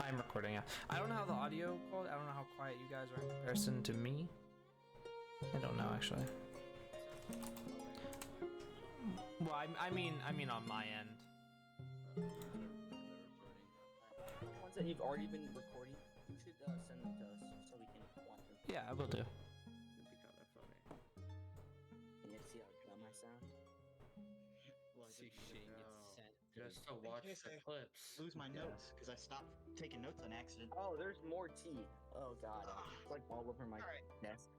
I'm recording, yeah. I don't know how the audio quality, I don't know how quiet you guys are in comparison to me. I don't know, actually. Well, I mean on my end. Ones that you've already been recording, you should send them to us so we can watch them. Yeah, I will do. It'd be kind of funny. Can you see how dumb I sound? See shit gets sent. Just to watch the clips. Lose my notes because I stopped taking notes on accident. Oh, there's more tea. Oh god, it's like all over my desk.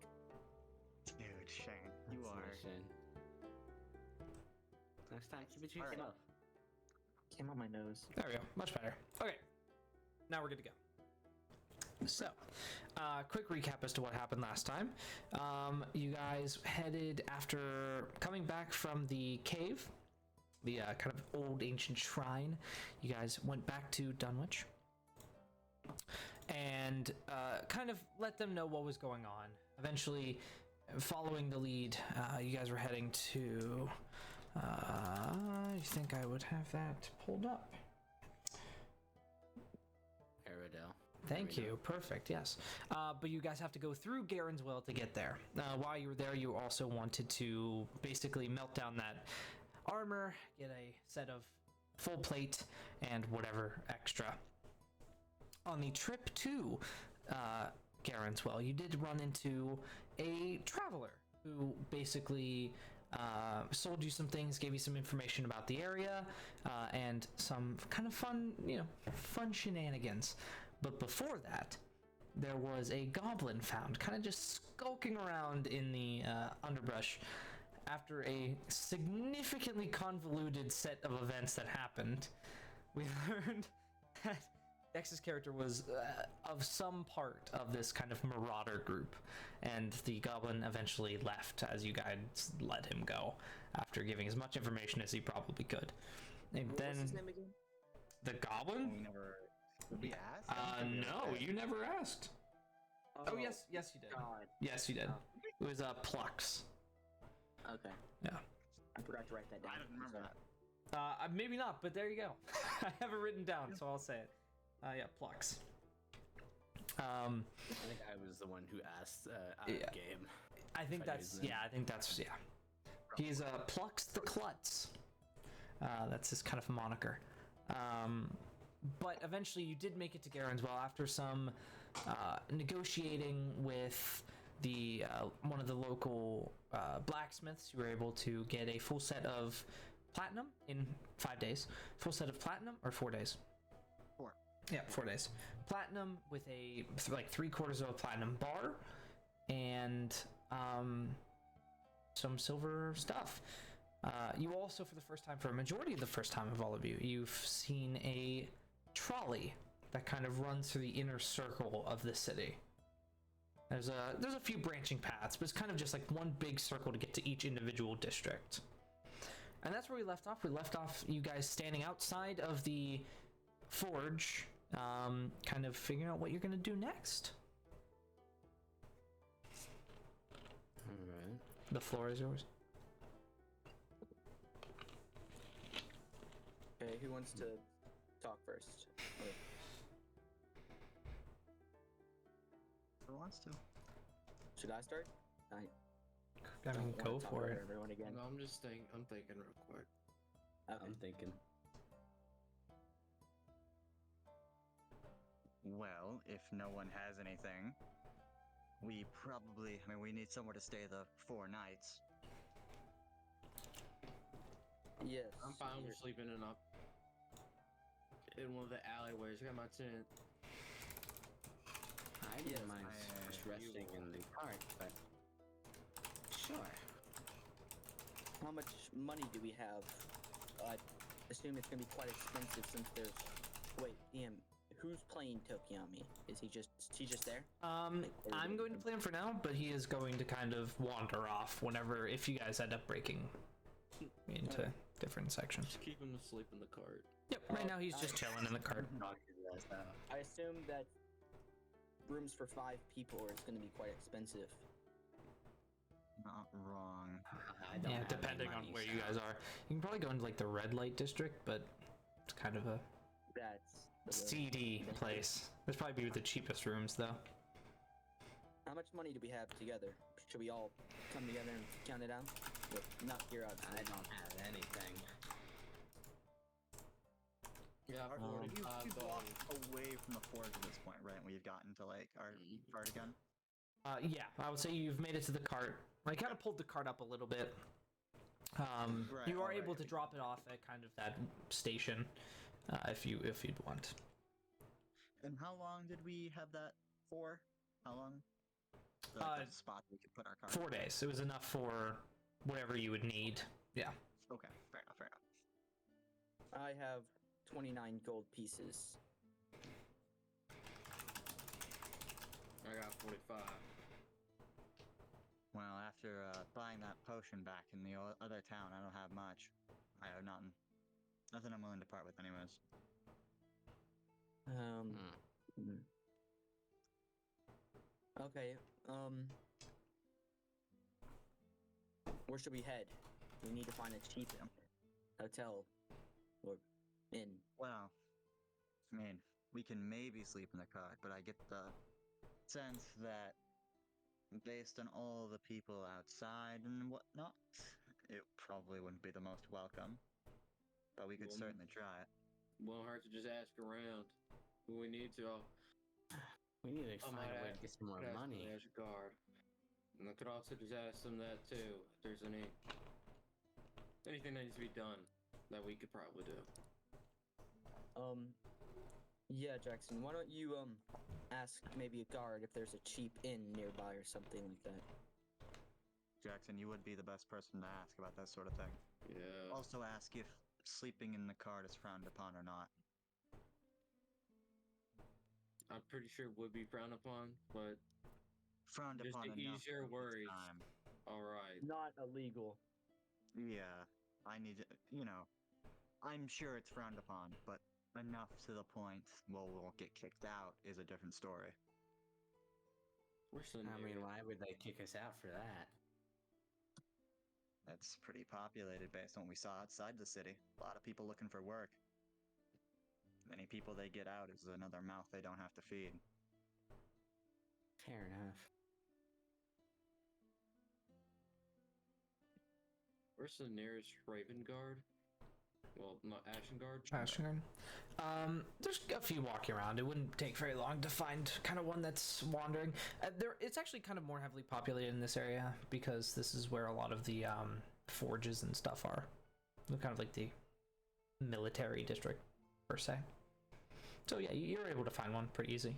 Dude, Shane, you are. Next time, keep it to yourself. Came on my nose. There we go, much better. Okay, now we're good to go. So, quick recap as to what happened last time. You guys headed, after coming back from the cave, the kind of old ancient shrine, you guys went back to Dunwich and kind of let them know what was going on. Eventually, following the lead, you guys were heading to, you think I would have that pulled up? Aerodale. Thank you. Perfect. Yes. But you guys have to go through Garen's Well to get there. While you were there, you also wanted to basically melt down that armor, get a set of full plate, and whatever extra. On the trip to Garen's Well, you did run into a traveler who basically sold you some things, gave you some information about the area, and some kind of fun, fun shenanigans. But before that, there was a goblin found, kind of just skulking around in the underbrush after a significantly convoluted set of events that happened. We learned that Dex's character was of some part of this kind of marauder group, and the goblin eventually left as you guys let him go after giving as much information as he probably could. And What was his name again? The goblin? We never. Did we ask? No, you never asked. Oh, yes, you did. God. Yes, you did. Oh. It was Plux. Okay. Yeah. I forgot to write that down. I don't remember that. Maybe not, but there you go. I have it written down, so I'll say it. Yeah, Plux. I think I was the one who asked out of game. I think that's He's Plux the Klutz. That's his kind of moniker. But eventually you did make it to Garen's Well after some negotiating with the one of the local blacksmiths. You were able to get a full set of platinum in 5 days. Full set of platinum, or 4 days? 4. Yeah, 4 days. Platinum with a like 3/4 of a platinum bar, and some silver stuff. You also, for the first time, for a majority of the first time of all of you, you've seen a trolley that kind of runs through the inner circle of the city. There's a few branching paths, but it's kind of just like one big circle to get to each individual district. And that's where we left off. We left off you guys standing outside of the forge, kind of figuring out what you're gonna do next. Alright. The floor is yours. Okay, who wants to talk first? Who wants to? Should I start? I mean, go for it. Everyone again. No, I'm thinking real quick. Okay. I'm thinking. Well, if no one has anything, we probably, we need somewhere to stay the 4 nights. Yes. I'm fine with sleeping in one of the alleyways. I got my tent. I didn't mind just resting in the park, but sure. How much money do we have? I assume it's gonna be quite expensive since there's. Wait, who's playing Tokiyami? Is he just there? I'm going to play him for now, but he is going to kind of wander off if you guys end up breaking into different sections. Just keep him asleep in the cart. Yep, right now he's just chilling in the cart. I assume that rooms for 5 people is going to be quite expensive. Not wrong. Yeah, depending on where you guys are. You can probably go into like the red light district, but it's kind of a... That's seedy place. This probably be the cheapest rooms though. How much money do we have together? Should we all come together and count it out? Well, not here I outside. don't have anything. Yeah, You've walked away from the forge at this point, right? We've gotten to like our cart again. Yeah, I would say you've made it to the cart. I kind of pulled the cart up a little bit. You are able to drop it off at kind of that station, if you'd want. And how long did we have that for? How long? The spot we could put our cart. 4 days. It was enough for whatever you would need. Yeah. Okay, fair enough, fair enough. I have 29 gold pieces. I got 45. Well, after buying that potion back in the other town, I don't have much. I have nothing. Nothing I'm willing to part with, anyways. Okay, where should we head? We need to find a cheap hotel or inn. Well, I mean, we can maybe sleep in the cart, but I get the sense that based on all the people outside and whatnot, it probably wouldn't be the most welcome. But we could certainly try it. Won't hurt to just ask around. When we need to, We need to find a way to get some more money. There's a guard. And I could also just ask them that too. If there's anything that needs to be done that we could probably do. Yeah, Jackson, why don't you, ask maybe a guard if there's a cheap inn nearby or something like that. Jackson, you would be the best person to ask about that sort of thing. Yeah. Also ask if sleeping in the cart is frowned upon or not. I'm pretty sure it would be frowned upon, but Frowned just upon to enough ease your at this worries. time. Alright. Not illegal. Yeah, I need to, I'm sure it's frowned upon, but enough to the point we'll get kicked out is a different story. Where's the I mean, nearest- why would they kick us out for that? That's pretty populated based on what we saw outside the city. A lot of people looking for work. Any people they get out is another mouth they don't have to feed. Fair enough. Where's the nearest Raven Guard? Well, not Ashen Guard. Ashingard. There's a few walking around. It wouldn't take very long to find kind of one that's wandering. It's actually kind of more heavily populated in this area because this is where a lot of the forges and stuff are. They're kind of like the military district per se. So yeah, you're able to find one pretty easy.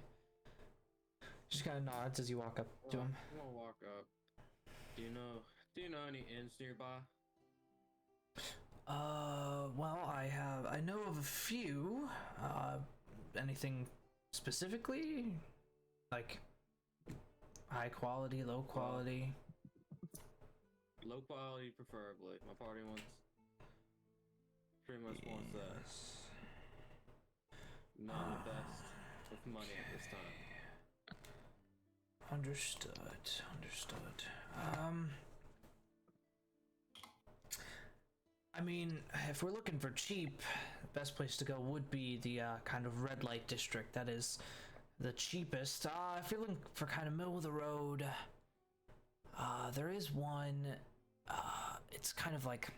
Just kind of nods as you walk up to him. I'm gonna walk up. Do you know any inns nearby? Well, I know of a few. Anything specifically? Like high quality, low quality? Low quality, preferably. My party pretty much wants that. None the best with money at this time. Understood. I mean, if we're looking for cheap, the best place to go would be the kind of red light district. That is the cheapest. If you're looking for kind of middle of the road, there is one. It's kind of like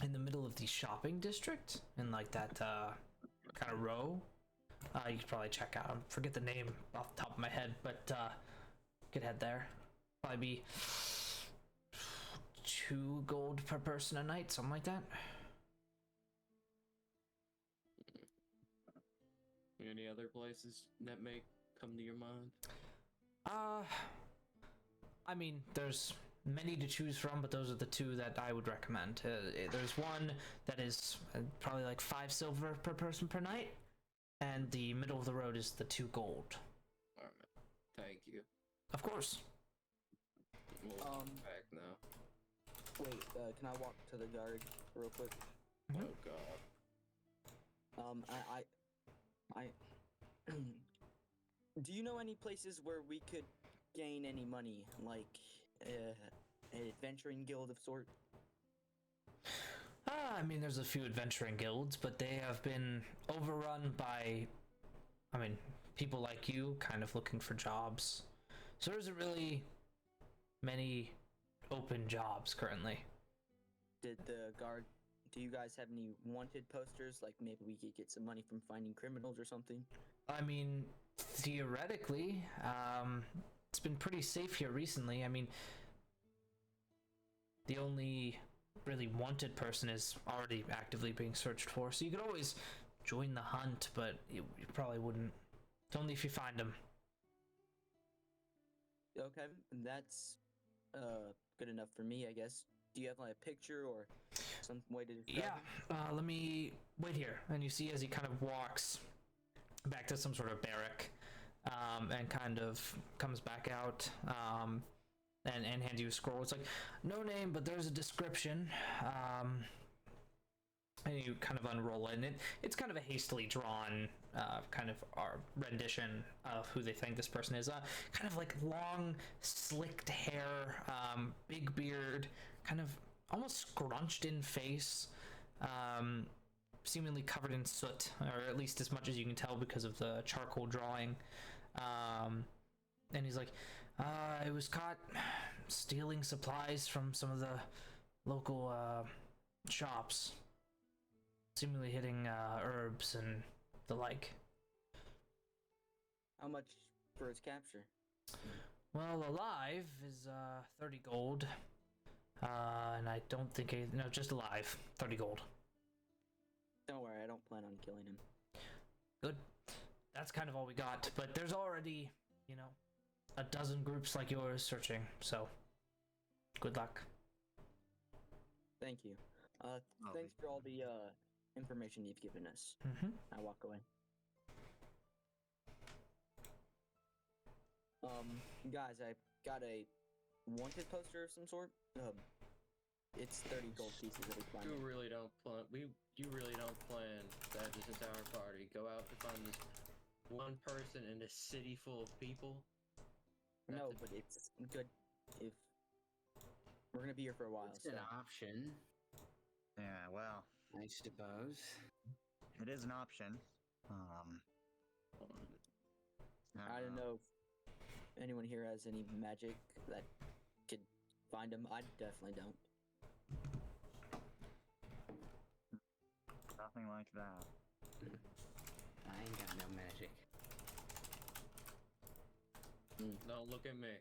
in the middle of the shopping district, in like that kind of row. You could probably check out. I forget the name off the top of my head, but could head there. Probably be 2 gold per person a night, something like that. Any other places that may come to your mind? I mean, there's many to choose from, but those are the 2 that I would recommend. There's one that is probably like 5 silver per person per night, and the middle of the road is the 2 gold. Alright, thank you. Of course. We'll back now. Wait, can I walk to the guard real quick? Mhm. Oh god. I do you know any places where we could gain any money, like an adventuring guild of sort? I mean, there's a few adventuring guilds, but they have been overrun by, I mean, people like you kind of looking for jobs. So there isn't really many open jobs currently. Did the guard? Do you guys have any wanted posters? Like maybe we could get some money from finding criminals or something. I mean, theoretically, it's been pretty safe here recently. I mean, the only really wanted person is already actively being searched for, so you could always join the hunt, but you probably wouldn't. It's only if you find them. Okay, that's good enough for me, I guess. Do you have like a picture or some way to describe Yeah, him? let me wait here. And you see as he kind of walks back to some sort of barrack, and kind of comes back out, and hands you a scroll. It's like, no name, but there's a description. And you kind of unroll it, and it's kind of a hastily drawn kind of rendition of who they think this person is. Kind of like long, slicked hair, big beard, kind of almost scrunched in face, seemingly covered in soot, or at least as much as you can tell because of the charcoal drawing. And he's like, I was caught stealing supplies from some of the local shops, seemingly hitting herbs and the like. How much for his capture? Well, alive is 30 gold, and I don't think just alive, 30 gold. Don't worry, I don't plan on killing him. Good. That's kind of all we got, but there's already, a dozen groups like yours searching, so good luck. Thank you. Thanks for all the information you've given us. Mm-hmm. I walk away. Guys, I got a wanted poster of some sort. It's 30 gold pieces that we find. You really don't plan that this entire party go out to find this one person in a city full of people? No, but it's good if we're gonna be here for a while. It's an option, Yeah, well, I suppose. it is an option. I don't know if anyone here has any magic that could find him. I definitely don't. Nothing like that. I ain't got no magic. Don't look at me.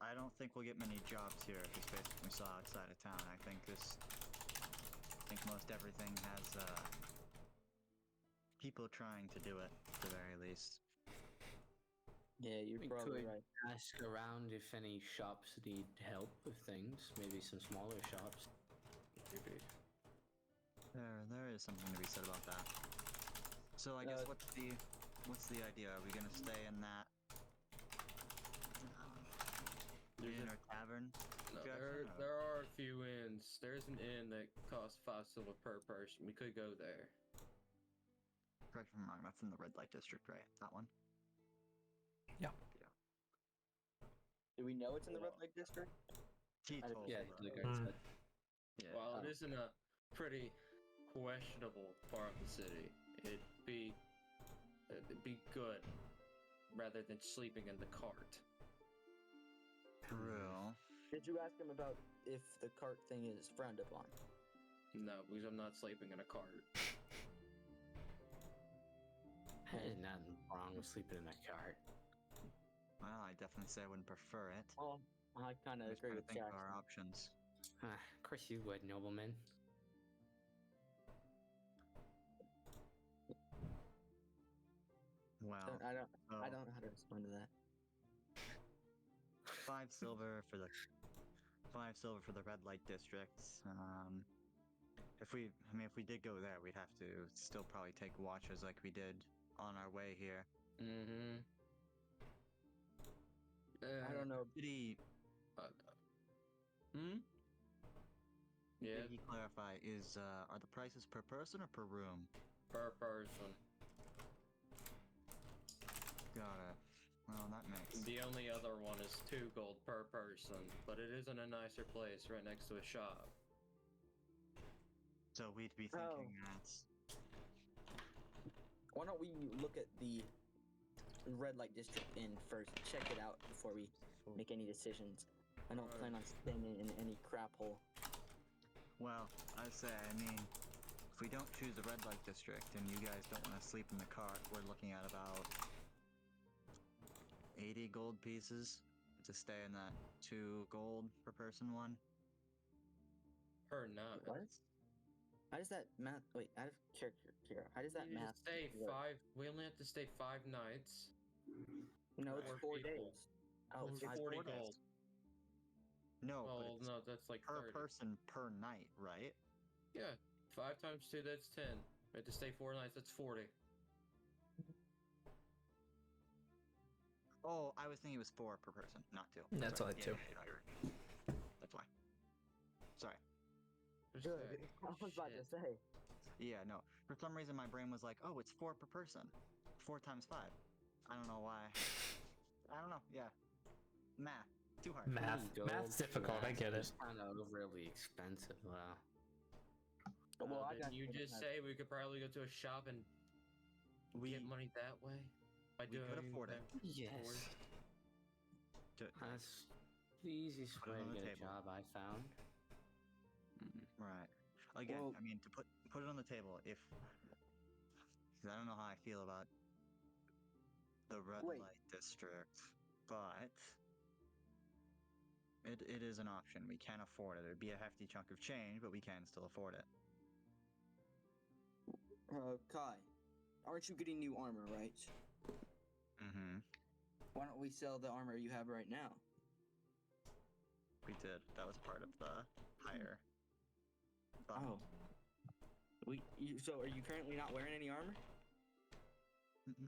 I don't think we'll get many jobs here, just based on what we saw outside of town. I think most everything has people trying to do it, at the very least. Yeah, you're We probably could right. ask around if any shops need help with things. Maybe some smaller shops. Maybe. There is something to be said about that. So I guess what's the idea? Are we gonna stay in that inn or tavern? No, Jackson, or- there are a few inns. There's an inn that costs 5 silver per person. We could go there. Correct me if I'm wrong. That's in the red light district, right? That one. Do we know it's in the red light district? He I told Yeah, me. the guard said. Yeah. While it is in a pretty questionable part of the city, it'd be good rather than sleeping in the cart. True. Did you ask him about if the cart thing is frowned upon? No, because I'm not sleeping in a cart. There's nothing wrong with sleeping in a cart. Well, I definitely say I wouldn't prefer it. Well, I kind of Just agree gotta with think Jackson. of our options. Of course you would, nobleman. Well, I don't oh, know how to respond to that. 5 silver for the red light districts. If we did go there, we'd have to still probably take watches like we did on our way here. Mm-hmm. I don't know. Did he Yeah, clarify? Are the prices per person or per room? per person. Got it. Well, that makes. The only other one is 2 gold per person, but it is in a nicer place right next to a shop. So we'd be thinking that's Why don't we look at the red light district inn first? Check it out before we make any decisions. I don't plan on staying in any crap hole. well. I say, I mean, if we don't choose the red light district and you guys don't want to sleep in the cart, we're looking at about 80 gold pieces to stay in that 2 gold per person one. Per night. What? How does that math? Wait, out of character here. How does that You math? just stay work? 5. We only have to stay 5 nights. No, it's Four 4 people. days. Oh, it's For 40 40 gold. No, but Well, it's no, that's like per 30. person per night, right? Yeah, 5 times 2, that's 10. We have to stay 4 nights, that's 40. Oh, I was thinking it was 4 per person, not 2. That's Sorry. only 2. Yeah, you're right. That's why. Sorry. Just Good. say, I was about to shit. say. Yeah, no. For some reason, my brain was like, oh, it's 4 per person. 4 times 5. I don't know why. I don't know. Yeah. Math. Too hard. Math's difficult. I get it. It's kind of overly expensive. Wow. Well, I Didn't got you just say we could probably go to a shop and We get money that way? By we could afford it. them Yes. forward? That's the easiest Put it way on to the get a table. job I found. Right. Again, Well- I mean, to put it on the table, if 'cause I don't know how I feel about the red Wait. light district, but it is an option. We can afford it. It'd be a hefty chunk of change, but we can still afford it. Kai, aren't you getting new armor, right? Mm-hmm. Why don't we sell the armor you have right now? We did. That was part of the hire. Oh. So are you currently not wearing any armor? Mm-mm.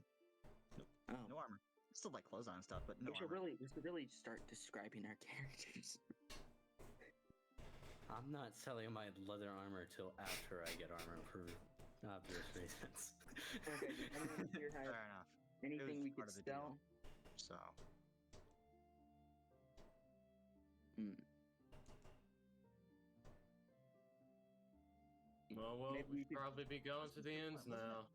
Oh. No armor. Still like clothes on and stuff, but no we should armor. really start describing our characters. I'm not selling my leather armor till after I get armor for obvious reasons. Okay, does anyone here have Fair enough. anything we part could of the deal. sell? So Hmm. Well, Maybe we we'd could- probably be going to the ends Wasn't it- now.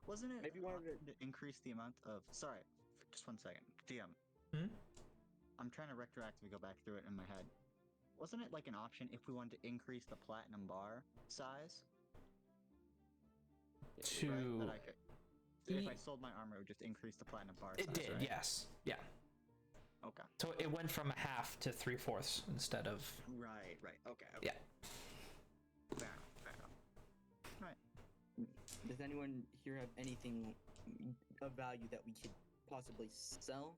wasn't it Maybe one of the- to increase the amount of? Sorry, just 1 second. DM. Hmm? I'm trying to retroactively go back through it in my head. Wasn't it like an option if we wanted to increase the platinum bar size? To Right? That I could. If Ye- I sold my armor, it would just increase the platinum bar it size. did, right? yes, yeah. Okay. So it went from a half to 3/4 instead of Right. Right. Okay. yeah. Fair enough. Fair enough. Right. Does anyone here have anything of value that we could possibly sell?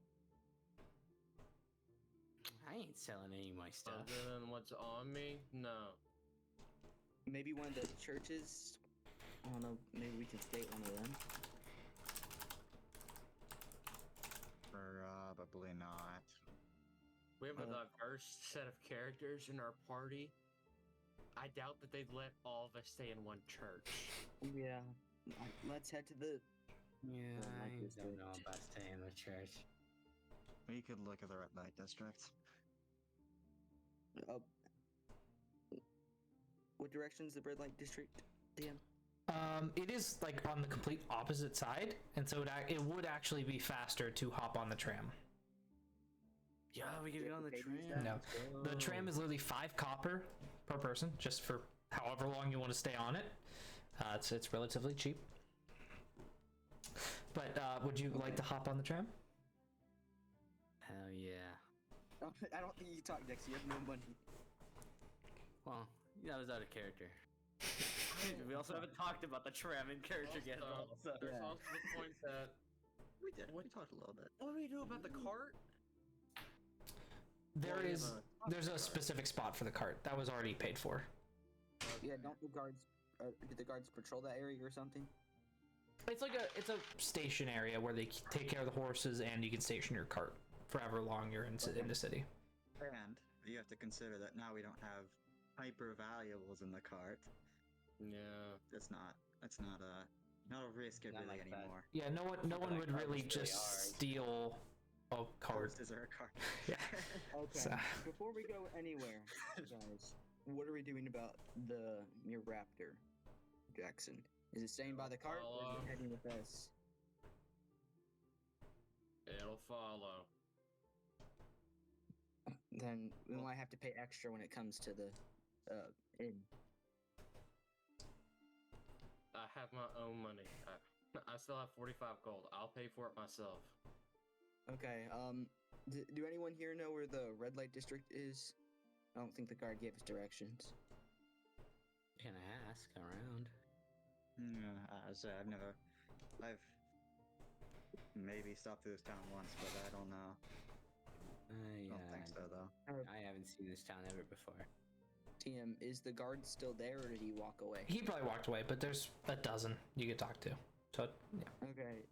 I ain't selling any of my stuff. Other than what's on me, no. Maybe one of the churches? I don't know, maybe we can stay at one of them. Probably not. We have a diverse set of characters in our party. I doubt that they'd let all of us stay in one church. Yeah. Let's head to the. Yeah, I like I this don't know church. about staying in the church. We could look at the red light district. What direction's the red light district, Dan? It is like on the complete opposite side, and so it would actually be faster to hop on the tram. Yeah, we could get on the Okay, tram. No, the tram is literally 5 copper per person, just for however long you want to stay on it. It's relatively cheap. But would you like to hop on the tram? Hell yeah. I don't think you can talk, Dex. You have no money. Well, that was out of character. We also haven't talked about the tram in character yet. Also, there's Yeah. also the point that We did. We talked a little bit. what do we do about the cart? There's a specific spot for the cart that was already paid for. Yeah, don't the guards? Do the guards patrol that area or something? It's a station area where they take care of the horses, and you can station your cart for however long you're in the city. And you have to consider that now we don't have hyper valuables in the cart. Yeah. That's not a risk Not really like that. anymore. Yeah, no one that would cart really was really just hard. steal a cart. Horses are a cart. Yeah. Okay. So- Before we go anywhere, guys, what are we doing about your raptor, Jackson? Is it staying by the cart or is Follow. it heading with us? It'll follow. Then we might have to pay extra when it comes to the inn. I have my own money. I still have 45 gold. I'll pay for it myself. Okay. Do anyone here know where the red light district is? I don't think the guard gave us directions. Can I ask around? As I said, I've maybe stopped through this town once, but I don't know. Yeah, Don't think so though. I haven't seen this town ever before. TM, is the guard still there or did he walk away? He probably walked away, but there's a dozen you could talk to. So, yeah. Okay.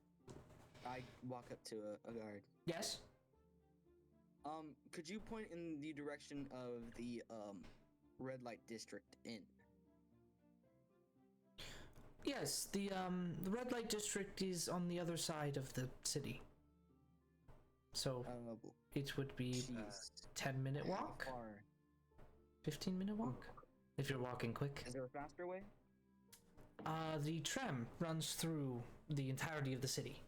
I walk up to a guard. Yes? Could you point in the direction of the red light district inn? Yes, the red light district is on the other side of the city. So, it would be Jeez. 10-minute How walk? far? 15-minute walk? If you're walking quick. Is there a faster way? The tram runs through the entirety of the city.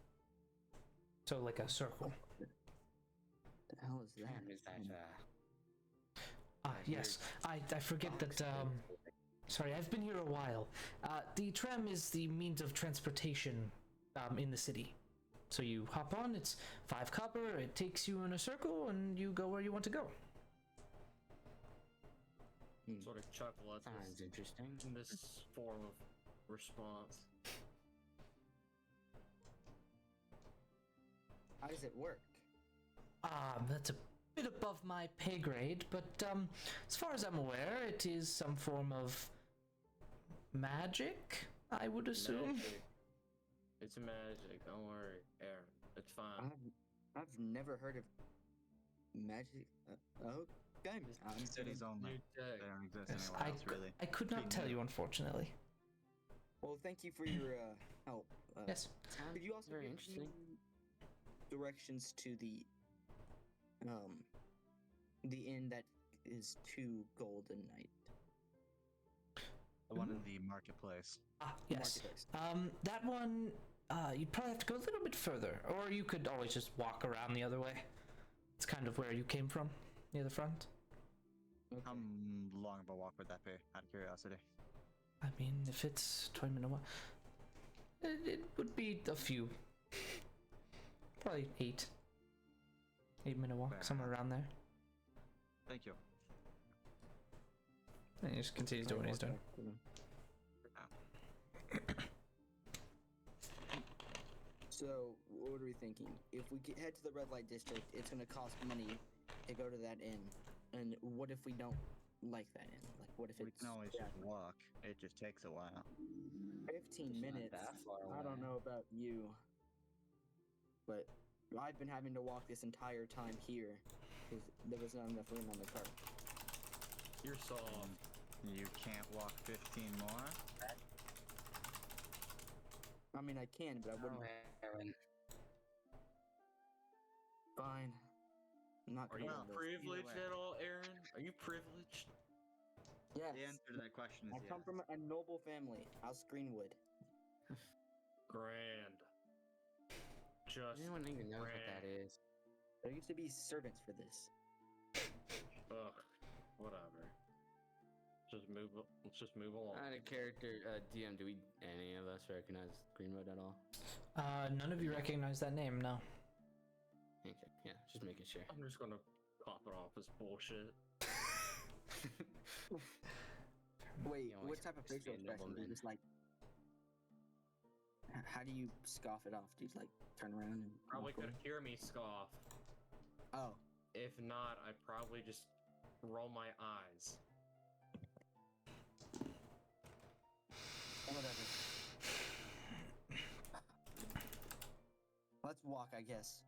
So, like a circle. The hell is that? Is that Yes. I forget that, sorry, I've been here a while. The tram is the means of transportation, in the city. So you hop on, it's 5 copper, it takes you in a circle, and you go where you want to go. Sort of chuckle at sounds interesting? this form of response. How does it work? That's a bit above my pay grade, but as far as I'm aware, it is some form of magic, I would assume. Magic. It's magic. Don't worry, Aaron. It's fine. I've never heard of magic. Okay. Cities only. New They tech. don't exist Yes, anywhere else, really. I could not tell you, unfortunately. Well, thank you for your help. Yes. Could you also Very give interesting. me directions to the inn that is 2 gold a night? The one in the marketplace. Yes. Marketplace. That one, you'd probably have to go a little bit further, or you could always just walk around the other way. It's kind of where you came from, near the front. Okay. How long of a walk would that be, out of curiosity? I mean, if it's 20-minute walk, it would be a few. Probably 8-minute walk, Fair somewhere around there. Thank you. And he just continues doing what he's doing. So, what are we thinking? If we head to the red light district, it's gonna cost money to go to that inn. And what if we don't like that inn? Like, what if We it's can always just walk. It just takes a while. 15 It's not minutes? that far I don't away. know about you, but I've been having to walk this entire time here because there was not enough room on the cart. You're soft. You can't walk 15 more? I mean, I can, but I wouldn't. Aaron. Fine. I'm not Are gonna you do this. privileged way. at all, Aaron? Are you privileged? Yes. The answer to that question is I yes. come from a noble family, House Greenwood. Grand. Just Anyone even knows what grand. that is? There used to be servants for this. Ugh. Whatever. Let's just move along. Out of character, DM, do we any of us recognize Greenwood at all? None of you recognize that name, no. Okay, yeah, just making sure. I'm just gonna pop it off as bullshit. Wait, You always what type of just be facial a expression? Do you nobleman. just like. How do you scoff it off? Do you like turn around and. Probably walk away? could hear me scoff. Oh. If not, I'd probably just roll my eyes. Whatever. Let's walk, I guess.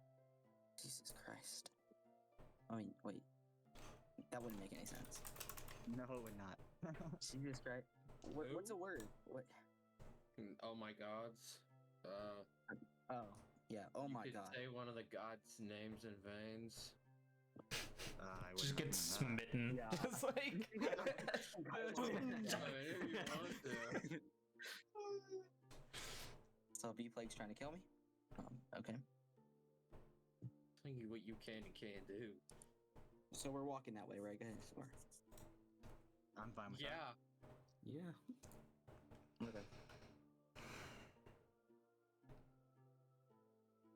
Jesus Christ. I mean, wait. That wouldn't make any sense. No, it would not. Jesus Christ. What's a word? What? Oh my gods. Oh, yeah. Oh You my could god. say one of the gods' names in veins. I Just wouldn't get recommend that. smitten. Yeah. Just like. So V-Plague's trying to kill me? Okay. Tell you what you can and can't do. So we're walking that way, right, guys? Or... I'm fine with that. Yeah. Yeah. Okay.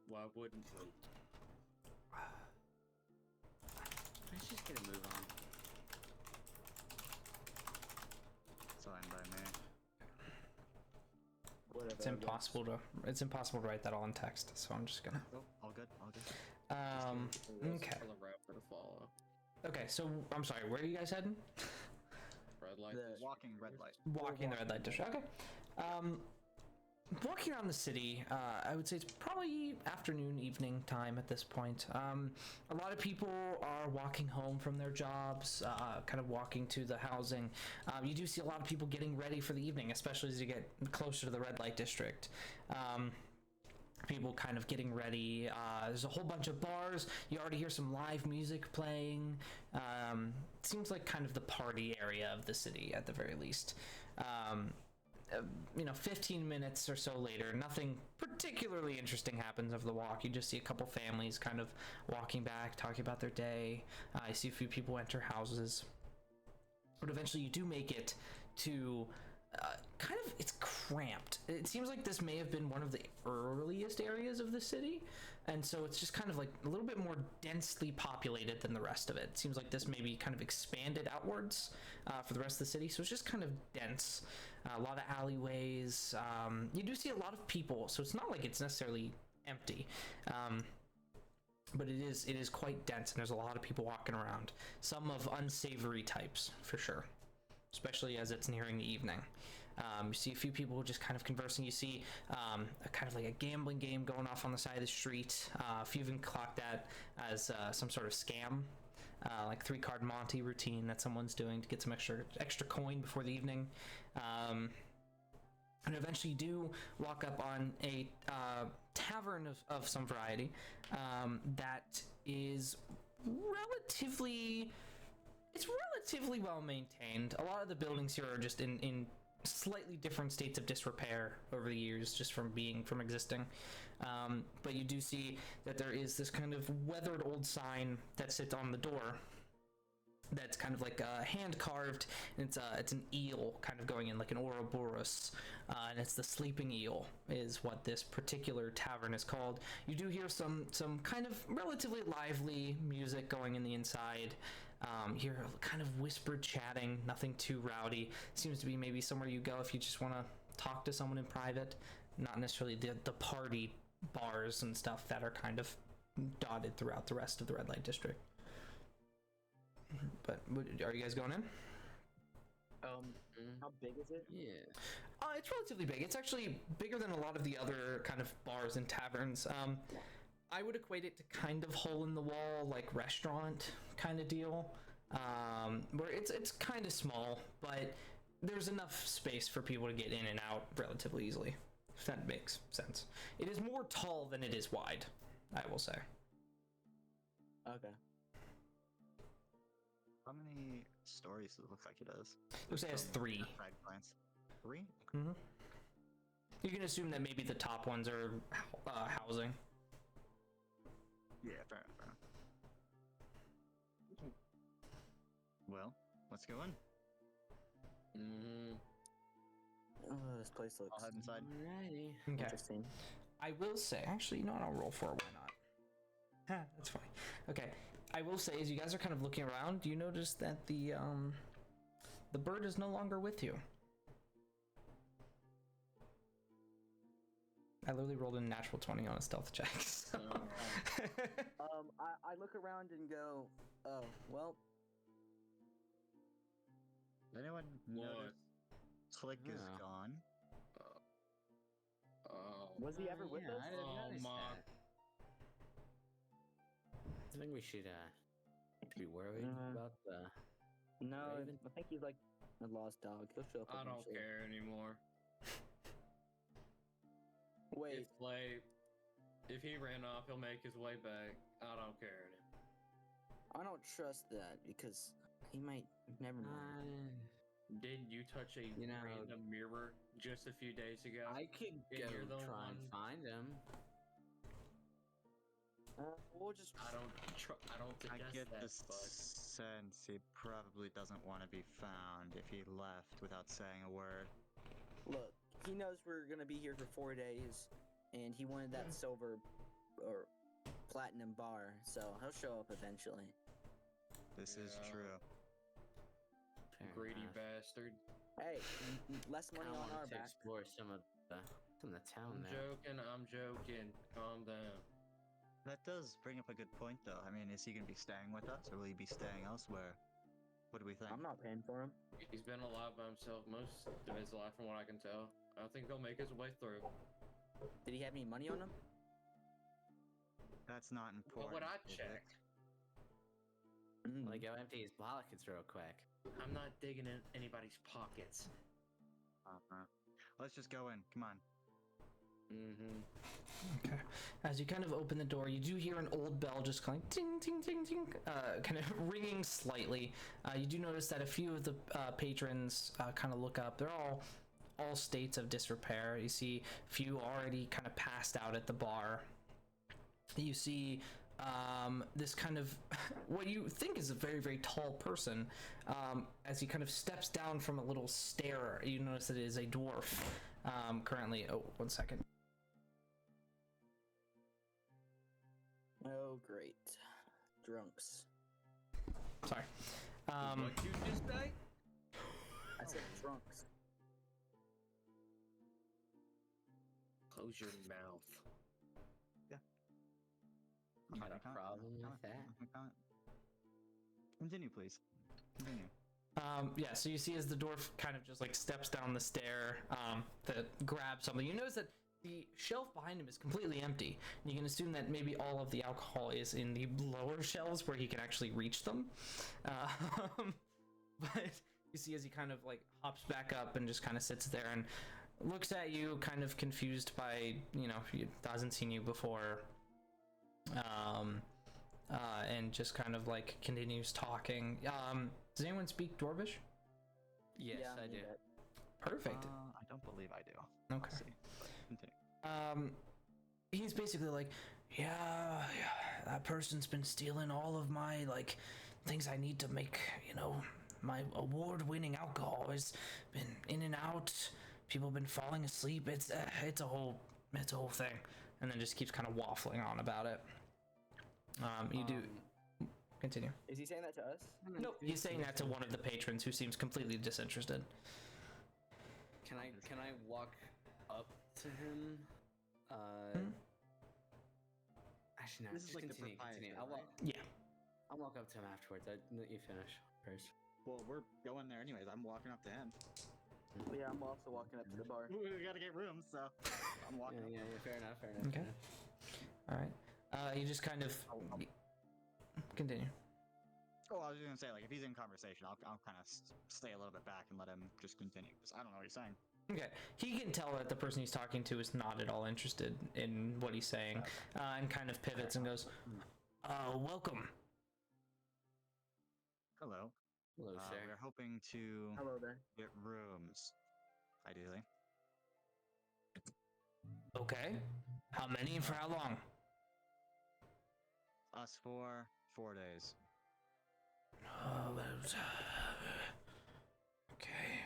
Why wouldn't we? Let's just get a move on. It's fine by me. Whatever. It's impossible to write that all in text, so I'm just gonna. Oh, all good, all good. Okay. Tell a rapper to follow. Okay, so I'm sorry. Where are you guys heading? Red light. The- Walking red light. Walking the red light district. Okay. Walking around the city, I would say it's probably afternoon, evening time at this point. A lot of people are walking home from their jobs, kind of walking to the housing. You do see a lot of people getting ready for the evening, especially as you get closer to the red light district. People kind of getting ready. There's a whole bunch of bars. You already hear some live music playing. Seems like kind of the party area of the city at the very least. 15 minutes or so later, nothing particularly interesting happens over the walk. You just see a couple families kind of walking back, talking about their day. I see a few people enter houses. But eventually you do make it to it's cramped. It seems like this may have been one of the earliest areas of the city, and so it's just kind of like a little bit more densely populated than the rest of it. It seems like this maybe kind of expanded outwards for the rest of the city, so it's just kind of dense. A lot of alleyways. You do see a lot of people, so it's not like it's necessarily empty. But it is quite dense, and there's a lot of people walking around. Some of unsavory types, for sure, especially as it's nearing the evening. You see a few people just kind of conversing. You see a kind of like a gambling game going off on the side of the street. A few even clocked that as some sort of scam, like 3-card Monty routine that someone's doing to get some extra coin before the evening. And eventually you do walk up on a tavern of some variety that is relatively well maintained. A lot of the buildings here are just in slightly different states of disrepair over the years, just from existing. But you do see that there is this kind of weathered old sign that sits on the door. That's kind of like hand carved, and it's an eel kind of going in like an Ouroboros, and it's the sleeping eel is what this particular tavern is called. You do hear some kind of relatively lively music going in the inside. You hear kind of whispered chatting, nothing too rowdy. Seems to be maybe somewhere you go if you just want to talk to someone in private, not necessarily the party bars and stuff that are kind of dotted throughout the rest of the red light district. But are you guys going in? How big is it? Yeah. It's relatively big. It's actually bigger than a lot of the other kind of bars and taverns. I would equate it to kind of hole in the wall, like restaurant kind of deal, where it's kind of small, but there's enough space for people to get in and out relatively easily, if that makes sense. It is more tall than it is wide, I will say. Okay. How many stories does it look like it does? Looks like it has 3. Side glance. 3? Mm-hmm. You can assume that maybe the top ones are housing. Yeah, fair enough. Well, let's go in. Mm-hmm. Oh, this place looks I'll head inside. Alrighty. Okay. interesting. I will say, actually, you know what? I'll roll for it. Why not? That's fine. Okay. I will say, as you guys are kind of looking around, you notice that the bird is no longer with you. I literally rolled a natural 20 on a stealth check. So. I look around and go, oh, well, Anyone What? notice Click is Yeah. gone? Oh. was he ever with yeah, us? I didn't Oh, notice Mom. that. I think we should be worried about the. No, Raven? I think he's like a lost dog. He'll show up I don't eventually. care anymore. Wait, If he ran off, he'll make his way back. I don't care anymore. I don't trust that because he might never mind. Didn't you touch a You know- random mirror just a few days ago? I could And go you're the try and one- find him. We'll just. I don't I suggest get that, the but sense he probably doesn't want to be found if he left without saying a word. Look, he knows we're gonna be here for 4 days, and he wanted that silver or platinum bar, so he'll show up eventually. This is Yeah. true. Fair greedy enough. bastard. Hey, less money I on our wanted to back. explore some of the town I'm there. joking. Calm down. That does bring up a good point, though. I mean, is he going to be staying with us, or will he be staying elsewhere? What do we think? I'm not paying for him. He's been alive by himself most of his life, from what I can tell. I think he'll make his way through. Did he have any money on him? That's not important. What would I is it? check? Like, go empty his pockets real quick. I'm not digging in anybody's pockets. Let's just go in. Come on. Mm-hmm. Okay. As you kind of open the door, you do hear an old bell just kind of ting, ting, ting, ting, kind of ringing slightly. You do notice that a few of the patrons kind of look up. They're all states of disrepair. You see a few already kind of passed out at the bar. You see this kind of what you think is a very, very tall person. As he kind of steps down from a little stair, you notice that it is a dwarf currently. Oh, 1 second. Oh, great. Drunks. Sorry. What you just say? I said drunks. Close your mouth. Got a problem with that? Continue, please. Continue. Yeah, so you see as the dwarf kind of just like steps down the stair to grab something, you notice that the shelf behind him is completely empty. And you can assume that maybe all of the alcohol is in the lower shelves where he can actually reach them. But you see as he kind of like hops back up and just kind of sits there and looks at you, kind of confused by, you know, he hasn't seen you before. And just kind of like continues talking. Does anyone speak Dwarvish? Yes, Yeah, I do. bet. Perfect. I don't believe I do. Okay. Let's see. Continue. He's basically like, yeah, that person's been stealing all of my like things I need to make, you know, my award-winning alcohol has been in and out. People have been falling asleep. It's a whole thing. And then just keeps kind of waffling on about it. You do continue. Is he saying that to us? Nope, he's saying that to one of the patrons who seems completely disinterested. Can I walk up to him? Actually, no. This is Just like the continue. proprietor, I'll walk. right? Yeah. I'll walk up to him afterwards. Let you finish first. Well, we're going there anyways. I'm walking up to him. Yeah, I'm also walking up to the bar. We gotta get rooms, so I'm walking. Yeah, fair enough. Okay. All right. You just kind of continue. Oh, I was just gonna say, like, if he's in conversation, I'll kind of stay a little bit back and let him just continue, because I don't know what he's saying. Okay, he can tell that the person he's talking to is not at all interested in what he's saying, and kind of pivots and goes, welcome. Hello. Hello, sir. We're hoping to Hello there. get rooms, ideally. Okay, how many and for how long? Us for 4 days. Okay.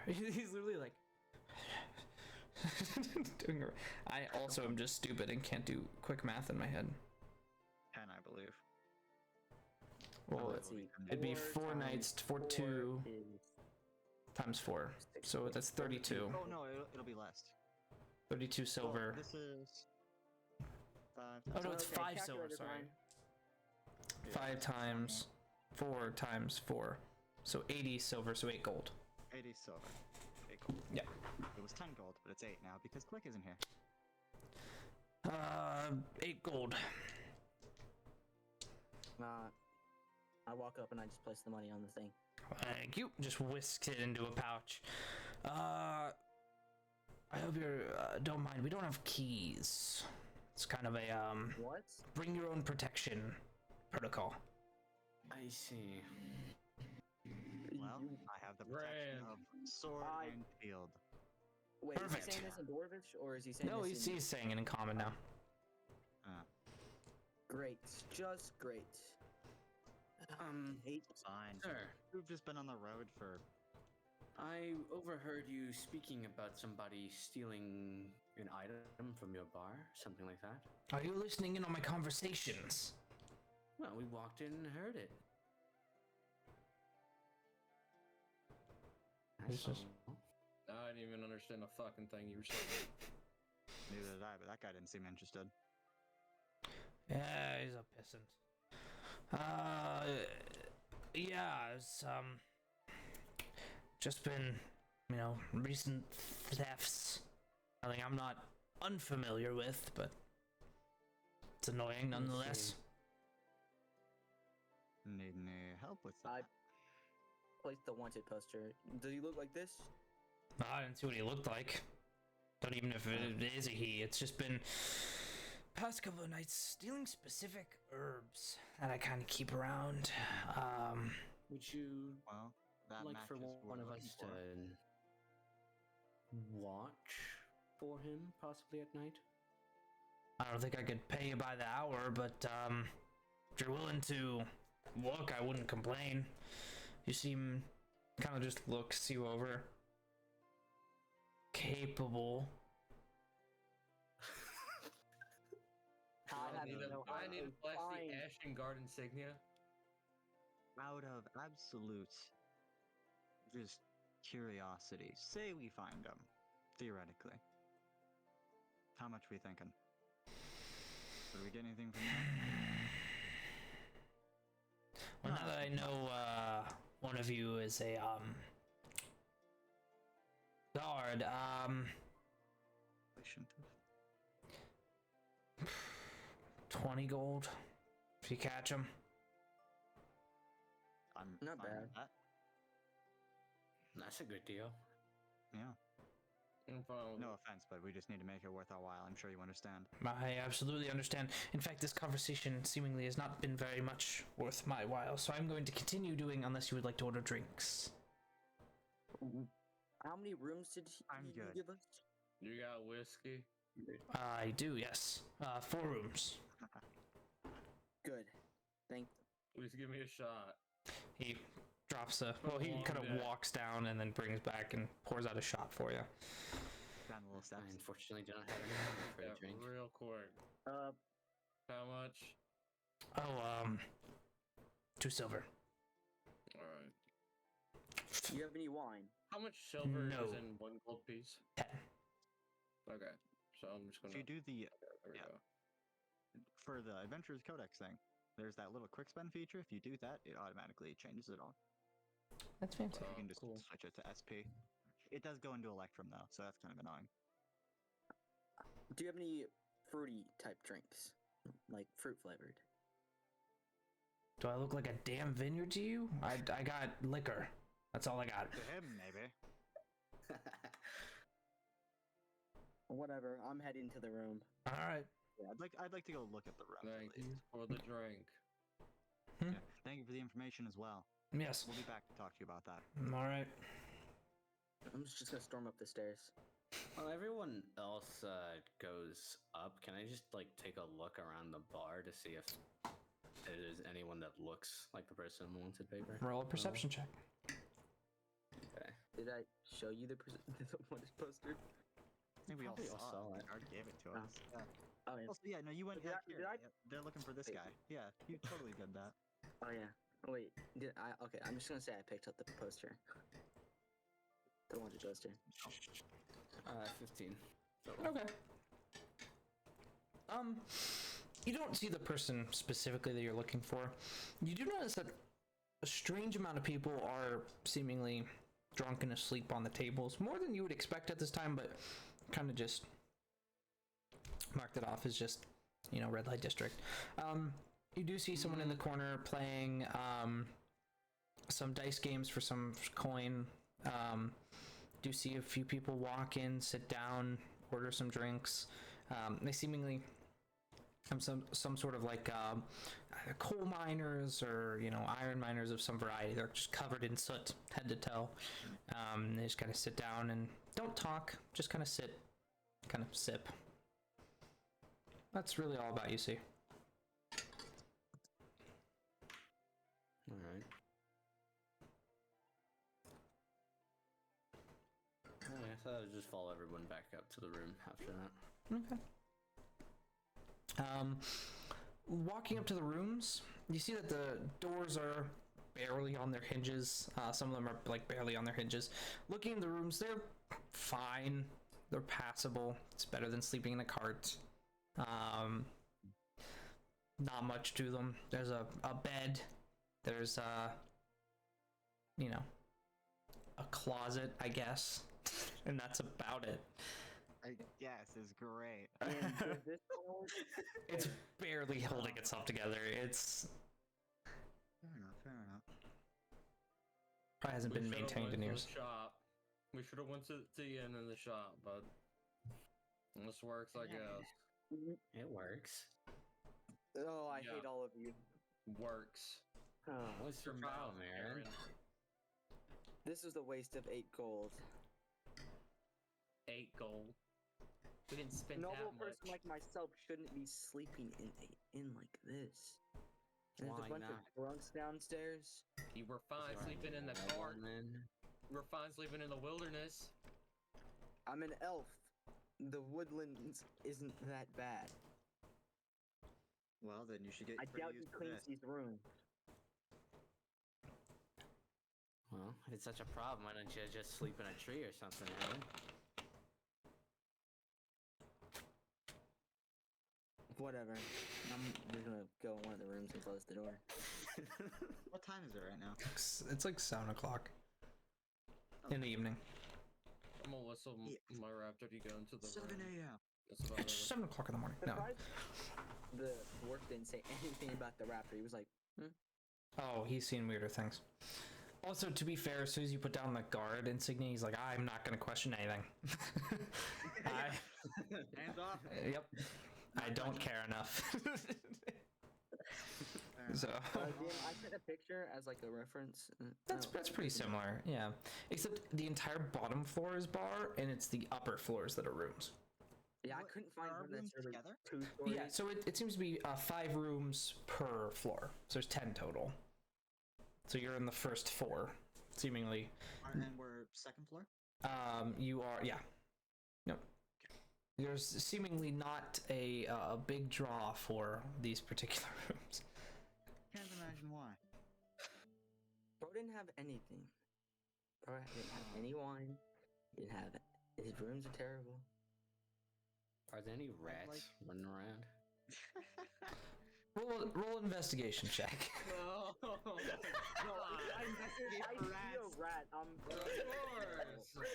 He's literally like doing. I also am just stupid and can't do quick math in my head. 10, I believe. Well, Let's see. it'd be 4 times nights for 4 2 is times 4, so that's 32. Oh no, it'll be less. 32 silver. Oh, this is 5. Oh no, it's Okay, 5 silver. calculator Sorry. time. 5 times 4 times 4, so 80 silver, so 8 gold. 80 silver. 8 gold. Yeah. It was 10 gold, but it's 8 now because Quick isn't here. 8 gold. I walk up and I just place the money on the thing. Thank you. Just whisks it into a pouch. I hope you don't mind. We don't have keys. It's kind of a What? bring your own protection protocol. I see. Well, I have the protection Ram. of sword I- and shield. Wait, Perfect. is he saying this in Dwarvish, or is he saying No, this he's saying it in common now. Great, just great. Hate. Fine. Sir, We've just been on the road for. I overheard you speaking about somebody stealing an item from your bar, something like that. Are you listening in on my conversations? Well, we walked in and heard it. This is- I didn't even understand a fucking thing you were saying. Neither did I, but that guy didn't seem interested. Yeah, he's a pissant. Yeah, it's just been, recent thefts. Nothing I'm not unfamiliar with, but it's annoying nonetheless. Need any help with that? I placed the wanted poster. Does he look like this? I didn't see what he looked like. Don't even know if it is a he. It's just been past couple of nights stealing specific herbs that I kind of keep around. Would you Well, that like for matches what one we're of looking us for. to watch for him, possibly at night? I don't think I could pay you by the hour, but if you're willing to look, I wouldn't complain. You seem kind of just looks you over. Capable. I have Do no I need to flash fine. the Ashen Guard insignia? Out of absolute, just curiosity, say we find him, theoretically. How much we thinking? Did we get anything from that? Well, now that I know one of you is a guard, We shouldn't have. 20 gold if you catch him. I'm Not fine bad. with that. That's a good deal. Yeah. I'm fine with No it. offense, but we just need to make it worth our while. I'm sure you understand. I absolutely understand. In fact, this conversation seemingly has not been very much worth my while, so I'm going to continue doing unless you would like to order drinks. How many rooms did I'm he good. give us? You got whiskey? I do, yes. 4 rooms. Good. Thank. Please give me a shot. He drops a... Well, he kind of walks down and then brings back and pours out a shot for you. Down the little I steps. unfortunately don't have any money for Yeah, a drink. real quick. How much? Oh, 2 silver. Alright. Do you have any wine? How much silver No. is in 1 gold piece? 10. Okay. So I'm just If gonna. you do the There we yeah. go. for the Adventurers Codex thing, there's that little quick spend feature. If you do that, it automatically changes it all. That's fancy. You can just cool. switch it to SP. It does go into Electrum though, so that's kind of annoying. Do you have any fruity type drinks, like fruit flavored? Do I look like a damn vineyard to you? I got liquor. That's all I got. To him, maybe. Whatever. I'm heading to the room. All right. Yeah, I'd like to go look at the room. Thank at you least. for the drink. Yeah. Thank you for the information as well. Yes. We'll be back to talk to you about that. All right. I'm just gonna storm up the stairs. While everyone else goes up, can I just like take a look around the bar to see if there's anyone that looks like the person in the wanted paper? Roll a perception check. Okay. Did I show you the wanted poster? I think we all Probably all saw saw it. it. Art gave it to Oh. us. Yeah. Oh yeah. Also, yeah, no, you went Did I- back here. did I- Yeah, they're looking for this Wait. guy. Yeah, you totally did that. Oh yeah. Wait. Did I? Okay. I'm just gonna say I picked up the poster. The wanted poster. 15. Okay. You don't see the person specifically that you're looking for. You do notice that a strange amount of people are seemingly drunk and asleep on the tables, more than you would expect at this time, but kind of just marked it off as just, red light district. You do see someone in the corner playing some dice games for some coin. Do see a few people walk in, sit down, order some drinks. They seemingly some sort of like either coal miners or iron miners of some variety. They're just covered in soot head to toe. They just kind of sit down and don't talk, just kind of sit, kind of sip. That's really all about you see. All right. I thought I would just follow everyone back up to the room after that. Okay. Walking up to the rooms, you see that the doors are barely on their hinges. Some of them are like barely on their hinges. Looking in the rooms, they're fine. They're passable. It's better than sleeping in a cart. Not much to them. There's a bed. There's a closet, I guess, and that's about it. I guess is great. And is this all- It's barely holding itself together. It's Fair enough. Fair enough. probably hasn't been maintained in years. Shop. We should have went to the inn in the shop, but this works, I guess. It works. Oh, I Yeah. hate all of you. Works. Oh, What's your problem, Aaron? this is a waste of 8 gold. 8 gold. We didn't spend A normal that person much. like myself shouldn't be sleeping in an inn like this. There's Why a bunch not? of drunks downstairs. You were fine sleeping in the cart. You were fine sleeping in the wilderness. I'm an elf. The woodlands isn't that bad. Well, then you should get I pretty doubt he used to cleans this. these rooms. Well, if it's such a problem, why don't you just sleep in a tree or something, Aaron? Whatever. I'm just gonna go in one of the rooms and close the door. What time is it right now? It's like 7 o'clock in the evening. I'm gonna whistle Yeah. my raptor to go into the 7 room. a.m. That's about It's it. 7 o'clock in the morning. No. Surprised the dwarf didn't say anything about the raptor. He was like, Oh, he's seen weirder things. Also, to be fair, as soon as you put down the guard insignia, he's like, I'm not going to question anything. Hands off. Yep. I don't care enough. So DM, I sent a picture as like a reference. that's pretty similar, yeah. Except the entire bottom floor is bar, and it's the upper floors that are rooms. Yeah, I What, couldn't find are our one rooms that's really together? 2 stories. Yeah, so it seems to be 5 rooms per floor. So there's 10 total. So you're in the first 4, seemingly. And we're second floor? You are, yeah. Yep. There's seemingly not a big draw for these particular rooms. Can't imagine why. Bro didn't have anything. Bro didn't have any wine. He didn't have. His rooms are terrible. Are there any rats running around? Roll an investigation check. Oh, my No, I see a rat. Of course.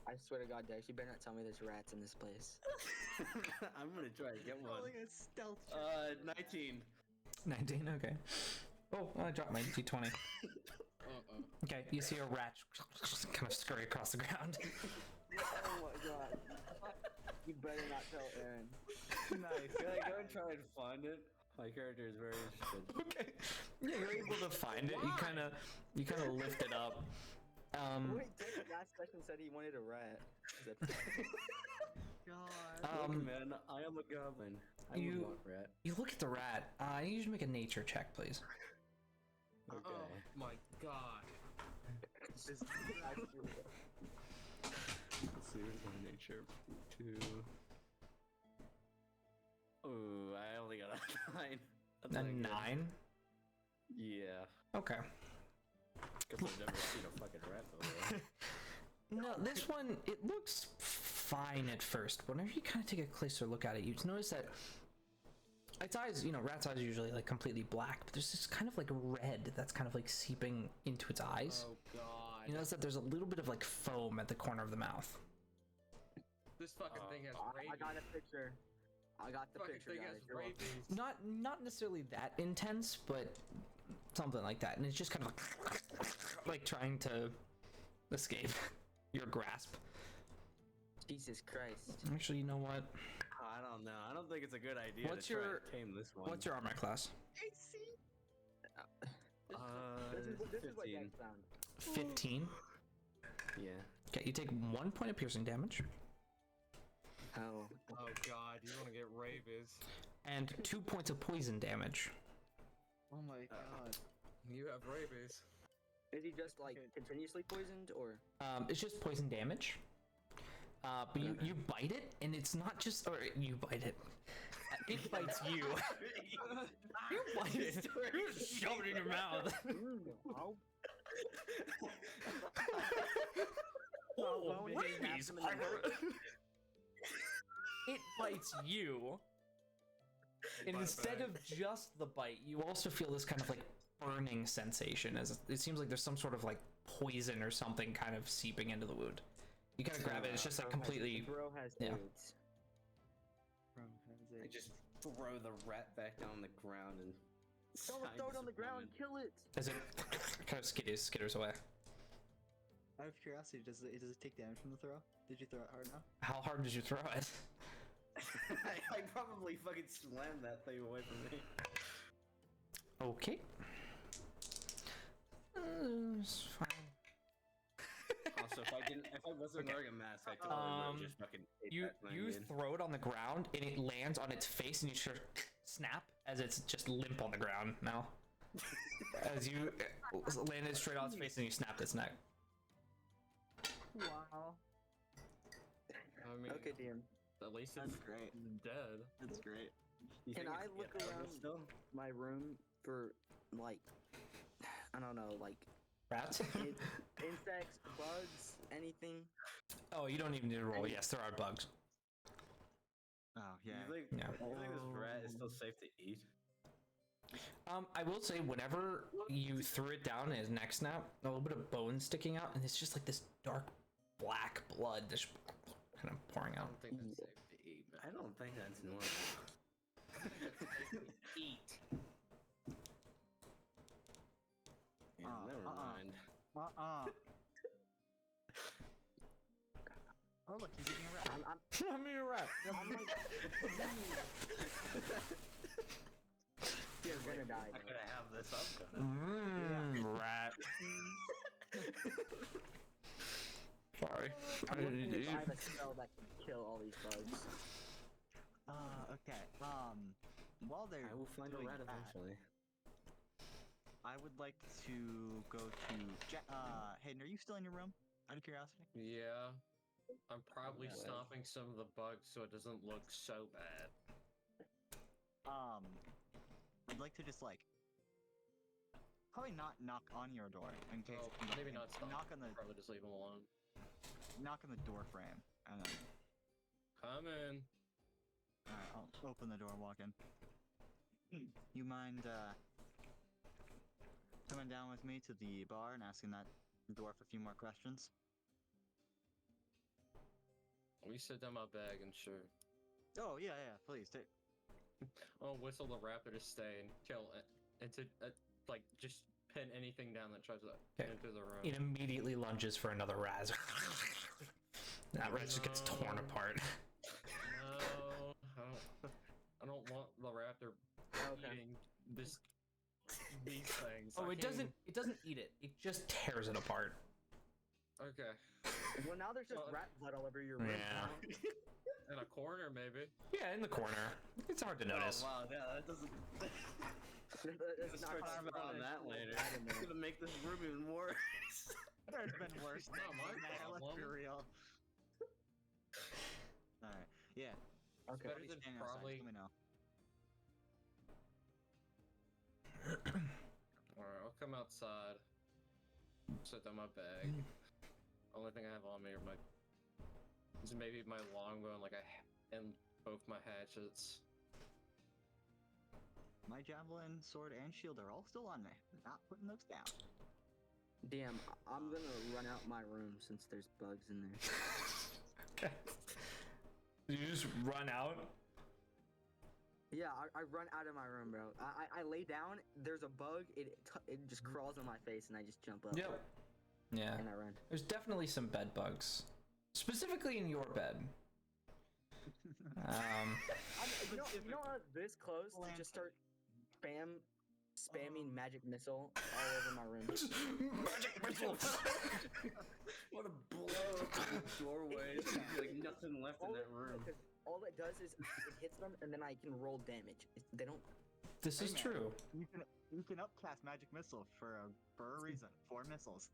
I swear to God, Dash, you better not tell me there's rats in this place. I'm gonna try to get one. Rolling a stealth check. 19. 19, okay. Oh, I dropped my d20. Okay, you see a rat kind of scurry across the ground. Oh my God. You better not tell Aaron. Nice. Can I go and try and find it? My character is very interested. Okay. Yeah, you're able to find it. You kind of lift it up. Wait, David last session said he wanted a rat. God. Look, man, I am a goblin. I you- would want rat. You look at the rat. You should make a nature check, please. Okay. Oh my god. Let's see what's my nature. 2. Ooh, I only got a 9. That's A not good. 9? Yeah. Okay. Because I've never seen a fucking rat before. No, this one, it looks fine at first. Whenever you kind of take a closer look at it, you notice that its eyes, rat's eyes are usually like completely black, but there's this kind of like red that's kind of like seeping into its eyes. Oh god. You notice that there's a little bit of like foam at the corner of the mouth. This fucking thing has rabies. I got a picture. I got the Fucking picture, thing guys. has You're welcome. rabies. Not necessarily that intense, but something like that. And it's just kind of like trying to escape your grasp. Jesus Christ. Actually, you know what? I don't know. I don't think it's a good idea What's to try your- and tame this one. What's your armor class? This is what 15. Dex found. 15. Yeah. Okay, you take 1 point of piercing damage Oh. Oh god, you want to get rabies. and 2 points of poison damage. Oh my god. You have rabies. Is he just like continuously poisoned or? It's just poison damage. But you bite it, and it's not just, or you bite it. It bites you. You bite it. You shove it in your mouth. Oh, rabies. It bites you. And instead of just the bite, you also feel this kind of like burning sensation, as it seems like there's some sort of like poison or something kind of seeping into the wound. You kind of grab it, it's just like completely. Bro has Yeah. AIDS. I just throw the rat back down on the ground and. Don't throw it on the ground, kill it! As it kind of skitters away. Out of curiosity, does it take damage from the throw? Did you throw it hard enough? How hard did you throw it? I probably fucking slammed that thing away from me. Okay. It's fine. Also, if I wasn't wearing a mask, I totally would have just fucking ate You that thing, dude. throw it on the ground and it lands on its face and you sort of snap as it's just limp on the ground now. As you landed straight on its face and you snapped its neck. Wow. I mean, Okay, DM. at least That's it's great. dead. That's great. You Can think I it's look edible around still? my room for like, I don't know, like Rats? insects, bugs, anything? Oh, you don't even need to roll. Yes, there are bugs. Oh yeah. You think, Yeah. you think this rat is still safe to eat? I will say, whenever you threw it down in his neck snap, a little bit of bone sticking out, and it's just like this dark black blood just kind of pouring I out. don't think that's safe to eat. I don't think that's normal. Eat. Yeah, never mind. Oh look, he's eating a rat. I'm a rat. You're gonna die. I though. gotta have this up. Rat. Sorry. I didn't I eat. have a spell that can kill all these bugs. Okay. While they're I will find a doing rat that, eventually. I would like to go to Hayden, are you still in your room? Out of curiosity? Yeah. I'm probably Okay. stomping some of the bugs so it doesn't look so bad. I'd like to just like probably not knock on your door in case Oh, maybe not stomp. knock on the Probably just leave them alone. door frame and then Come in. alright, I'll open the door and walk in. You mind coming down with me to the bar and asking that dwarf a few more questions? We sit down my bag and sure. Oh yeah, please take. Oh, whistle the raptor to stay and kill it. And to like just pin anything down that tries to Okay. enter the room. It immediately lunges for another raz. That raz just gets torn apart. No, I don't want the raptor Okay. eating these things. Oh, I it can't doesn't eat it. It just tears it apart. even- Okay. Well, now there's just Well, rat blood all over your room. Yeah. In a corner, maybe. Yeah, in the corner. It's hard to notice. Oh, wow, yeah, that doesn't. It's not Start possible. on that later. I don't know. It's gonna make this room even worse. There's been worse Not things my than that, let's be problem. real. Alright, yeah. It's Okay. better Be than standing outside, probably. let me know. Alright, I'll come outside. Set down my bag. Only thing I have on me are my. Is maybe my longbow and and both my hatchets. My javelin, sword, and shield are all still on me. Not putting those down. Damn, I'm gonna run out my room since there's bugs in there. Okay. You just run out? Yeah, I run out of my room, bro. I lay down, there's a bug, it just crawls on my face, and I just jump up. Yep. Yeah. And I run. There's definitely some bed bugs specifically in your bed. You know what? This close to just start spamming magic missile all over my room. Magic missile. What a blow up the doorway. There's like nothing left in that room. Because all it does is it hits them, and then I can roll damage. They don't. This is man. true. You can upcast magic missile for a reason. 4 missiles.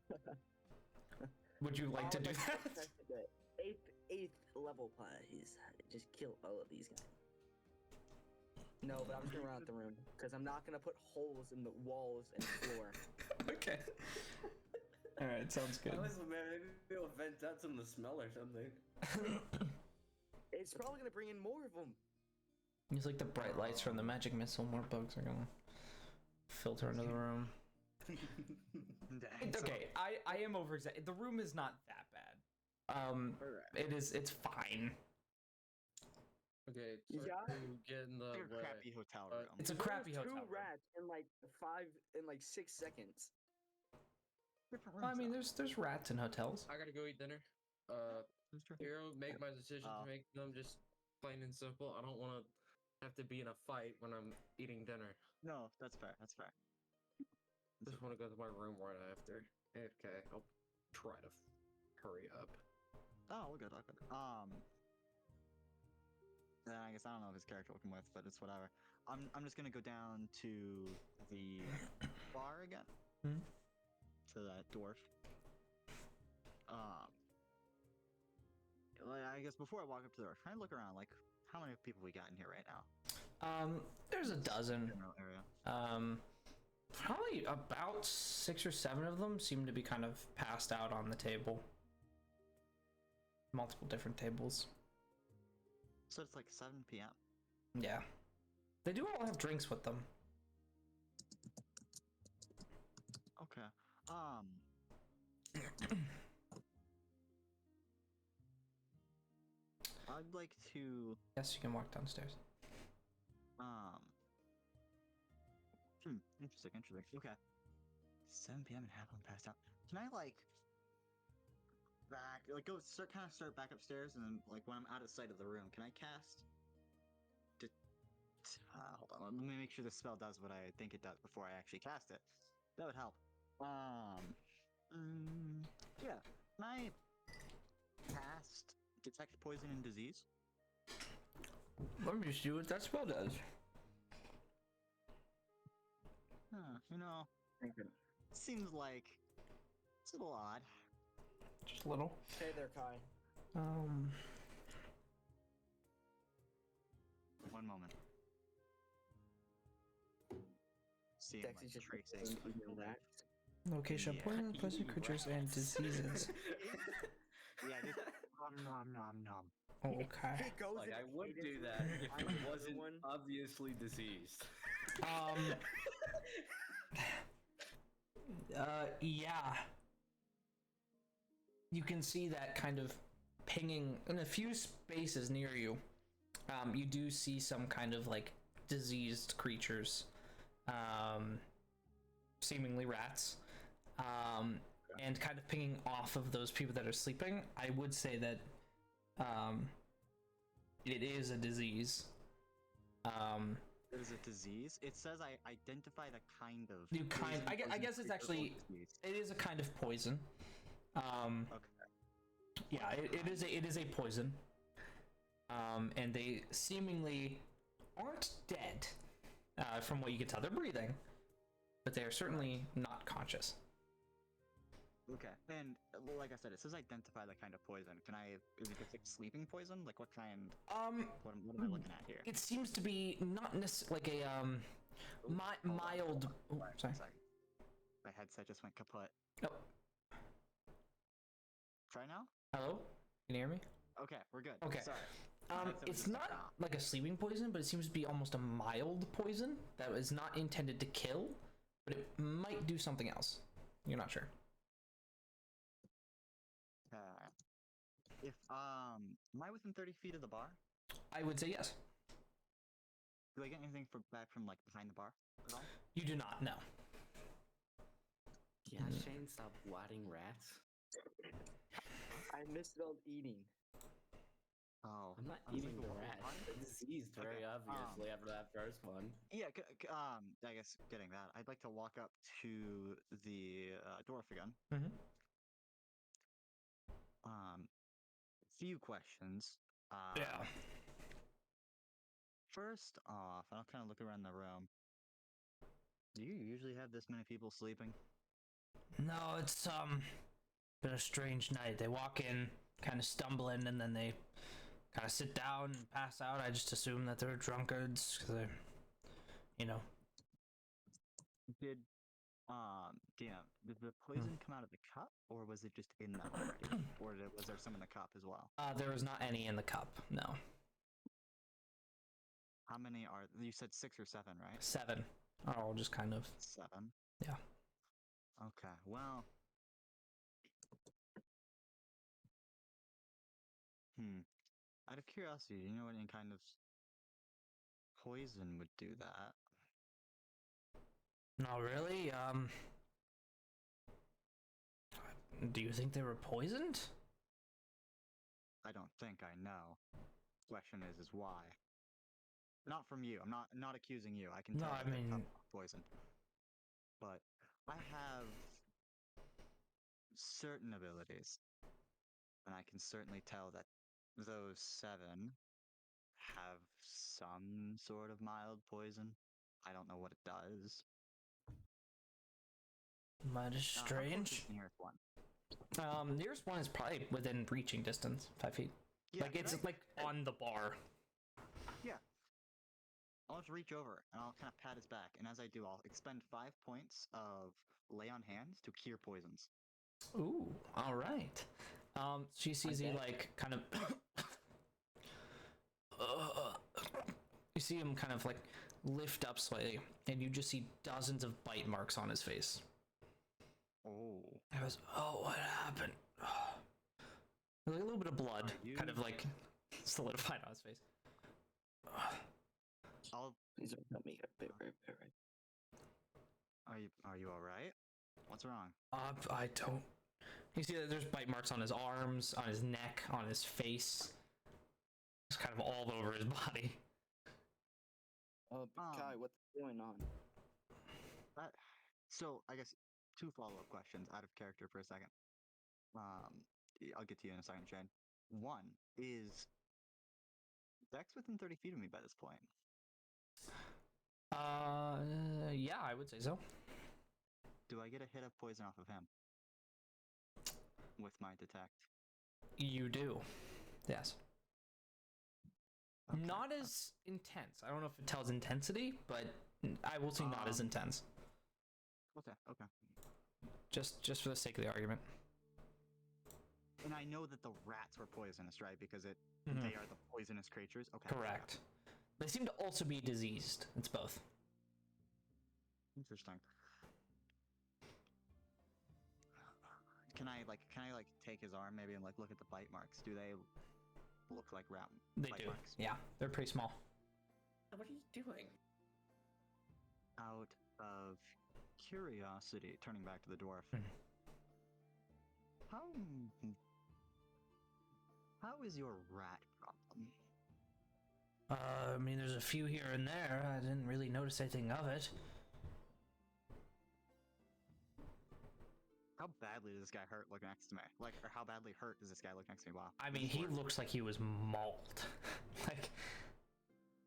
Would you like to do that? Eighth level plays. Just kill all of these guys. No, but I'm just gonna run out the room because I'm not gonna put holes in the walls and floor. Okay. All right, sounds good. I was maybe it'll vent out some of the smell or something. It's probably gonna bring in more of them. It's like the bright lights from the magic missile. More bugs are gonna filter into the room. Dang, Okay, I am over exaggerating. The room is not that bad. It's fine. Okay, You so got it? to get in the It's like a way. crappy hotel room. It's a crappy hotel room. Two rats in like 6 seconds. Different Well, I rooms, mean, though. there's rats in hotels. I gotta go eat dinner. That's true. Hero, make my decision to make them just plain and simple. I don't want to have to be in a fight when I'm eating dinner. No, that's fair. That's fair. Just want to go to my room right after. Okay, I'll try to hurry up. Oh, we're good. We're good. Then I guess I don't know if his character will come with, but it's whatever. I'm just gonna go down to the bar again. Hmm? To that dwarf. I guess before I walk up to the door, try and look around. Like, how many people we got in here right now? There's a dozen. General area. Probably about 6 or 7 of them seem to be kind of passed out on the table. Multiple different tables. So it's like 7 p.m. Yeah. They do all have drinks with them. Okay. I'd like to Yes, you can walk downstairs. Interesting. Okay. 7 p.m. and half of them passed out. Can I like start back upstairs, and then like when I'm out of sight of the room, can I cast? Hold on. Let me make sure the spell does what I think it does before I actually cast it. That would help. Yeah. Can I cast detect poison and disease? Let me see what that spell does. Seems like it's a little odd. Just a little. Hey there, Kai. One moment. See, I'm Dexy's like just tracing. rats. Location, Yeah. poison, poison creatures, and diseases. Yeah, just nom. Okay. It goes Like, into I would cadence do with that if find it another wasn't one. obviously diseased. Yeah. You can see that kind of pinging in a few spaces near you. You do see some kind of like diseased creatures, seemingly rats, and kind of pinging off of those people that are sleeping. I would say that it is a disease. It is a disease. It says I identify the kind of. I guess it's actually it is a kind of poison. Okay. Yeah, it is a poison. And they seemingly aren't dead, from what you can tell. They're breathing, but they are certainly not conscious. Okay. And like I said, it says identify the kind of poison. Is it just like sleeping poison? Like what kind? What am I looking at here? It seems to be not necessarily like a mild. Oh, sorry. My headset just went kaput. Oh, Try now. hello. Can you hear me? Okay, we're good. Okay. Sorry. My headset was It's just not like a sleeping poison, but it seems to be almost a mild poison that is not intended to kill, but it might do something else. You're not sure. Am I within 30 feet of the bar? I would say yes. Do I get anything back from like behind the bar at all? You do not know. Yeah, Shane, stop wadding rats. I misspelled eating. Oh, I'm not I was eating like, the what? rat. It's diseased very Okay, obviously after that first one. Yeah, I guess getting that, I'd like to walk up to the dwarf again. Mm-hmm. Few questions. Yeah. First off, I'll kind of look around the room. Do you usually have this many people sleeping? No, it's been a strange night. They walk in, kind of stumbling, and then they kind of sit down and pass out. I just assume that they're drunkards, because they, you know. Did DM, did the poison come out of the cup, or was it just in them already, or was there some in the cup as well? There was not any in the cup. No. How many are? You said 6 or 7, right? 7. Are all just kind of. 7. Yeah. Okay. Well. Out of curiosity, do you know any kind of poison would do that? No, really. Do you think they were poisoned? I don't think I know. Question is why? Not from you. I'm not accusing you. I can No, tell I that the mean- cup was poisoned. But I have certain abilities, and I can certainly tell that those 7 have some sort of mild poison. I don't know what it does. That is How close strange. is the nearest one? Nearest one is probably within reaching distance, 5 feet. Yeah, Like, it's can I- like on the bar. Yeah. I'll just reach over and I'll kind of pat his back, and as I do, I'll expend 5 points of lay on hands to cure poisons. Ooh, all right. She sees he bet. like kind of. You see him kind of like lift up slightly, and you just see dozens of bite marks on his face. Oh. He goes, "Oh, what happened?" Like a little bit of blood, Are you- kind of like solidified on his face. I'll. Please don't tell me. Right. Are you all right? What's wrong? I don't. You see that there's bite marks on his arms, on his neck, on his face. It's kind of all over his body. Kai, what's going on? So I guess 2 follow-up questions out of character for a second. I'll get to you in a second, Shane. One is Dex within 30 feet of me by this point. Yeah, I would say so. Do I get a hit of poison off of him with my detect? You do. Yes. Okay. Not as intense. I don't know if it tells intensity, but I will say not as intense. Okay. Just for the sake of the argument. And I know that the rats were poisonous, right? Because Mhm. they are the poisonous creatures. Okay. Correct. They seem to also be diseased. It's both. Interesting. Can I take his arm maybe and like look at the bite marks? Do they look like rat They bite do. marks? Yeah, they're pretty small. What are you doing? Out of curiosity, turning back to the dwarf. How is your rat problem? I mean, there's a few here and there. I didn't really notice anything of it. How badly does this guy hurt look next to me? Like, or how badly hurt does this guy look next to me? Wow. I mean, he looks like he was mauled.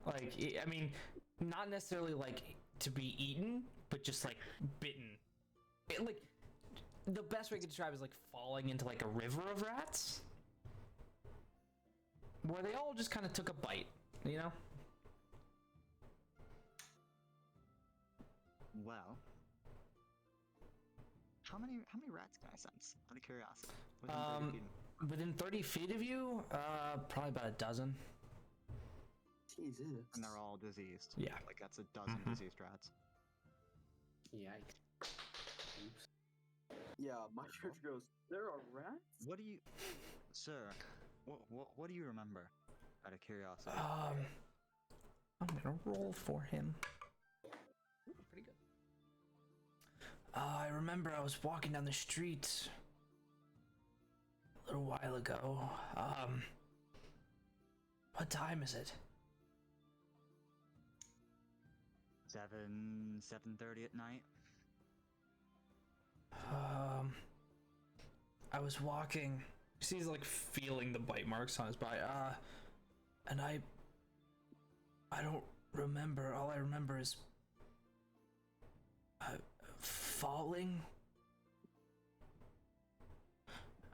I mean, not necessarily like to be eaten, but just like bitten. Like, the best way to describe it is like falling into like a river of rats, where they all just kind of took a bite, you know? Well, how many rats can I sense? Out of curiosity. Within 30 feet of me? Within 30 feet of you, probably about a dozen. Jesus. And they're all diseased. Yeah. Like that's a dozen diseased rats. Yikes. Oops. Yeah, my church goes, there are rats? What do you, sir? What do you remember? Out of curiosity. I'm gonna roll for him. Ooh, pretty good. I remember I was walking down the street. little while ago. What time is it? 7:30 at night. I was walking. He's like feeling the bite marks on his body. And I don't remember. All I remember is falling.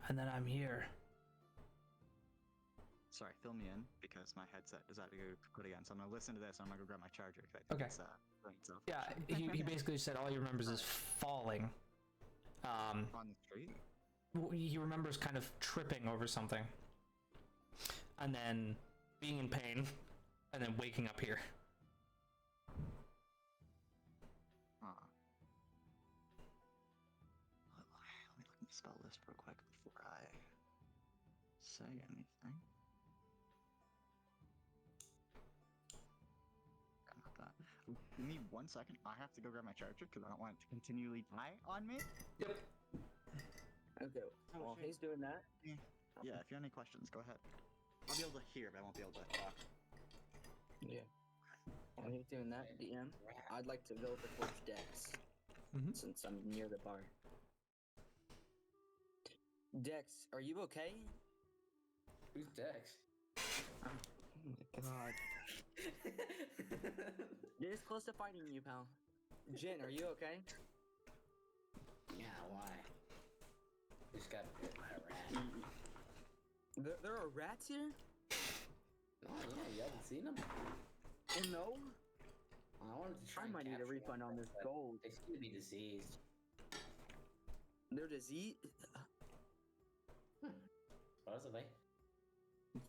And then I'm here. Sorry, fill me in because my headset decided to go put again. So I'm gonna listen to this. And I'm gonna go grab my charger. Okay. It's, doing itself. Yeah, he basically said all he remembers is falling. On the street. He remembers kind of tripping over something, and then being in pain, and then waking up here. Let me look at the spell list real quick before I say anything. Not that. Give me 1 second. I have to go grab my charger because I don't want it to continually die on me. Yep. Okay. While he's doing that, Yeah, if you have any questions, go ahead. I'll be able to hear, but I won't be able to talk. yeah. While he's doing that, DM, I'd like to go over towards Dex, since I'm near the bar. Dex, are you okay? Who's Dex? Oh my god. This close to fighting you, pal. Jin, are you okay? Yeah, why? Just got bit by a rat. There are rats here? Oh yeah, you haven't seen them? Oh no? I wanted to try. I might need a refund on this gold. They seem to be diseased. They're diseased? Supposedly.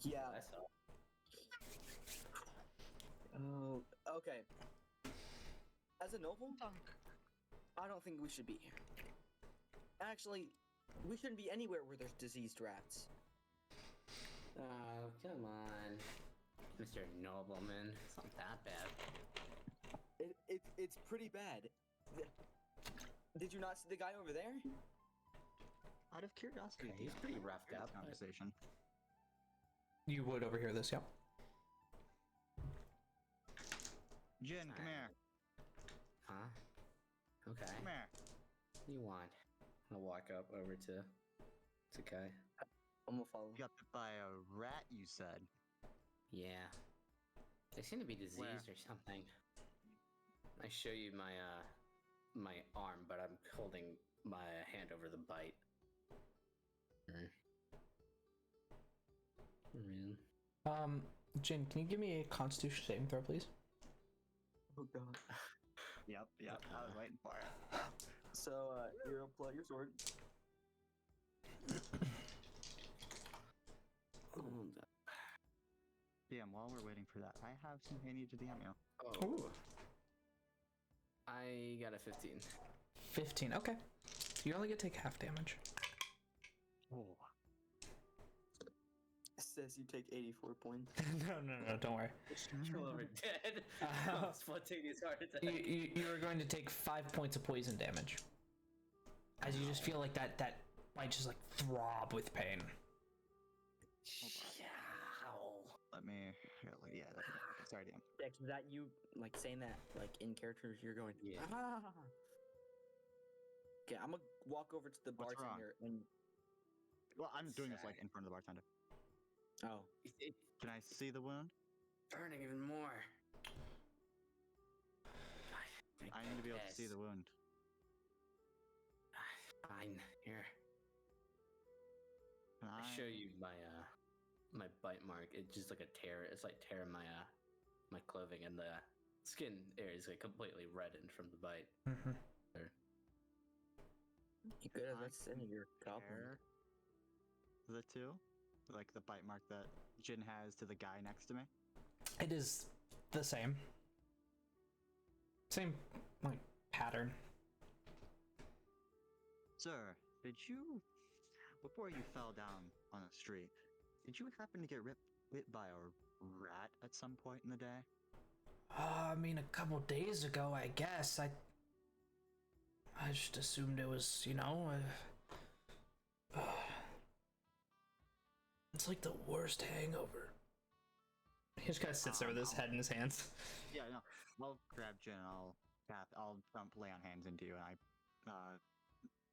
Yeah. I saw. Oh, okay. As a noble, I don't think we should be here. Actually, we shouldn't be anywhere where there's diseased rats. Oh, come on. Mr. Nobleman. It's not that bad. It's pretty bad. Did you not see the guy over there? Out of curiosity, Okay, he's pretty roughed up. Conversation. You would overhear this, yep. Jin, come here. Huh? Okay. Come here. What do you want? I'll walk up over to Kai. I'm gonna follow. You got bit by a rat, you said. Yeah. They seem to be diseased Where? or something. I show you my my arm, but I'm holding my hand over the bite. Man. Jin, can you give me a Constitution saving throw, please? Oh god. Yep, I was waiting for it. So, you're gonna pull out your sword. DM, while we're waiting for that, I have something I need to DM you. Oh. Ooh. I got a 15. 15, okay. You only get to take half damage. Oh. It says you take 84 points. No, don't worry. You're over dead. Spontaneous heart attack. You are going to take 5 points of poison damage. As you just feel like that might just like throb with pain. Let me. Yeah, sorry, DM. Dex, is that you, like, saying that, like, in characters, you're going, Yeah. ah. Okay, I'm gonna walk over to the What's wrong? bartender and. Well, I'm doing this like in front of the bartender. Oh. It's Can I see the wound? burning even more. I need to be able to see the wound. Fine, here. Can I show you my bite mark. It's just like a tear. It's like tearing my clothing, and the skin area is like completely reddened from the bite. Mm-hmm. There. You good as that's in your goblin. Compare the two? Like the bite mark that Jin has to the guy next to me? It is the same. Same, like, pattern. Sir, did you, before you fell down on the street, did you happen to get bit by a rat at some point in the day? I mean, a couple days ago, I guess. I just assumed it was, It's like the worst hangover. He just kind of sits there with his head in his hands. Yeah, no. I'll grab Jin and I'll dump lay on hands into you, and I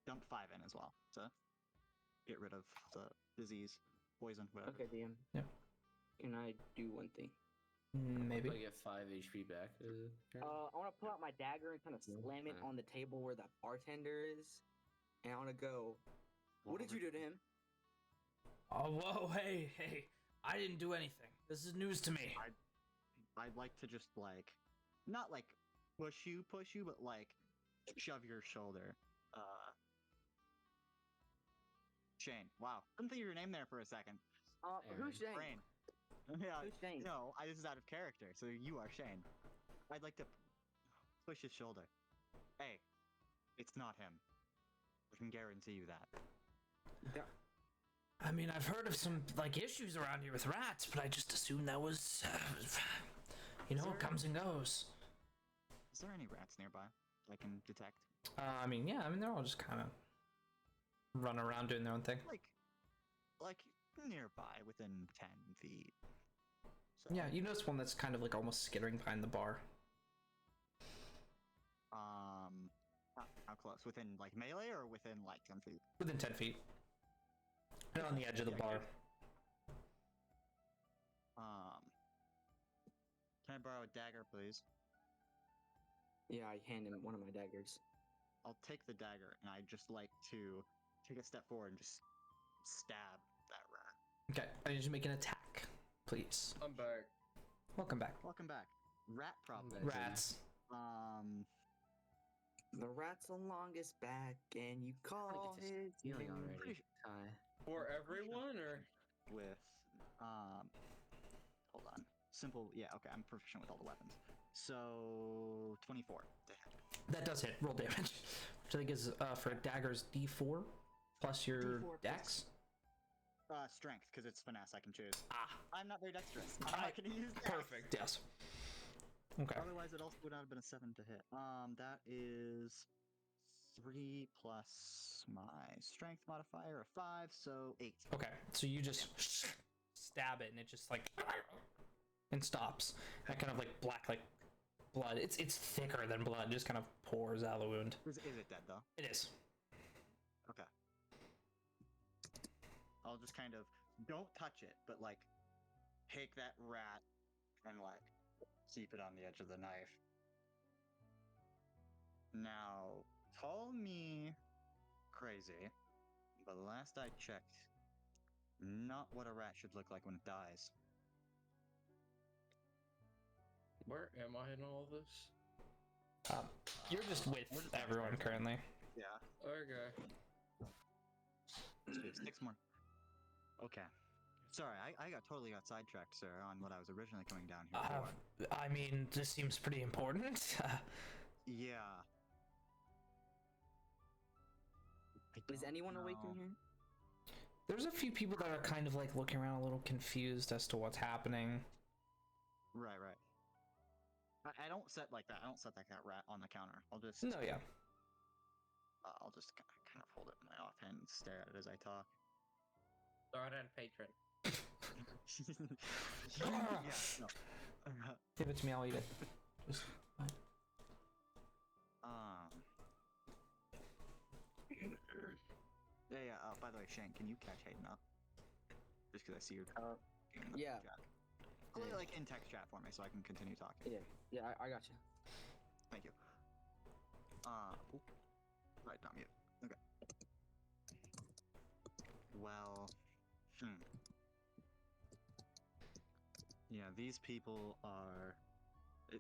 dump 5 in as well to get rid of the disease, poison, whatever. Okay, DM. Yep. Can I do one thing? Maybe. I get 5 HP back. I want to pull out my dagger and kind of slam it on the table where the bartender is, and I want to go. What did you do to him? Oh, whoa, hey. I didn't do anything. This is news to me. I'd like to just like, not like push you, but like shove your shoulder. Shane. Wow, couldn't think of your name there for a second. Who's Shane? Brain. Yeah, Who's Shane? no, this is out of character, so you are Shane. I'd like to push his shoulder. Hey, it's not him. I can guarantee you that. I mean, I've heard of some, like, issues around here with rats, but I just assumed that was, it comes and goes. Is there any rats nearby I can detect? They're all just kind of running around doing their own thing. Like nearby, within 10 feet. So, Yeah, you notice one that's kind of like almost skittering behind the bar. How close? Within like melee or within like 10 feet? Within 10 feet. And on the edge of the bar. Can I borrow a dagger, please? Yeah, I hand him one of my daggers. I'll take the dagger, and I'd just like to take a step forward and just stab that rat. Okay, I need you to make an attack, please. I'm back. Welcome back. Welcome back. Rat problem. Rats. The rat's the longest back, and you call his Feeling name. already. For everyone, or With, hold on. Simple, yeah, okay, I'm proficient with all the weapons. So, 24 to hit. That does hit. Roll damage. Which I think is, for daggers, D4 plus your D4 dex. Strength, because it's finesse, I can choose. Ah, I'm not very dexterous. I'm not gonna use that. perfect, yes. Okay. Otherwise, it also would not have been a 7 to hit. That is 3 plus my strength modifier of 5, so 8. Okay, so you just stab it and it just like and stops. That kind of like black like blood. It's thicker than blood. Just kind of pours out of the wound. Is it dead though? It is. Okay. I'll just kind of don't touch it, but like take that rat and like keep it on the edge of the knife. Now, call me crazy, but last I checked, not what a rat should look like when it dies. where am I in all this? You're just with everyone currently. Yeah. Okay. 6 more. Okay. Sorry, I got totally sidetracked, sir, on what I was originally coming down here for. I mean, this seems pretty important. Yeah. Is anyone awake in here? There's a few people that are kind of like looking around a little confused as to what's happening. Right. I don't set like that. I don't set that rat on the counter. I'll just No, yeah. I'll just kind of hold it in my offhand and stare at it as I talk. Start and patron. Yeah, no. Give it to me, I'll eat it. Just, Yeah. By the way, Shane, can you catch Hayden up? Just because I see you. Yeah. Like in text chat for me, so I can continue talking. Yeah, I got you. Thank you. Right, not mute. Okay. Well, yeah, these people are.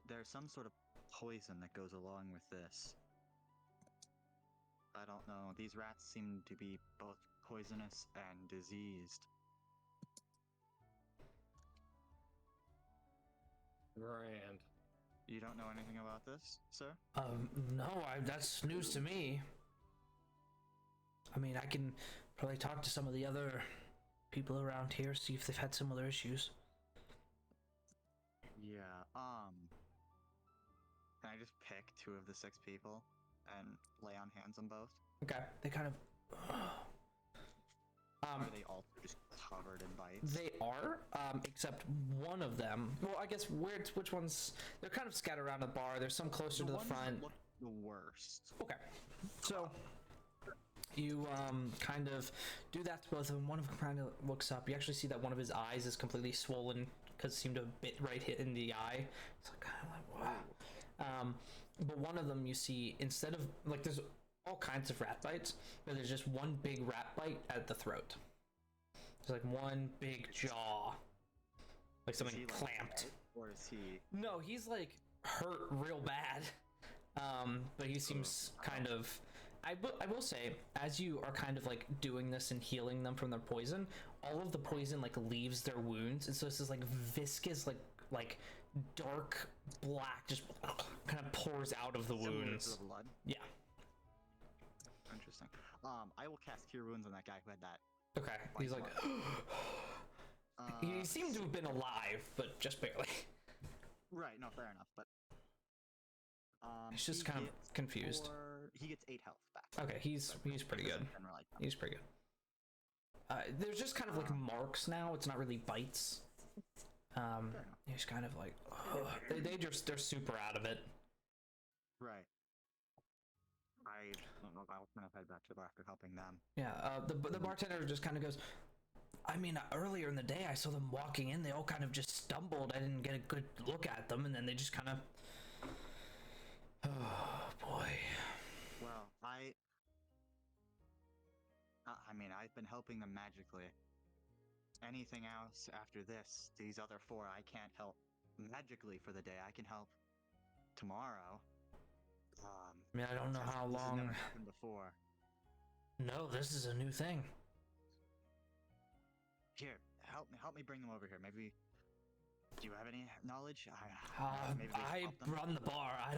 There's some sort of poison that goes along with this. I don't know. These rats seem to be both poisonous and diseased. Grand. You don't know anything about this, sir? no, that's news to me. I mean, I can probably talk to some of the other people around here, see if they've had similar issues. Yeah, can I just pick 2 of the 6 people and lay on hands on both? Okay, they kind of Are they also just covered in bites? They are, except one of them. Well, I guess which ones? They're kind of scattered around the bar. There's some closer to the ones front. that look the worst. Okay, so you kind of do that to both of them. One of them kind of looks up. You actually see that one of his eyes is completely swollen because it seemed to have bit right hit in the eye. It's like kind of like wow. But one of them you see, instead of like, there's all kinds of rat bites, but there's just one big rat bite at the throat. There's like one big jaw, like something Is he, clamped. Dead, or is he? No, he's like hurt real bad. But he seems kind of. I will say, as you are kind of like doing this and healing them from their poison, all of the poison like leaves their wounds, and so this is like viscous, like dark black, just kind of pours out of the Similar wounds. to the blood. Yeah. Interesting. I will cast Cure Wounds on that guy who had that. Okay. He's like. He seemed to have been alive, but just barely. Right. No, fair enough. But It's just kind of confused. He gets 8 health back. Okay, he's pretty good. He's pretty good. There's just kind of like marks now. It's not really bites. He's kind of like they're super out of it. Right. I don't know. I'll kind of head back to the bar after helping them. Yeah. The bartender just kind of goes. I mean, earlier in the day, I saw them walking in. They all kind of just stumbled. I didn't get a good look at them, and then they just kind of. Oh boy. Well, I mean, I've been helping them magically. Anything else after this, these other 4, I can't help magically for the day. I can help tomorrow. I mean, I don't know how this has long. never happened before. No, this is a new thing. Here, help me bring them over here. Maybe. Do you have any knowledge? Maybe they I spot them? run the bar. I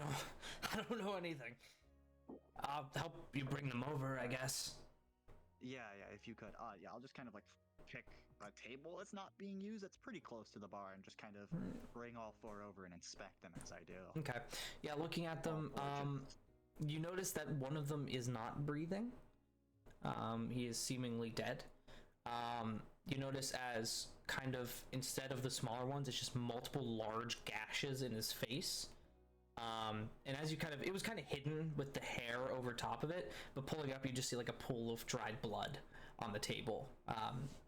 don't know anything. I'll help you bring them over, I guess. Yeah, if you could. Yeah, I'll just kind of like pick a table that's not being used, that's pretty close to the bar, and just kind of bring all 4 over and inspect them as I do. Okay. Yeah, looking at them, you notice that one of them is not breathing. He is seemingly dead. You notice as kind of, instead of the smaller ones, it's just multiple large gashes in his face. And as you kind of, it was kind of hidden with the hair over top of it, but pulling up, you just see like a pool of dried blood on the table.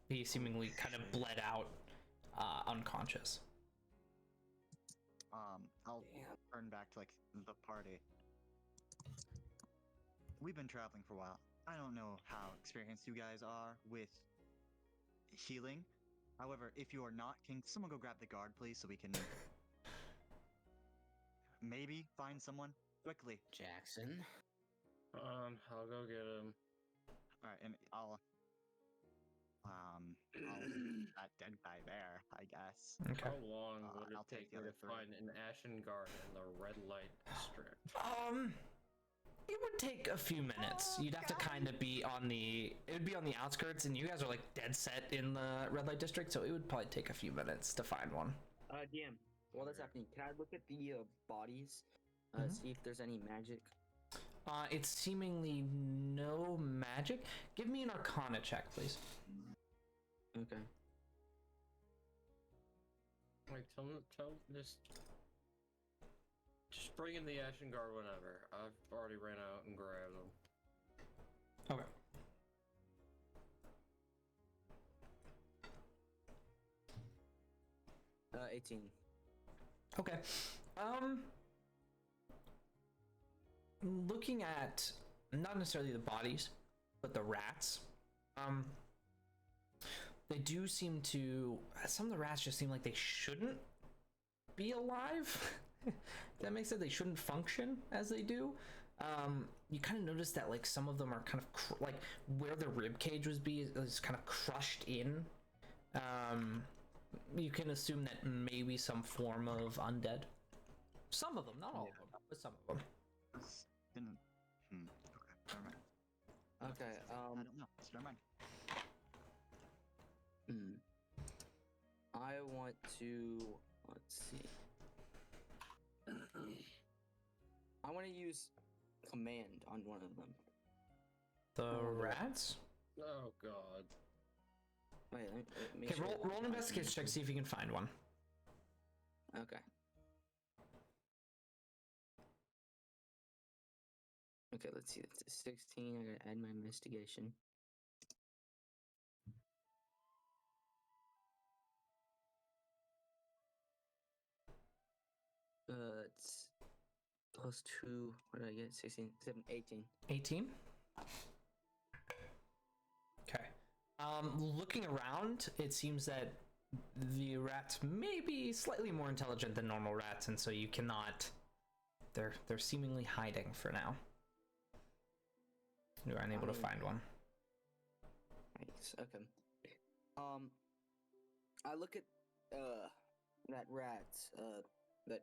He seemingly kind of bled out, unconscious. I'll turn back to like the party. We've been traveling for a while. I don't know how experienced you guys are with healing. However, if you are not, can someone go grab the guard, please, so we can maybe find someone quickly. Jackson. I'll go get him. All right, and I'll leave that dead guy there, I guess. Okay. How long would it I'll take take the me other to 3. find an Ashen Guard in the red light district? It would take a few minutes. You'd have to kind of be on the, it would be on the outskirts, and you guys are like dead set in the red light district, so it would probably take a few minutes to find one. DM, while that's happening, can I look at the bodies, see if there's any magic? It's seemingly no magic. Give me an Arcana check, please. Okay. Wait, just bring in the Ashen Guard whenever. I've already ran out and grabbed them. Okay. 18. Okay. Looking at not necessarily the bodies, but the rats. They do seem to. Some of the rats just seem like they shouldn't be alive. That makes sense. They shouldn't function as they do. You kind of notice that like some of them are kind of like where the rib cage was is kind of crushed in. You can assume that maybe some form of undead. Some of them, not all of them, but some of them. Okay, never mind. Okay, I don't know. Never mind. I want to, let's see. I want to use command on one of them. The rats? Oh god. Wait, let me Okay, roll an investigation check, see if you can find one. Okay. Okay, let's see. It's a 16. I gotta add my investigation. It's plus 2. What did I get? 16, 7, 18. 18? Okay. Looking around, it seems that the rats may be slightly more intelligent than normal rats, and so you cannot... They're seemingly hiding for now. You are unable to find one. Nice. Okay. I look at that rat that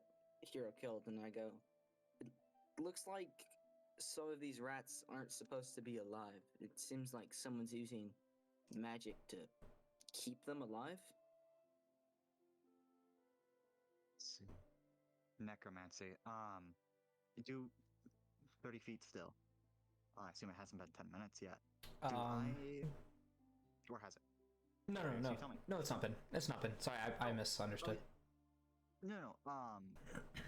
Hero killed, and I go, it looks like some of these rats aren't supposed to be alive. It seems like someone's using magic to keep them alive. Let's see. Necromancy. Do 30 feet still. I assume it hasn't been 10 minutes yet. Or has it? No, Okay, so no. you tell me. No, it's not been. It's not been. Sorry, I misunderstood. No.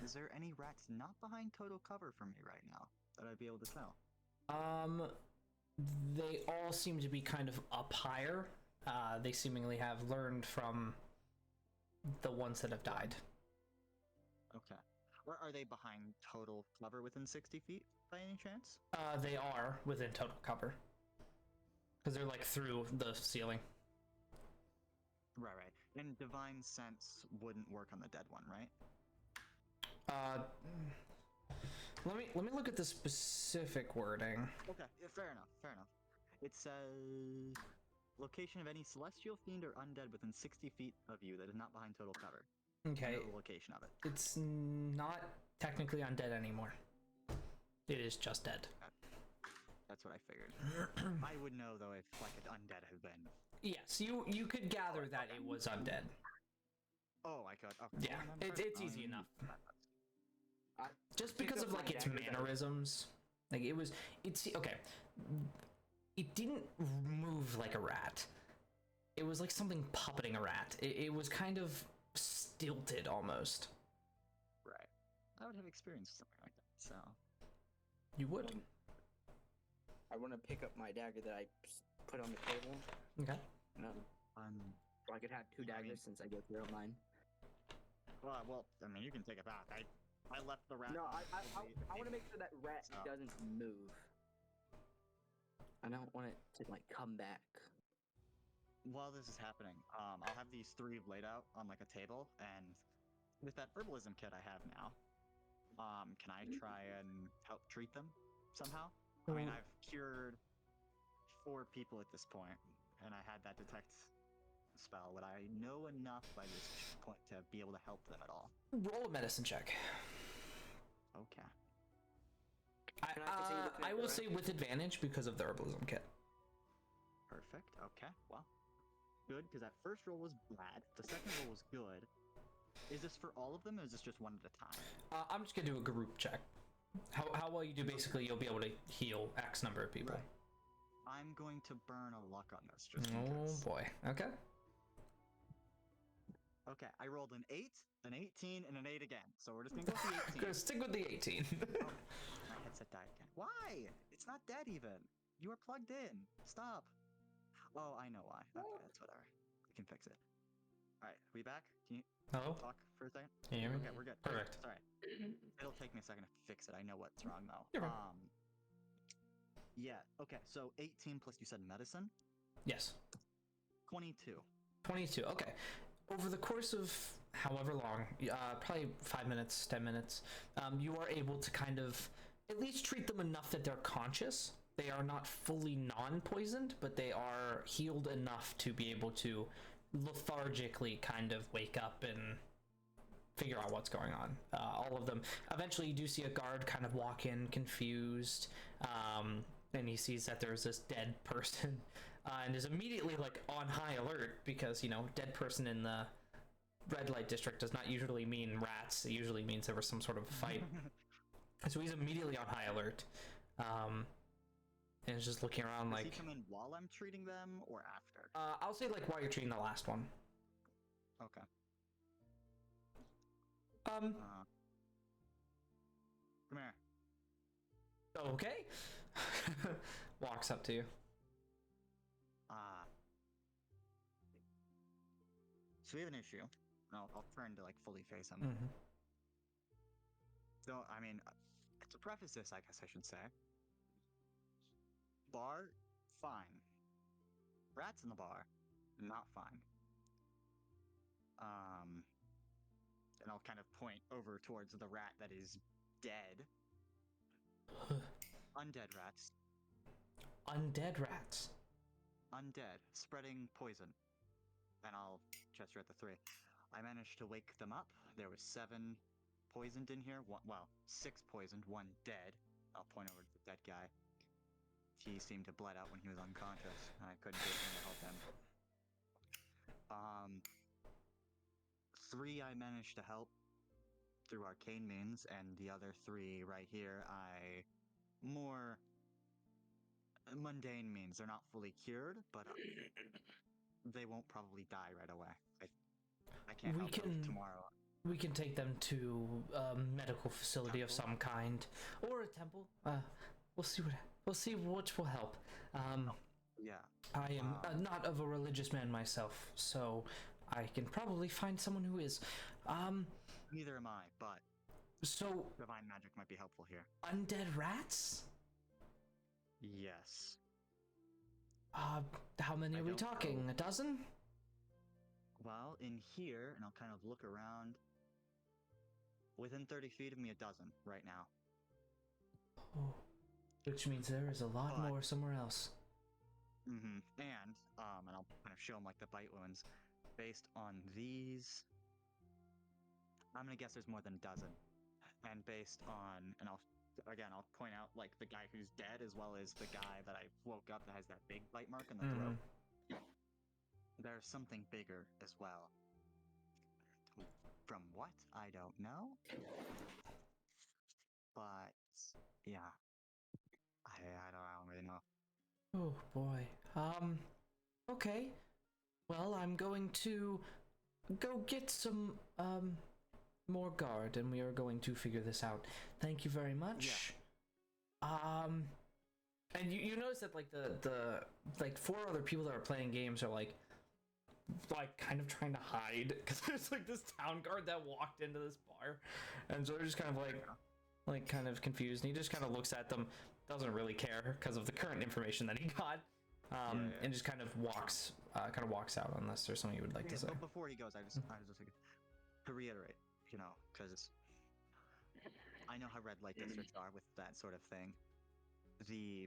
Is there any rats not behind total cover for me right now that I'd be able to tell? They all seem to be kind of up higher. They seemingly have learned from the ones that have died. Okay. Or are they behind total cover within 60 feet by any chance? They are within total cover. Because they're like through the ceiling. Right. And divine sense wouldn't work on the dead one, right? Let me look at the specific wording. Okay, yeah, fair enough. It says location of any celestial fiend or undead within 60 feet of you that is not behind total cover. Okay. Know the location of it. It's not technically undead anymore. It is just dead. That's what I figured. I would know though if like an undead had been. Yes, you could gather that it was undead. Oh, I could. Okay. Yeah, it's easy enough. Just because of like its mannerisms, like it's okay. It didn't move like a rat. It was like something puppeting a rat. It was kind of stilted almost. Right. I would have experienced something like that. So. You would. I want to pick up my dagger that I put on the table. Okay. So I could have 2 daggers since I go through mine. Well, I mean, you can take it back. I left the rat. No, I want to make sure that rat doesn't move. I don't want it to like come back. While this is happening, I'll have these 3 laid out on like a table, and with that herbalism kit I have now, can I try and help treat them somehow? I mean, I've cured 4 people at this point, and I had that detect spell. Would I know enough by this point to be able to help them at all? Roll a medicine check. Okay. I will say with advantage because of the herbalism kit. Perfect. Okay. Well, good, because that first roll was bad. The second roll was good. Is this for all of them, or is this just one at a time? I'm just gonna do a group check. How well you do, basically, you'll be able to heal X number of people. Right. I'm going to burn a luck on this, just in Oh case. boy. Okay. Okay, I rolled an 8, an 18, and an 8 again. So we're just gonna go with the 18. Gonna stick with the 18. Oh, my headset died again. Why? It's not dead even. You are plugged in. Stop. Oh, I know why. Okay, that's whatever. We can fix it. Alright, we back? Can you Hello? talk for a second? Can you hear me? Okay, we're good. Perfect. Sorry. It'll take me a second to fix it. I know what's wrong though. You're fine. Yeah, okay, so 18 plus you said medicine? Yes. 22. 22. Okay. Over the course of however long, probably 5 minutes, 10 minutes, you are able to kind of at least treat them enough that they're conscious. They are not fully non-poisoned, but they are healed enough to be able to lethargically kind of wake up and figure out what's going on. All of them. Eventually, you do see a guard kind of walk in confused, and he sees that there's this dead person, and is immediately like on high alert because, you know, dead person in the red light district does not usually mean rats. It usually means there was some sort of fight. So he's immediately on high alert. and is just looking around Does like. he come in while I'm treating them or after? I'll say like while you're treating the last one. Okay. Um. Come here. Okay. Walks up to you. So we have an issue. I'll turn to like fully face him. Mm-hmm. So, I mean, to preface this, I guess I should say, bar, fine. Rats in the bar, not fine. And I'll kind of point over towards the rat that is dead. Undead rats. Undead rats. Undead, spreading poison. And I'll gesture at the 3. I managed to wake them up. There was 7 poisoned in here. 6 poisoned, 1 dead. I'll point over to the dead guy. He seemed to bled out when he was unconscious, and I couldn't do anything to help him. 3 I managed to help through arcane means, and the other 3 right here more mundane means. They're not fully cured, but they won't probably die right away. I can't help them tomorrow. We can take them to a medical facility of some kind, or a temple. We'll see which will help. Yeah. I am not of a religious man myself, so I can probably find someone who is. Neither am I, but so divine magic might be helpful here. Undead rats? Yes. How many are we talking? know. A dozen? Well, in here, and I'll kind of look around. Within 30 feet of me, a dozen right now. Oh, which means there is a lot more somewhere else. Mm-hmm. And I'll kind of show him like the bite wounds. Based on these, I'm gonna guess there's more than a dozen. And based on, and I'll point out like the guy who's dead as well as the guy that I woke up that has that big bite mark in the throat. There's something bigger as well. From what? I don't know. But yeah, I don't really know. Oh boy. Okay. Well, I'm going to go get some more guard, and we are going to figure this out. Thank you very much. Yeah. And you notice that like the 4 other people that are playing games are like kind of trying to hide because there's like this town guard that walked into this bar, and so they're just kind of like kind of confused. And he just kind of looks at them, doesn't really care because of the current information that he got, and just kind of walks out unless there's something you would like to say. But before he goes, I just like to reiterate, because I know how red light districts are with that sort of thing. The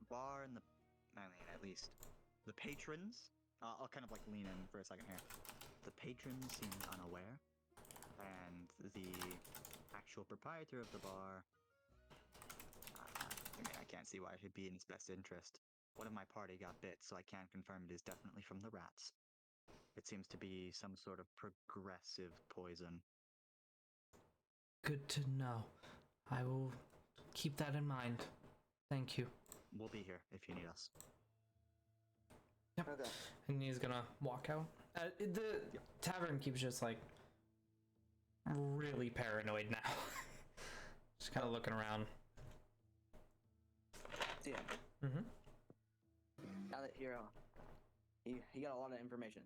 bar and at least the patrons. I'll kind of like lean in for a second here. The patrons seemed unaware, and the actual proprietor of the bar, I can't see why it should be in his best interest. One of my party got bit, so I can confirm it is definitely from the rats. It seems to be some sort of progressive poison. Good to know. I will keep that in mind. Thank you. We'll be here if you need us. Yep. Okay. And he's gonna walk out. The tavern keeps just like really paranoid now. Just kind of looking around. Yeah. Mm-hmm. Now that you got a lot of information.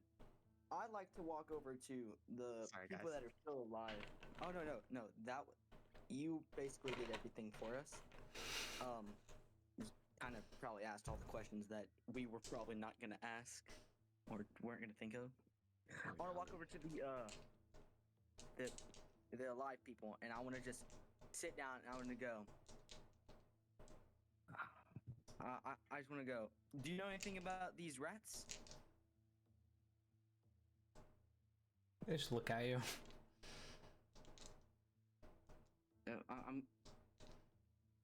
I'd like to walk over to the people that are still alive. Oh no! You basically did everything for us. Kind of probably asked all the questions that we were probably not gonna ask or weren't gonna think of. I want to walk over to the alive people, and I want to just sit down and I want to go. I just want to go. Do you know anything about these rats? They just look at you.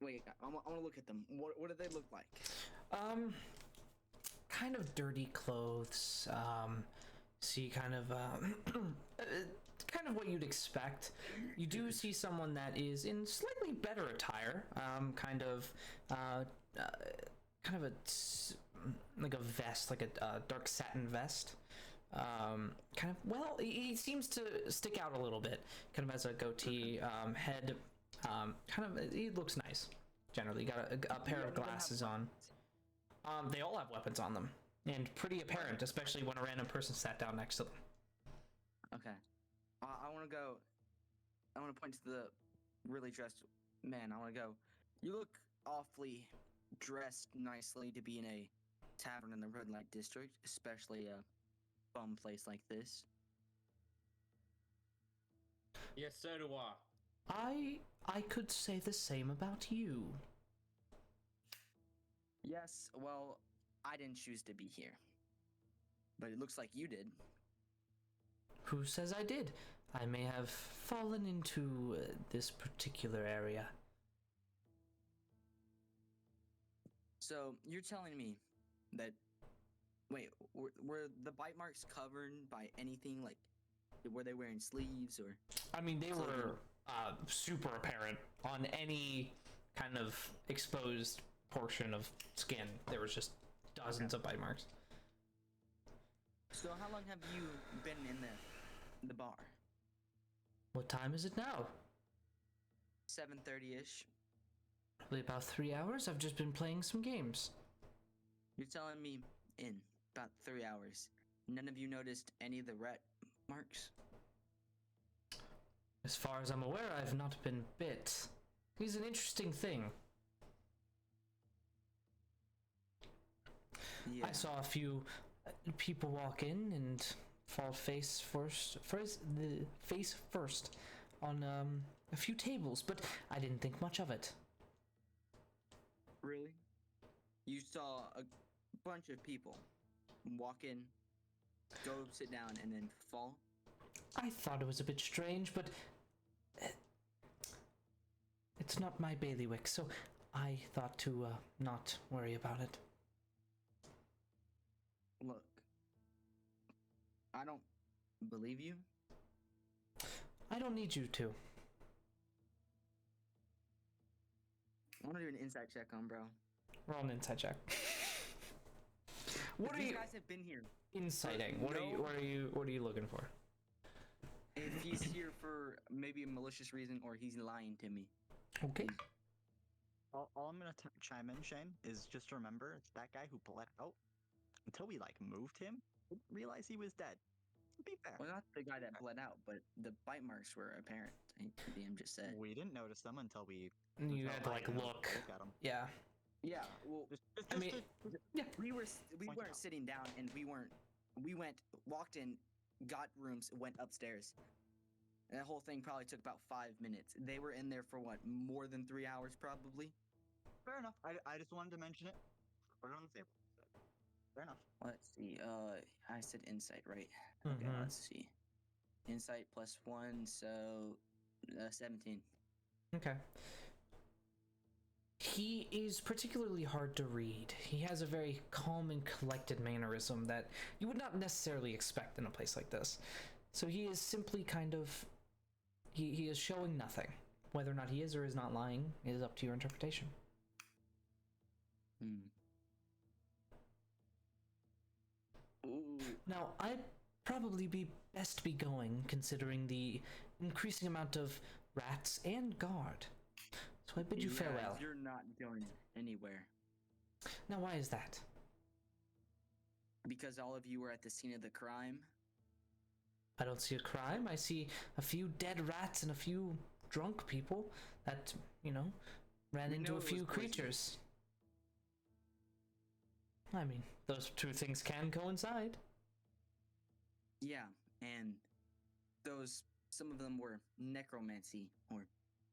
Wait, I want to look at them. What do they look like? Kind of dirty clothes. See kind of kind of what you'd expect. You do see someone that is in slightly better attire. Kind of kind of like a vest, like a dark satin vest. Kind of, well, he seems to stick out a little bit. Kind of has a goatee, head. Kind of, he looks nice. Generally, got a pair of glasses on. They all have weapons on them, and pretty apparent, especially when a random person sat down next to them. Okay. I want to go. I want to point to the really dressed man. I want to go. You look awfully dressed nicely to be in a tavern in the red light district, especially a bum place like this. Yes, so do I. I could say the same about you. Yes, well, I didn't choose to be here. But it looks like you did. Who says I did? I may have fallen into this particular area. So, you're telling me that... Wait, were the bite marks covered by anything? Like, were they wearing sleeves or... I mean, they clothing? were super apparent on any kind of exposed portion of skin. There was just dozens of bite marks. So, how long have you been in the bar? What time is it now? 7:30-ish. Probably about 3 hours. I've just been playing some games. You're telling me in about 3 hours, none of you noticed any of the rat marks? As far as I'm aware, I've not been bit. He's an interesting thing. Yeah. I saw a few people walk in and fall face first on a few tables, but I didn't think much of it. Really? You saw a bunch of people walk in, go sit down, and then fall? I thought it was a bit strange, but it's not my bailiwick, so I thought to not worry about it. Look, I don't believe you. I don't need you to. I want to do an insight check on bro. Roll an insight check. What are These you guys have been here. inciting? What are you looking for? If he's here for maybe a malicious reason or he's lying to me. Okay. All I'm gonna chime in, Shane, is just remember it's that guy who bled out. Until we moved him, we didn't realize he was dead. To be fair, Well, not the guy that bled out, but the bite marks were apparent. The DM just said. we didn't notice them until we. You until had to I, look. Look at them. Yeah. Yeah. Well, I mean, yeah. we Point it weren't out. sitting down, and we walked in, got rooms, went upstairs. And that whole thing probably took about 5 minutes. They were in there for what, more than 3 hours, probably. Fair enough. I just wanted to mention it. Put it on the table. Fair enough. Let's see. I said insight, right? Okay. Mhm. Let's see. Insight +1, so 17. Okay. He is particularly hard to read. He has a very calm and collected mannerism that you would not necessarily expect in a place like this. So he is simply kind of... He is showing nothing. Whether or not he is or is not lying is up to your interpretation. Hmm. Ooh. Now, I'd probably be best be going, considering the increasing amount of rats and guard. So I bid you Yeah, farewell. You're not going anywhere. Now, why is that? Because all of you were at the scene of the crime. I don't see a crime. I see a few dead rats and a few drunk people that, ran We into know a it few was poison. creatures. I mean, those two things can coincide. Yeah, and some of them were necromancy, or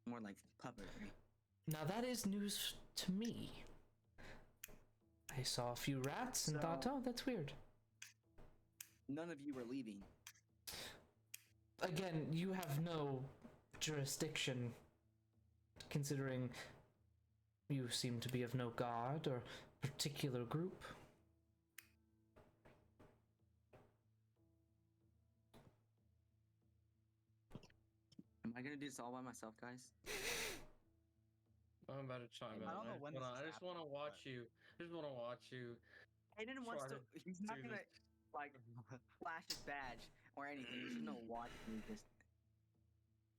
more like puppetry. Now, that is news to me. I saw a few rats and thought, So- oh, that's weird. None of you were leaving. Again, you have no jurisdiction, considering you seem to be of no god or particular group. Am I gonna do this all by myself, guys? I'm about to chime in. I don't know when this is I just want to happening, watch but- you. I just want to watch you. Hayden wants Try to. He's not do gonna this. like flash his badge or anything. He's just gonna watch me just.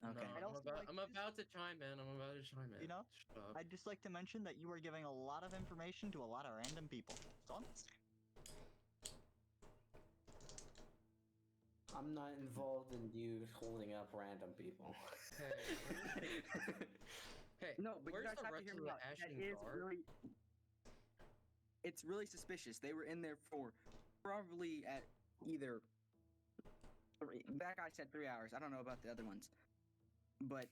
Okay. No, I'd also like I'm to about to chime in. I'm about to chime in. You know, Shut up. I'd just like to mention that you are giving a lot of information to a lot of random people. So I'm just saying. I'm not involved in you holding up random people. Hey, hey, No, but you where's guys the have to rest hear of me the out. That Ashen is Guard? really. It's really suspicious. They were in there for probably at either. That guy said 3 hours. I don't know about the other ones, but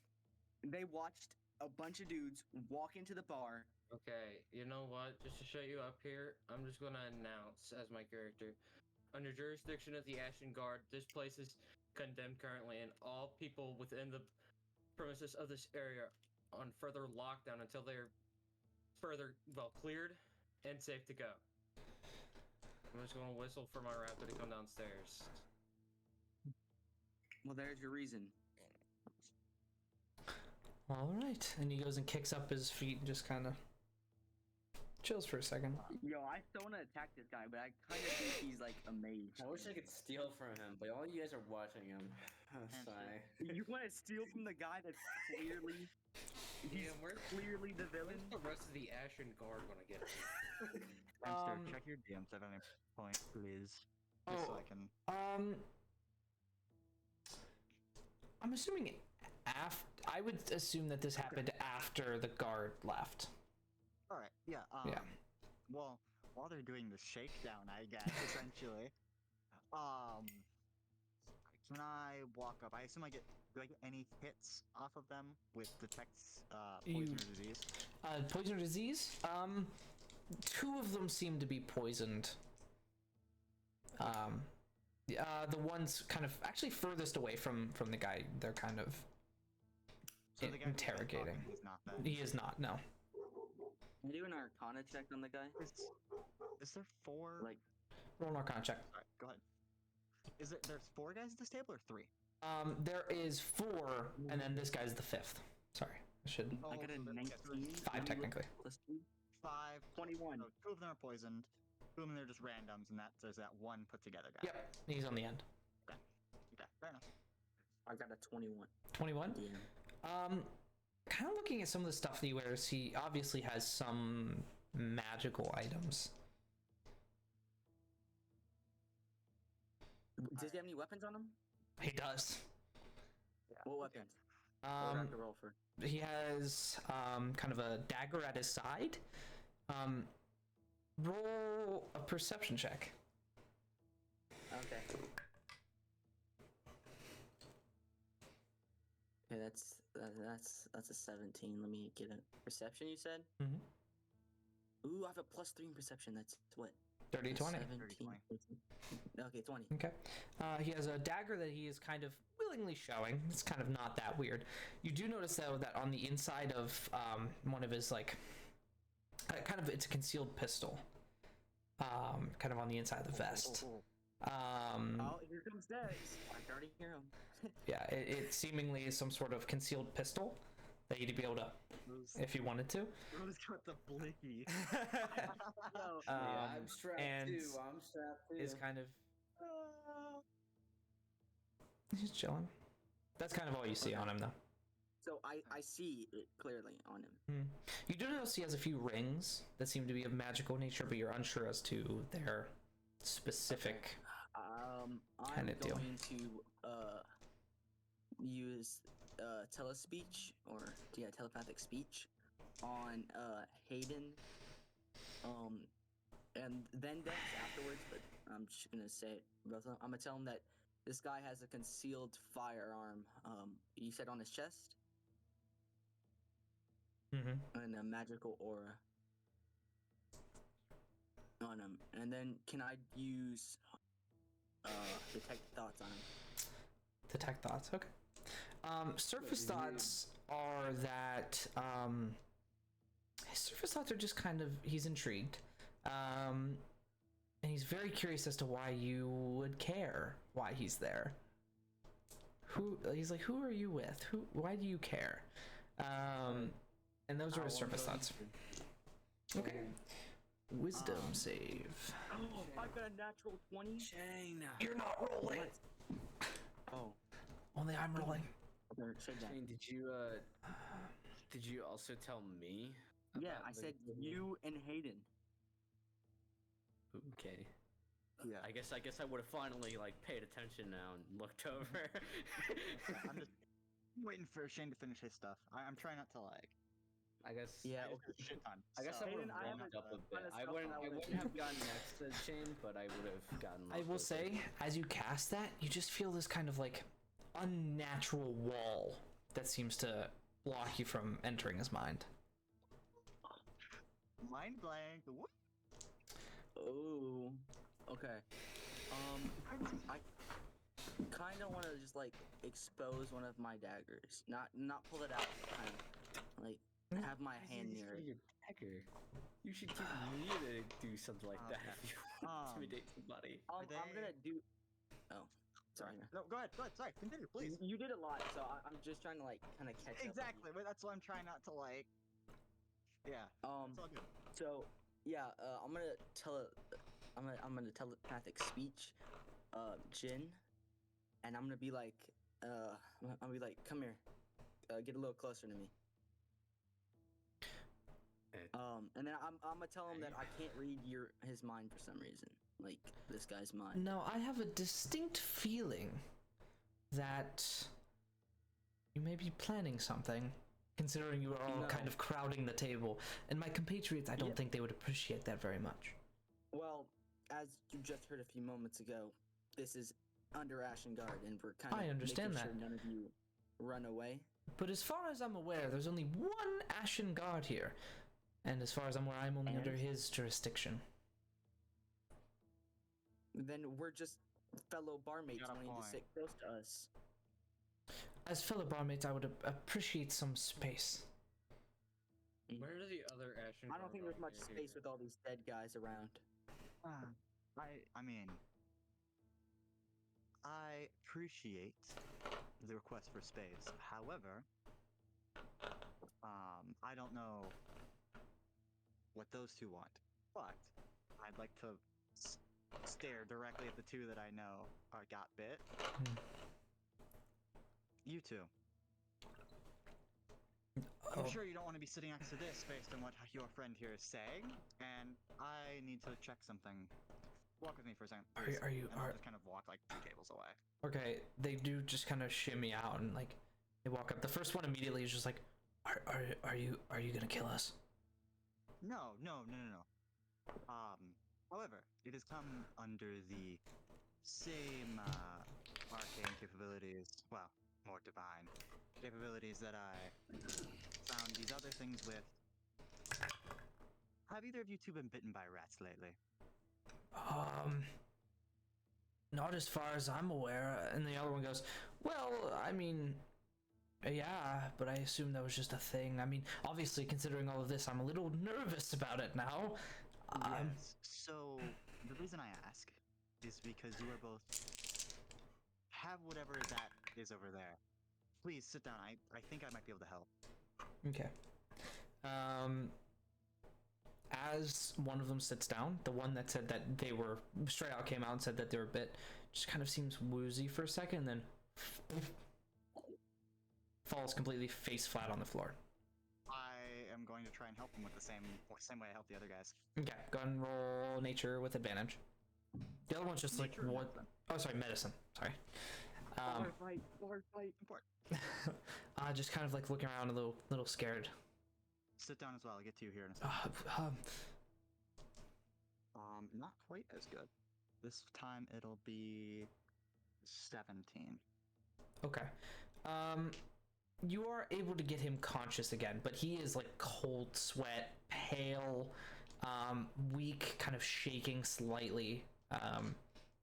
they watched a bunch of dudes walk into the bar. Okay, you know what? Just to shut you up here, I'm just gonna announce as my character. Under jurisdiction of the Ashen Guard, this place is condemned currently, and all people within the premises of this area on further lockdown until they're cleared and safe to go. I'm just gonna whistle for my raptor to come downstairs. Well, there's your reason. All right, and he goes and kicks up his feet and just kind of chills for a second. Yo, I still want to attack this guy, but I kind of think he's like a mage. I wish I could steal from him, but all you guys are watching him. Sigh. You want to steal from the guy that's clearly. He's where's clearly the villain. the rest of the Ashen Guard when I get here? Hamster, check your DMs at any point, please. Just so I can. I'm assuming I would assume that this happened after the guard left. All right. Yeah. Yeah. Well, while they're doing the shakedown, I guess essentially. Can I walk up? I assume I get. Do I get any hits off of them with detects poison or disease? Poison or disease? Two of them seem to be poisoned. The ones kind of actually furthest away from the guy they're kind of So the guy who's interrogating. talking, he's not that. He is not. No. Can you do an Arcana check on the guy? Is there four? Like, Roll an Arcana check. All right, go ahead. There's four guys at this table or three? There is 4, and then this guy's the 5th. Sorry, I should. I got a so there- 19. 5 technically. Plus 2. 5. 21. So 2 of them are poisoned. 2 of them are just randoms, and there's that one put together guy. Yep, he's on the end. Okay, fair enough. I got a 21. 21. Yeah. Kind of looking at some of the stuff that he wears, he obviously has some magical items. Does he have any weapons on him? He does. What weapons? What do I have to roll for? He has kind of a dagger at his side. Roll a perception check. Okay. Okay, that's a 17. Let me get a perception. You said. Mhm. Ooh, I have a +3 in perception. That's what? 30, 20. 17. Okay, 20. Okay. He has a dagger that he is kind of willingly showing. It's kind of not that weird. You do notice though that on the inside of one of his it's a concealed pistol. Kind of on the inside of the vest. Oh, here comes Dex. I can already hear him. Yeah, it seemingly is some sort of concealed pistol that you'd be able to, if you wanted to. Who's got the blicky? No. I'm strapped and too. I'm strapped too. is kind of he's chilling. That's kind of all you see on him though. So I see it clearly on him. You do notice he has a few rings that seem to be of magical nature, but you're unsure as to their specific. I'm Kinda deal. going to use telespeech or telepathic speech on Hayden. And then Dex afterwards, but I'm just gonna say it both of them. I'm gonna tell him that this guy has a concealed firearm. You said on his chest Mm-hmm. and a magical aura on him. And then can I use detect thoughts on him? Detect thoughts. Okay. Surface thoughts are that his surface thoughts are just kind of he's intrigued, and he's very curious as to why you would care why he's there. Who are you with? Why do you care? And those are his I'll surface go thoughts. to- Okay. Wisdom save. Oh, I got a natural 20. Shane. You're not rolling. What? Oh, Only I'm rolling. there, say that. Shane, did you also tell me? Yeah, about I the- said you and Hayden. Okay. Yeah. I guess I would have finally like paid attention now and looked over. I'm just waiting for Shane to finish his stuff. I'm trying not to like. I guess. Yeah, I just have a shit ton. I guess so- I would Hayden, have I have ramped a up a ton bit. of I stuff wouldn't. that I I wanna wouldn't have gotten next to Shane, but I would have gotten. I will closer. say, as you cast that, you just feel this kind of like unnatural wall that seems to block you from entering his mind. Mind blank. What? Oh, okay. I kind of want to just like expose one of my daggers, not pull it out, kind of like have my hand near it. Your dagger. You should keep me to do something like that if you want to intimidate somebody. I'm gonna do. Oh, sorry. No, go ahead. Sorry, continue, please. You did a lot, so I'm just trying to like kind of catch up. Exactly, but that's why I'm trying not to like. Yeah. With you. It's all good. So yeah, I'm gonna telepathic speech, Jin, and I'm gonna be like, come here, get a little closer to me. And then I'm gonna tell him that I can't read his mind for some reason, like this guy's mind. Now, I have a distinct feeling that you may be planning something, considering you are all No. kind of crowding the table. And my compatriots, I don't Yep. think they would appreciate that very much. Well, as you just heard a few moments ago, this is under Ashen Guard, and we're kind of I understand making that. sure none of you run away. But as far as I'm aware, there's only one Ashen Guard here. And as far as I'm aware, I'm only under And? his jurisdiction. Then we're just fellow barmaids Got a wanting to point. sit close to us. As fellow barmaids, I would appreciate some space. Where are the other Ashen I don't think there's much Guard space with all these dead guys around. I mean, I appreciate the request for space. However, I don't know what those two want, but I'd like to stare directly at the two that I know got bit. You two. I'm Oh, sure you don't want to be sitting next to this based on what your friend here is saying, and I need to check something. Walk with me for a second. Please. Are you- And I'll are- just kind of walk like 2 tables away. okay, they do just kind of shimmy out and like they walk up. The first one immediately is just like, are you gonna kill us? No. However, it has come under the same arcane capabilities, well, more divine capabilities that I found these other things with. Have either of you two been bitten by rats lately? Not as far as I'm aware. And the other one goes, well, I mean, yeah, but I assume that was just a thing. I mean, obviously, considering all of this, I'm a little nervous about it now. Yes. So the reason I ask is because you are both have whatever that is over there. Please sit down. I think I might be able to help. Okay. As one of them sits down, the one that said that they were straight out came out and said that they were bit, just kind of seems woozy for a second, and then falls completely face flat on the floor. I am going to try and help him with the same way I help the other guys. Okay, go ahead and roll nature with advantage. The other one's just Nature like or what? medicine? Oh, sorry, medicine. Sorry. Bar fight. Important. Just kind of like looking around, a little scared. Sit down as well. I'll get to you here in a second. Not quite as good. This time it'll be 17. Okay. You are able to get him conscious again, but he is like cold sweat, pale, weak, kind of shaking slightly.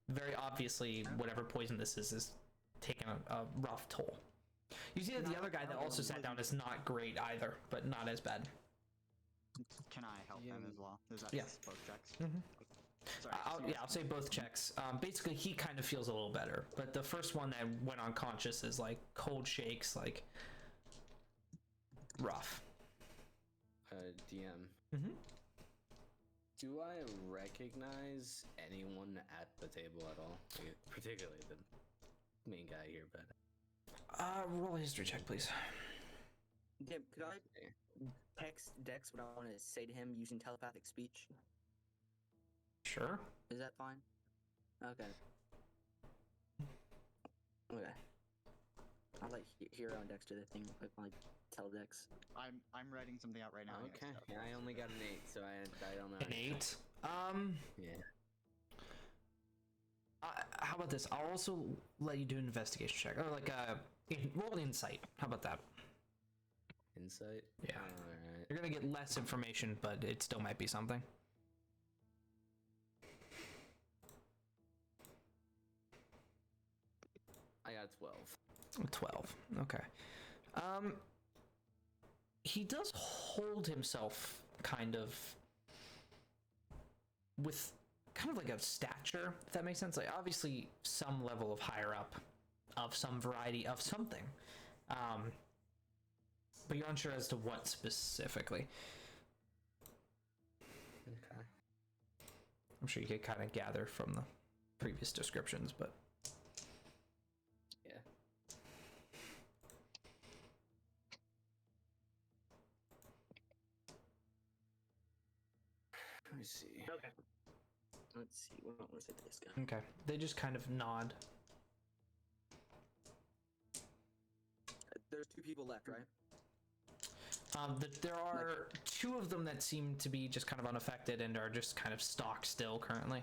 Very obviously, whatever poison this is taking a rough toll. You see that the other guy that also sat down is not great either, but not as bad. Can I help him as well? Is that Yeah. just both checks? Mhm. Sorry. I'll say both checks. Basically, he kind of feels a little better, but the first one that went unconscious is like cold shakes, like rough. DM. Mm-hmm. Do I recognize anyone at the table at all? Like, particularly the main guy here, but Roll a history check, please. Tim, could I text Dex what I want to say to him using telepathic speech? Sure. Is that fine? Okay. Okay. I'll let Hero and Dex do the thing. Like tell Dex. I'm writing something out right now. anyway, okay. so- Yeah, I only got an 8, so I don't know. An 8. Yeah. How about this? I'll also let you do an investigation check, or like roll insight. How about that? Insight. Yeah. All right. You're gonna get less information, but it still might be something. I got 12. 12. Okay. He does hold himself kind of with kind of like a stature, if that makes sense. Like obviously some level of higher up of some variety of something. But you're unsure as to what specifically. Okay. I'm sure you could kind of gather from the previous descriptions, but Yeah. Let me see. Okay. Let's see. What I want to say to this guy. okay. They just kind of nod. There's 2 people left, right? There are 2 of them that seem to be just kind of unaffected and are just kind of stock still currently.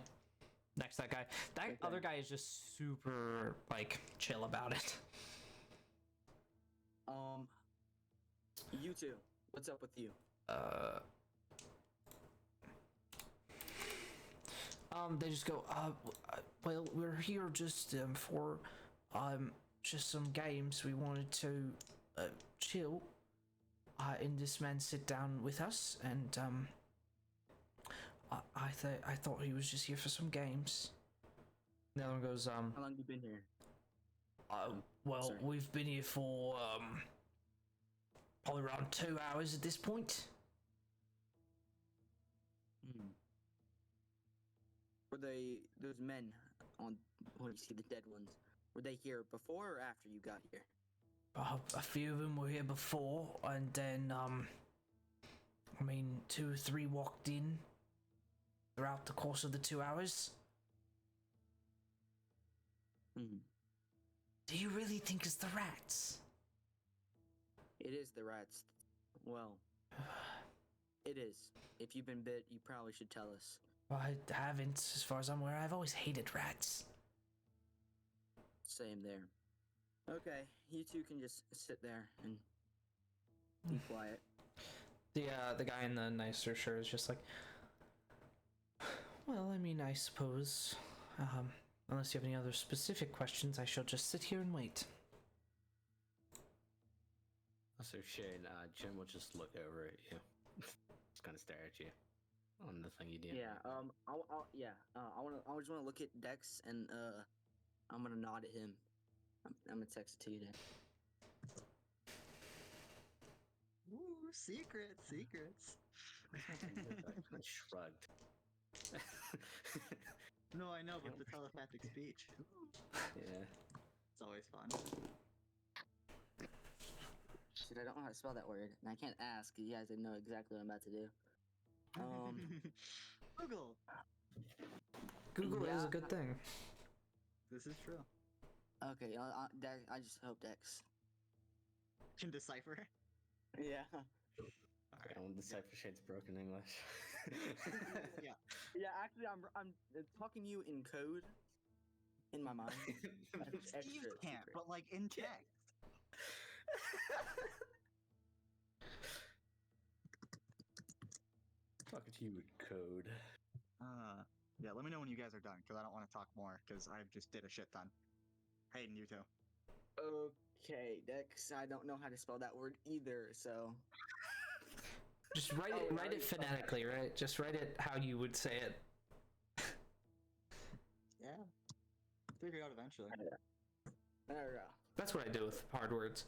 Next to that guy. That Okay. other guy is just super, like, chill about it. You two. What's up with you? They just go, well, we're here just, for, just some games. We wanted to, chill. And this man sit down with us, and, I thought he was just here for some games. The other one goes, How long you been here? well, sorry. we've been here for, probably around 2 hours at this point. Were they those men on? What do you see? The dead ones. Were they here before or after you got here? A few of them were here before, and then, I mean, 2 or 3 walked in throughout the course of the 2 hours. Do you really think it's the rats? It is the rats. Well, it is. If you've been bit, you probably should tell us. Well, I haven't, as far as I'm aware. I've always hated rats. Same there. Okay, you two can just sit there and be quiet. The guy in the nicer shirt is just like, well, I mean, I suppose, unless you have any other specific questions, I shall just sit here and wait. So Shane, Jim will just look over at you. Just kind of stare at you on the thing you did. Yeah. I just want to look at Dex and I'm gonna nod at him. I'm gonna text it to you then. Ooh, secrets. I shrugged. No, I know, but the telepathic speech. Yeah. It's always fun. Shit, I don't know how to spell that word, and I can't ask. You guys didn't know exactly what I'm about to do. Google. Google is a Yeah. good thing. This is true. Okay, I just hope Dex. Can decipher. Yeah. I don't decipher Shade's broken English. Yeah. Yeah, actually, I'm talking to you in code in my mind. You can't, but like in text. Talking to you with code. Yeah, let me know when you guys are done, because I don't want to talk more, because I just did a shit ton. Hayden, you too. Okay, Dex, I don't know how to spell that word either, so. Just write Oh, it. we Write already it saw that. phonetically, right? Just write it how you would say it. Yeah. Figure it out eventually. There we go. That's what I do with hard words.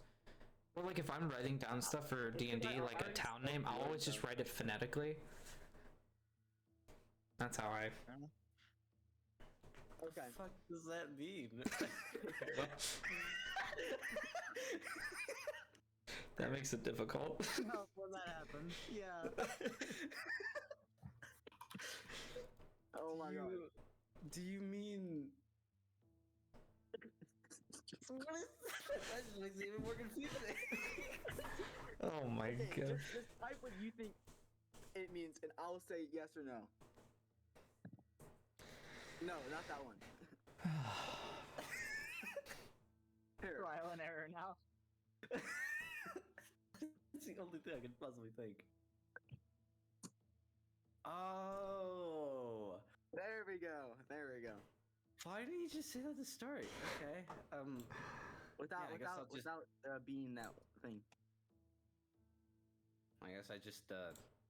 Or like if I'm writing down stuff for D&D, I like a already town spoke name, I'll to always just them. write it phonetically. That's how I. Okay. What the fuck does that mean? That makes it difficult. No, when that happens, yeah. Oh my god. Do you mean? What is that? Just makes it even more confusing. Oh my Okay, god. just type what you think it means, and I'll say yes or no. No, not that one. Here. Trial and error now. That's the only thing I can possibly think. Oh, There we go. There we go. why didn't you just say that at the start? Okay. Without Yeah, I guess I'll just- being that thing. I guess I just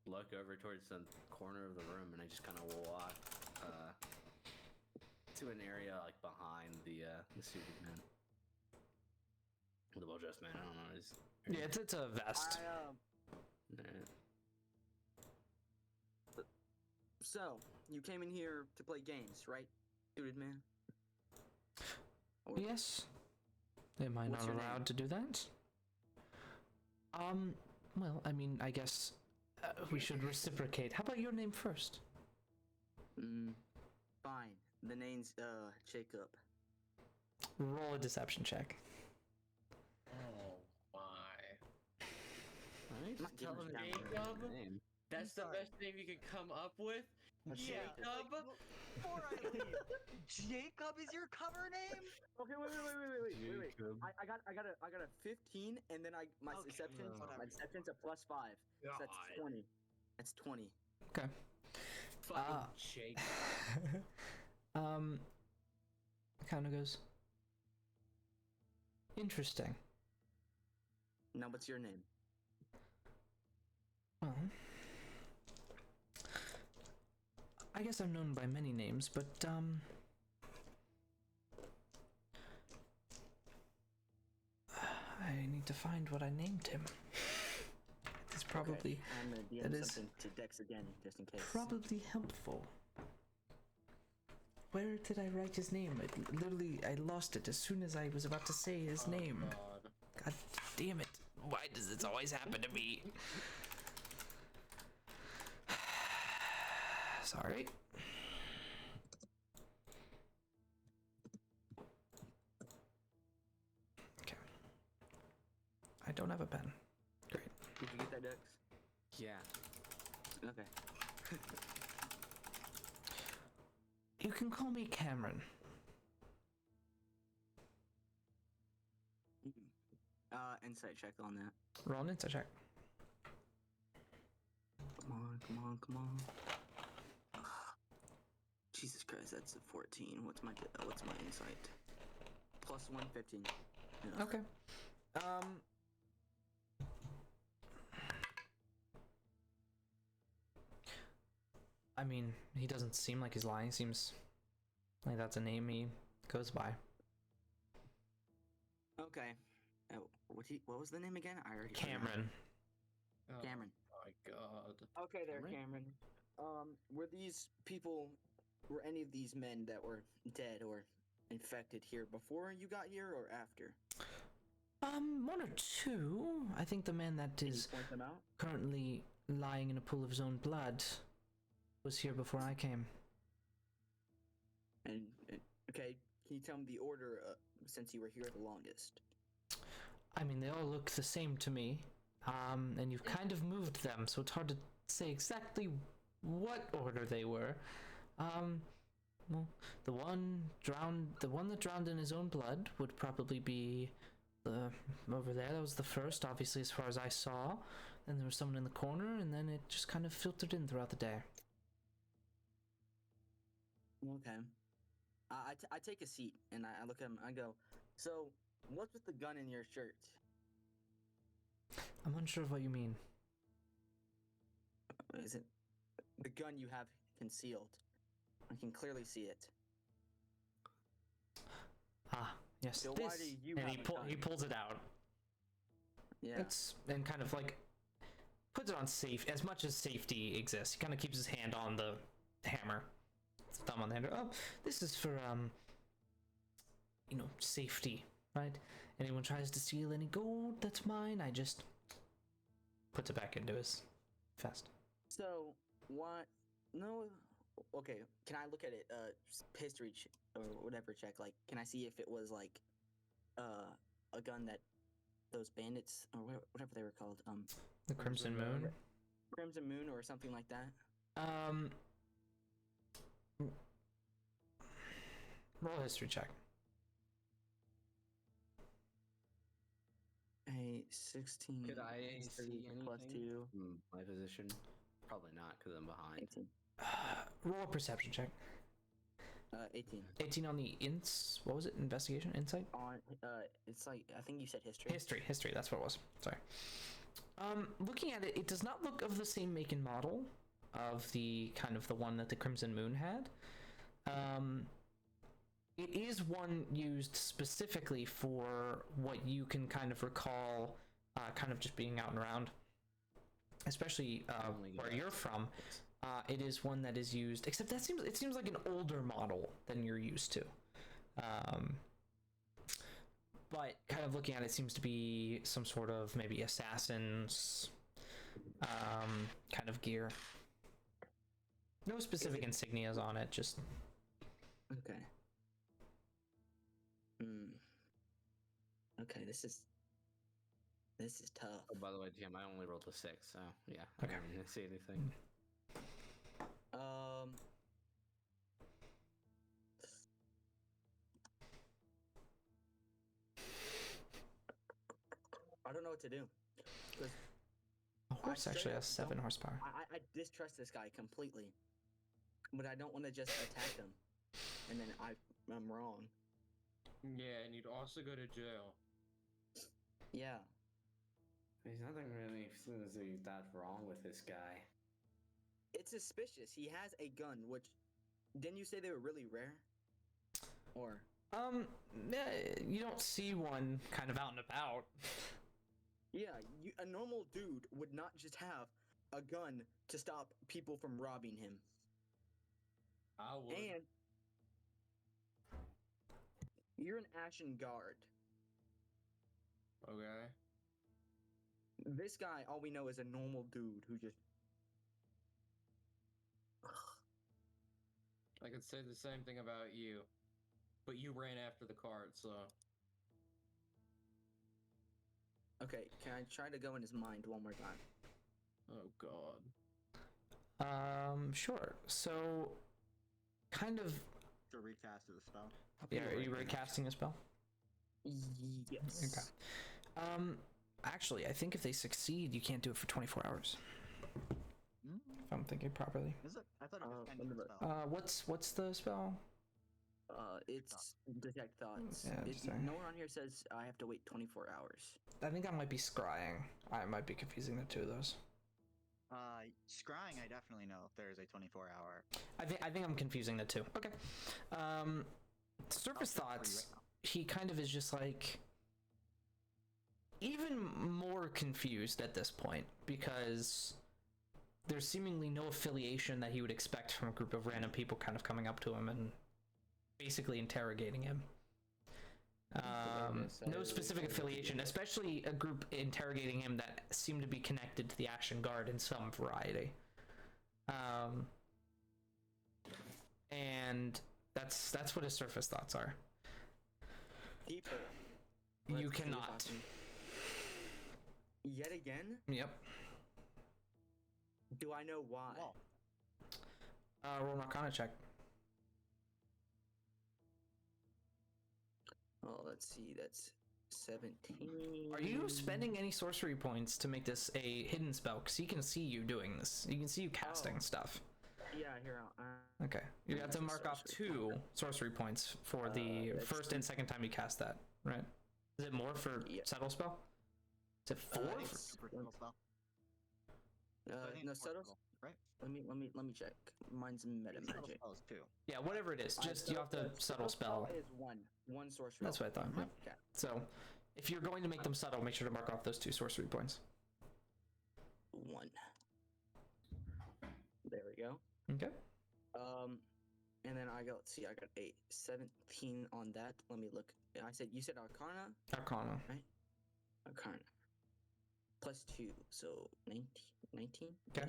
look over towards the corner of the room and I just kind of walk to an area like behind the suited man, the well-dressed man. I don't know. Yeah, it's a vest. Alright. So you came in here to play games, right, suited man? Or- Yes. Am I What's not your name? allowed to do that? Well, I mean, I guess we should reciprocate. How about your name first? Fine. The name's Jacob. Roll a deception check. Oh my. Alright, not just tell giving him a his Jacob? name. That's the sorry. best name you could come up with? Yeah. Jacob? Before I leave, Jacob is your cover name? Okay, wait. Jacob. I got a 15, and then my Okay, deception's whatever. my deception's a +5. So that's God. 20. That's 20. Okay. Fucking Ah. Jacob. Kind of goes. Interesting. Now, what's your name? Well, I guess I'm known by many names, but I need to find what I named him. It's probably Okay, I'm gonna DM that is- something to Dex again, just in case. probably helpful. Where did I write his name? I lost it as soon as I was about to say his name. God. God damn it. Why does this always happen to me? Sorry. Okay. I don't have a pen. Great. Did you get that, Dex? Yeah. Okay. You can call me Cameron. Insight check on that. Roll an insight check. Come on. Jesus Christ, that's a 14. What's my insight? Plus 1, 15. Yeah. Okay. I mean, he doesn't seem like he's lying. Seems like that's a name he goes by. Okay. What was the name again? I already forgot. Cameron. Oh Cameron. my god. Okay, there, Cameron? Cameron. Were any of these men that were dead or infected here before you got here or after? One or two. I think the man that Can you is point them out? currently lying in a pool of his own blood was here before I came. And okay, can you tell me the order since you were here the longest? I mean, they all look the same to me. And you've kind of moved them, so it's hard to say exactly what order they were. Well, the one that drowned in his own blood would probably be over there. That was the first, obviously, as far as I saw. Then there was someone in the corner, and then it just kind of filtered in throughout the day. Okay. I take a seat and I look at him. I go, so what's with the gun in your shirt? I'm unsure of what you mean. Is it the gun you have concealed? I can clearly see it. Ah, yes, So why this. do you And have a gun? he pulls it out. Yeah. It's and kind of like puts it on safe as much as safety exists. He kind of keeps his hand on the hammer, thumb on the handle. Oh, this is for safety, right? Anyone tries to steal any gold that's mine, I just puts it back into his vest. So what? No. Okay. Can I look at it? History or whatever check. Like, can I see if it was like, a gun that those bandits or whatever they were called, The Crimson Moon. Crimson Moon or something like that. Roll a history check. A 16. Could I see plus anything 2. from my position? Probably not, because I'm behind. 18. Roll a perception check. 18. 18 on the what was it? Investigation? Insight? On it's like, I think you said history. History, that's what it was. Sorry. Looking at it, it does not look of the same make and model of the kind of the one that the Crimson Moon had. It is one used specifically for what you can kind of recall, kind of just being out and around, especially where you're from. It is one that is used, except it seems like an older model than you're used to. But kind of looking at it, seems to be some sort of maybe assassin's kind of gear. No specific insignias on it, just... Okay. Okay, this is tough. Oh, by the way, Jim, I only rolled a 6, so yeah. Okay. I didn't see anything. I don't know what to do. A horse straight actually up has 7 don't- horsepower. I distrust this guy completely, but I don't want to just attack him, and then I'm wrong. Yeah, and you'd also go to jail. Yeah. There's nothing really that wrong with this guy. It's suspicious. He has a gun, which didn't you say they were really rare? Or You don't see one kind of out and about. yeah, a normal dude would not just have a gun to stop people from robbing him. I would. And you're an Ashen Guard. Okay. This guy, all we know, is a normal dude who just... I could say the same thing about you, but you ran after the cart, so. Okay, can I try to go in his mind one more time? Oh God. Sure. So, kind of. To recast the spell. Yeah, are you recasting a spell? Yes. Okay. Actually, I think if they succeed, you can't do it for 24 hours. If I'm thinking properly. Is it? I thought it was let ending me the look. spell. What's the spell? It's detect thoughts. Yeah, just saying. No one on here says I have to wait 24 hours. I think I might be scrying. I might be confusing the two of those. Scrying, I definitely know if there's a 24-hour. I think I'm confusing the two. Okay. Surface I'll check for you thoughts. right now. He kind of is just like even more confused at this point because there's seemingly no affiliation that he would expect from a group of random people kind of coming up to him and basically interrogating him. No specific affiliation, especially a group interrogating him that seemed to be connected to the Ashen Guard in some variety. And that's what his surface thoughts are. People. You Let's see if cannot. I can- Yet again? Yep. Do I know why? Well, Roll an Arcana check. Oh, let's see. That's 17. Are you spending any sorcery points to make this a hidden spell? Because he can see you doing this. He can see you casting stuff. Yeah, here. Okay. You have to That's a mark off sorcery 2 sorcery points for the that's first and second time you cast that, right? Is it more for Yeah. Settle spell? Is it 4? it's- super subtle spell. So I think No, it's more subtle. subtle, right? Let me check. Mine's meta It's subtle magic. spells too. Yeah, whatever it is. Just you have to subtle spell. Is one sorcery. That's what I thought. spell. Yep. Okay. So If you're going to make them subtle, make sure to mark off those 2 sorcery points. 1. There we go. Okay. And then I got, let's see, I got a 17 on that. Let me look. You said Arcana? Arcana. Right? Arcana. Plus 2, so 19? 19? Okay.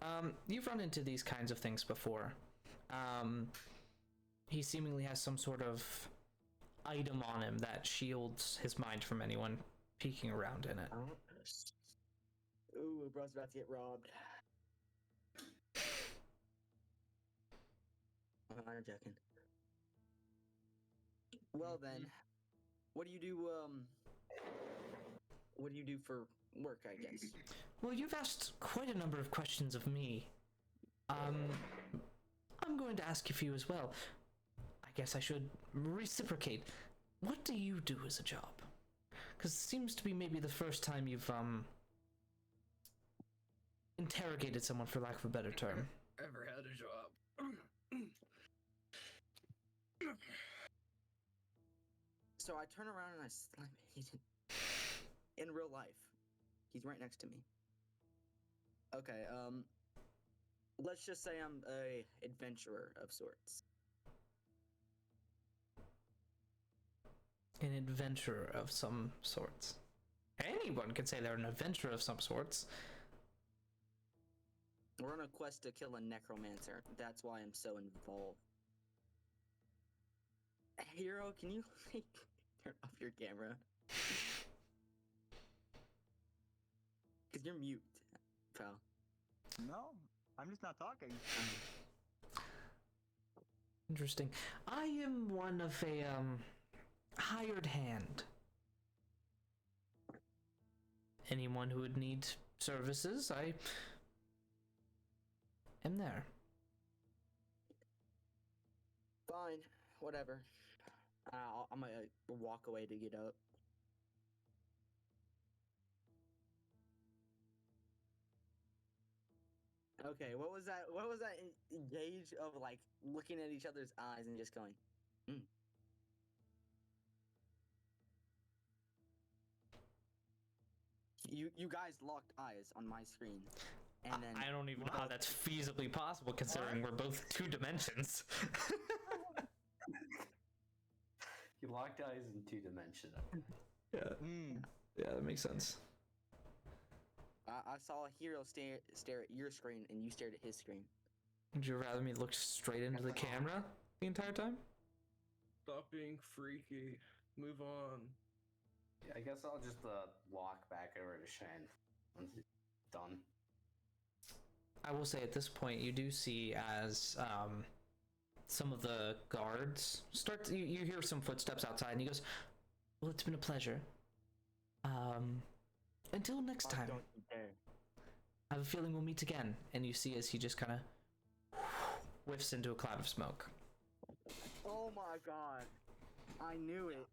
Yeah, 19. You've run into these kinds of things before. He seemingly has some sort of item on him that shields his mind from anyone peeking around in it. Ooh, bro's about to get robbed. I'm joking. Well then, what do you do? What do you do for work? I guess. Well, you've asked quite a number of questions of me. I'm going to ask a few as well. I guess I should reciprocate. What do you do as a job? Because it seems to be maybe the first time you've interrogated someone, for lack of a better term. Ever had a job? So I turn around and I slam Hayden. In real life, he's right next to me. Okay, let's just say I'm a adventurer of sorts. An adventurer of some sorts. Anyone could say they're an adventurer of some sorts. We're on a quest to kill a necromancer. That's why I'm so involved. Hero, can you like turn off your camera? Cause you're mute, pal. No, I'm just not talking. Interesting. I am one of a hired hand. Anyone who would need services, I am there. Fine, whatever. I'm gonna walk away to get up. Okay, what was that? What was that gauge of like looking at each other's eyes and just going, hmm. You guys locked eyes on my screen, and then I don't even know how that's feasibly possible, considering we're both 2 dimensions. You locked eyes in 2 dimensions. Yeah. Yeah, that makes sense. I saw a hero stare at your screen, and you stared at his screen. Would you rather me look straight into the camera the entire time? Stop being freaky. Move on. Yeah, I guess I'll just walk back over to Shane once he's done. I will say at this point, you do see as some of the guards start to, you hear some footsteps outside, and he goes, well, it's been a pleasure. Until next time. Don't you dare. I have a feeling we'll meet again. And you see as he just kind of whiffs into a cloud of smoke. Oh my god. I knew it.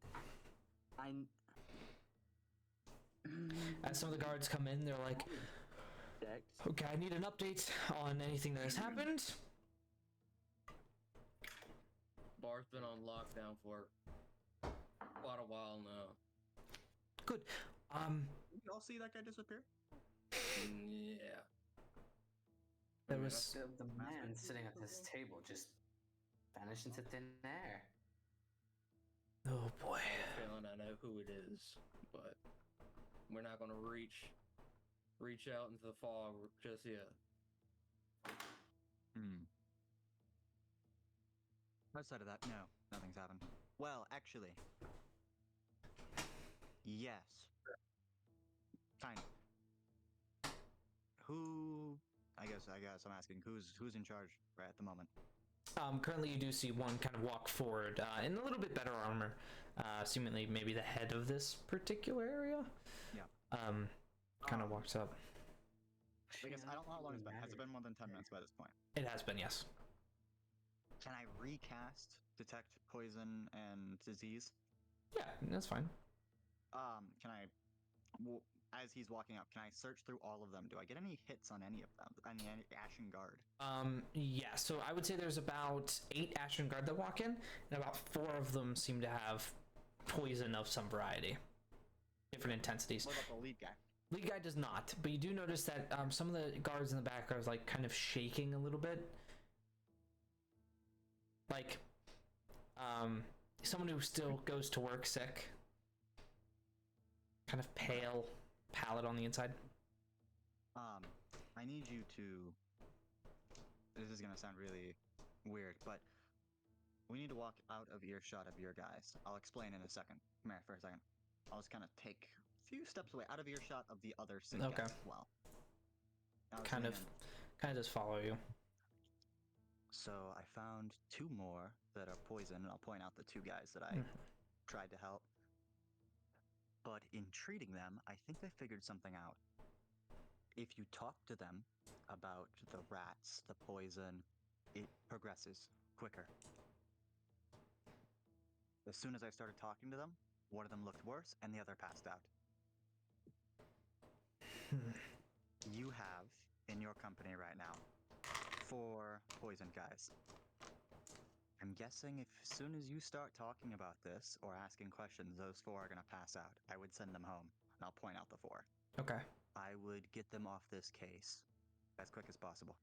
As some of the guards come in, they're like, Dex. okay, I need an update on anything that has happened. Bar's been on lockdown for quite a while now. Good. Did y'all see that guy disappear? Yeah. There was... The man sitting at this table just vanished into thin air. Oh boy. I have a feeling I know who it is, but we're not gonna reach out into the fog just yet. Outside of that, no, nothing's happened. Well, actually, yes. Kind of. Who? I guess I'm asking who's in charge right at the moment. Currently you do see one kind of walk forward in a little bit better armor, seemingly maybe the head of this particular area. Yeah. Kind of walks up. I guess I don't know how long it's been. Has it been more than 10 minutes by this point? It has been, yes. Can I recast detect poison and disease? Yeah, that's fine. Can I, as he's walking up, can I search through all of them? Do I get any hits on any of them? Any Ashen Guard? Yeah, so I would say there's about 8 Ashen Guard that walk in, and about 4 of them seem to have poison of some variety. different intensities. What about the lead guy? Lead guy does not, but you do notice that some of the guards in the back are like kind of shaking a little bit. Like, someone who still goes to work sick. Kind of pale, pallid on the inside. I need you to. This is gonna sound really weird, but we need to walk out of earshot of your guys. I'll explain in a second. Come here for a second. I'll just kind of take a few steps away, out of earshot of the other sick Okay. guys as well. Kind of just follow you. So I found 2 more that are poison, and I'll point out the 2 guys that I tried to help. But in treating them, I think I figured something out. If you talk to them about the rats, the poison, it progresses quicker. As soon as I started talking to them, one of them looked worse and the other passed out. You have, in your company right now, 4 poison guys. I'm guessing if as soon as you start talking about this or asking questions, those 4 are going to pass out. I would send them home, and I'll point out the 4. Okay. I would get them off this case as quick as possible.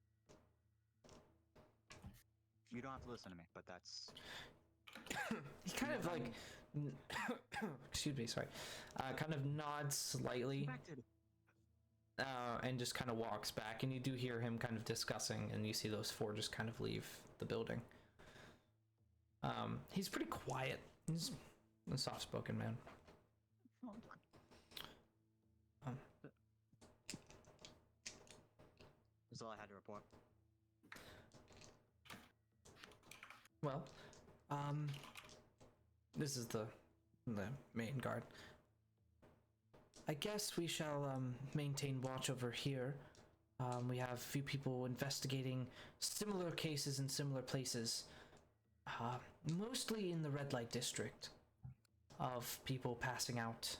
You don't have to listen to me, but that's... He kind of like... excuse me, sorry. Kind of nods slightly. And just kind of walks back, and you do hear him kind of discussing, and you see those 4 just kind of leave the building. He's pretty quiet. He's a soft-spoken man. That's all I had to report. Well, this is the main guard. I guess we shall maintain watch over here. We have a few people investigating similar cases in similar places. Mostly in the red light district, of people passing out,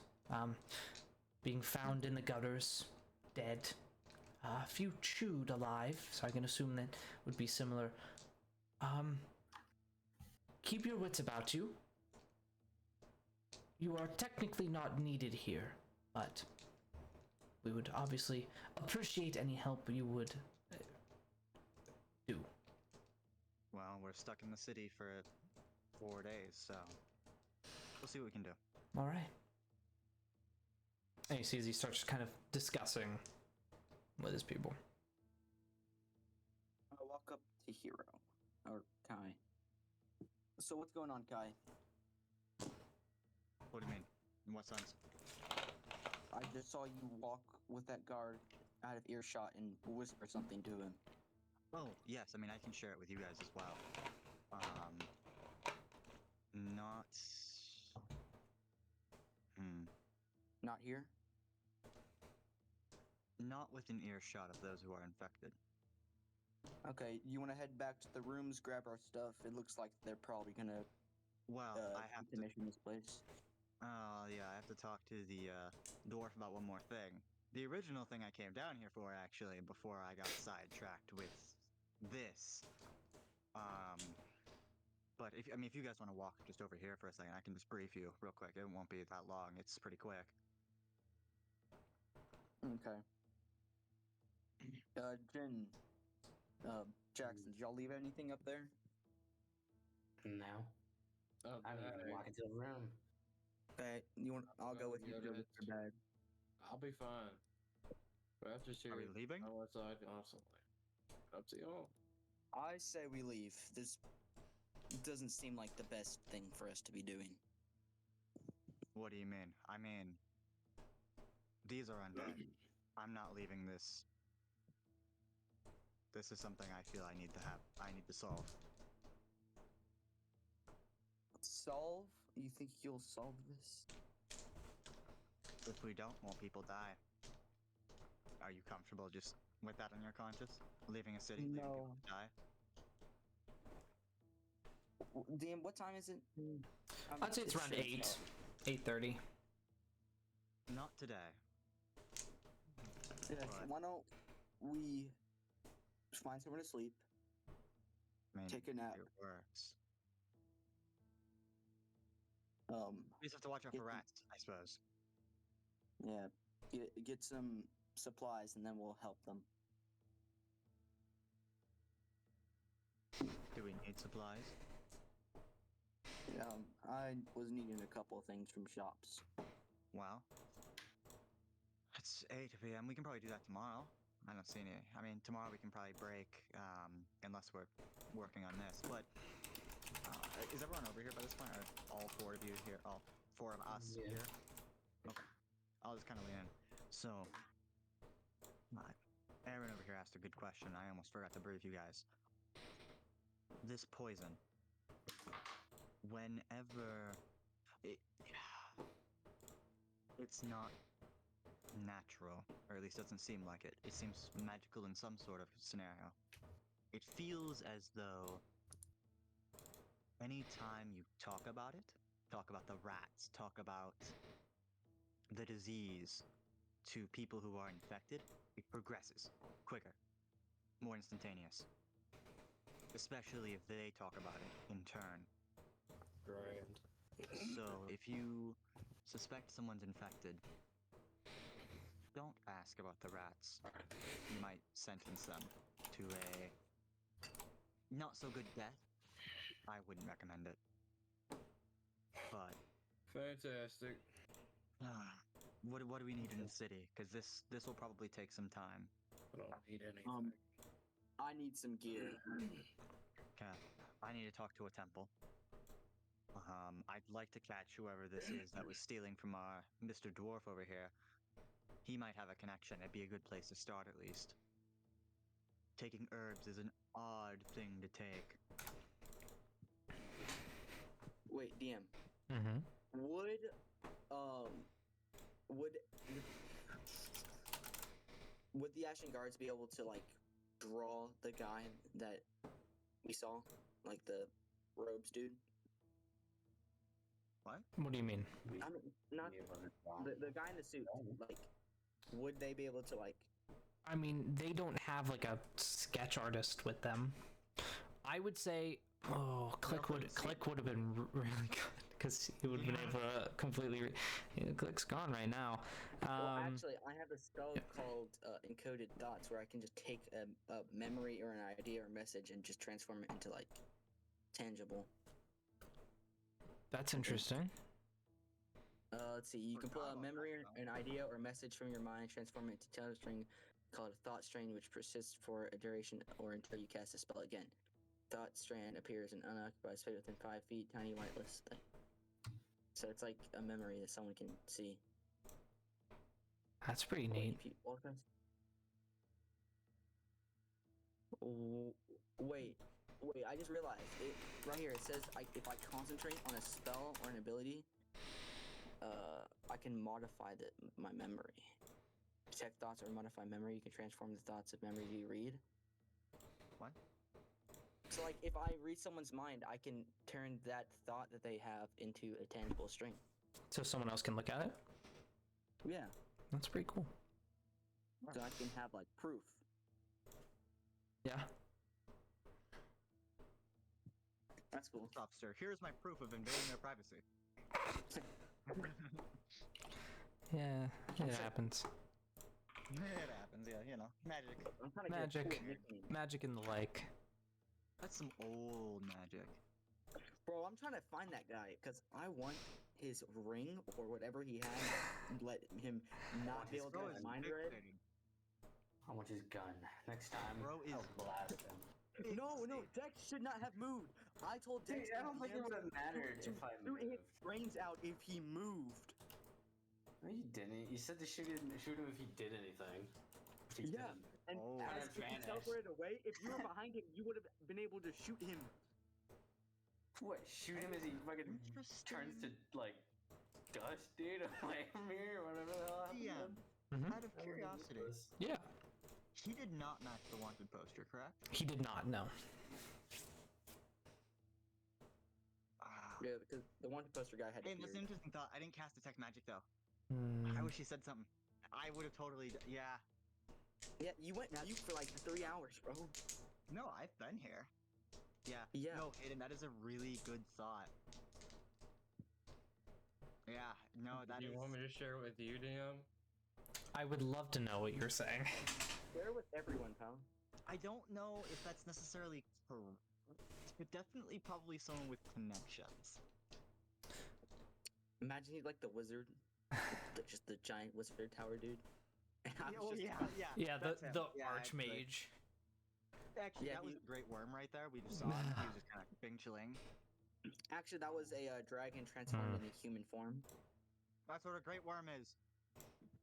being found in the gutters, dead. A few chewed alive, so I can assume that would be similar. Keep your wits about you. You are technically not needed here, but we would obviously appreciate any help you would do. Well, we're stuck in the city for 4 days, so we'll see what we can do. All right. And you see as he starts kind of discussing with his people. I walk up to Hero, or Kai. So what's going on, Kai? What do you mean? In what sense? I just saw you walk with that guard out of earshot and whisper something to him. Oh, yes, I mean, I can share it with you guys as well. Not... Not here? Not within earshot of those who are infected. Okay, you want to head back to the rooms, grab our stuff? It looks like they're probably gonna Well, I have to... commission this place. Yeah, I have to talk to the dwarf about one more thing. The original thing I came down here for, actually, before I got sidetracked with this. But if you guys want to walk just over here for a second, I can just brief you real quick. It won't be that long. It's pretty quick. Okay. Jin, Jackson, did y'all leave anything up there? No. Oh, I haven't even walked into the room. Okay, I'll go with you to look for bed. I'll be fine. But after Are we leaving? I went outside constantly. Up to y'all. I say we leave. This doesn't seem like the best thing for us to be doing. What do you mean? I mean, these are undead. I'm not leaving this. This is something I feel I need to solve. Solve? You think you'll solve this? If we don't, more people die. Are you comfortable just with that on your conscience? Leaving a city, leaving people to die? Dan, what time is it? I'd say it's around 8:30. Not today. Yeah, But- why don't we find somewhere to sleep, I mean, take a nap. it works. Um, We just have to watch out for If- rats, I suppose. Yeah, get some supplies and then we'll help them. Do we need supplies? I was needing a couple of things from shops. Well, it's 8 p.m. We can probably do that tomorrow. I don't see any. I mean, tomorrow we can probably break, unless we're working on this. But is everyone over here by this point? Are all 4 of you here? All 4 of us Yeah. here? Okay. I'll just kind of lean in. So, Aaron over here asked a good question. I almost forgot to brief you guys. This poison, whenever it's not natural, or at least doesn't seem like it. It seems magical in some sort of scenario. It feels as though anytime you talk about it, talk about the rats, talk about the disease to people who are infected, it progresses quicker, more instantaneous. Especially if they talk about it in turn. Grand. So if you suspect someone's infected, don't ask about the rats. You might sentence them to a not so good death. I wouldn't recommend it. But Fantastic. what do we need in the city? Because this will probably take some time. I don't need anything. I need some gear. Okay, I need to talk to a temple. I'd like to catch whoever this is that was stealing from our Mr. Dwarf over here. He might have a connection. It'd be a good place to start at least. Taking herbs is an odd thing to take. Wait, DM. Mm-hmm. Would the Ashen Guards be able to like draw the guy that we saw, like the robes dude? What? What do you mean? I mean, not the guy in the suit. Like, would they be able to like? I mean, they don't have like a sketch artist with them. I would say, Click would have been really good because he would have been able to completely. Click's gone right now. Well, actually, I have a spell called Encoded Thoughts, where I can just take a memory or an idea or message and just transform it into like tangible. That's interesting. Let's see. You can pull out a memory, an idea, or message from your mind, transform it into a string, call it a thought strain, which persists for a duration or until you cast a spell again. Thought strand appears in unoccupied space within 5 feet, tiny whiteless thing. So it's like a memory that someone can see. That's pretty neat. Wait, I just realized it right here. It says if I concentrate on a spell or an ability, I can modify my memory. Detect thoughts or modify memory. You can transform the thoughts of memory you read. What? So like if I read someone's mind, I can turn that thought that they have into a tangible string. So someone else can look at it? Yeah. That's pretty cool. So I can have like proof. Yeah. That's cool. Officer, here's my proof of invading their privacy. Yeah, it happens. It happens, yeah, you know. Magic. I'm trying to get a cool Magic. nickname. Magic and the like. That's some old magic. Bro, I'm trying to find that guy because I want his ring or whatever he had. Let him not be able to Bro get is mind read. fixated. I want his gun. Next time, Bro is- I'll blast him. No, Dex should not have moved. I told Dex. Dude, I don't think it would have mattered to if I shoot his moved. brains out if he moved. No, you didn't. You said to shoot him if he did anything. If he Yeah. didn't. And Oh. as if he Advantage. teleported away, if you were behind him, you would have been able to shoot him. What? Shoot him as he fucking turns to like dust, dude? Like me or whatever the hell happened. Yeah. Mhm. Out of curiosity, Yeah. he did not match the wanted poster, correct? He did not know. Yeah, because the wanted poster guy had. Hey, that's an interesting thought. I didn't cast detect magic though. Hmm. I wish he said something. I would have totally. Yeah. Yeah, you went mute for like 3 hours, bro. No, I've been here. Yeah. Yeah. No, Aiden, that is a really good thought. Yeah, No, that You is. want me to share it with you, DM? I would love to know what you're saying. Share with everyone, pal. I don't know if that's necessarily correct, but definitely probably someone with connections. Imagine he's like the wizard, just the giant wizard tower dude. And I was Oh just yeah, about- yeah. Yeah, that's him. the Yeah, archmage. Actually, Yeah, that was he- a great worm right there. We just saw him. He was just kind of being chilling. Actually, that was a dragon transformed into human form. That's what a great worm is.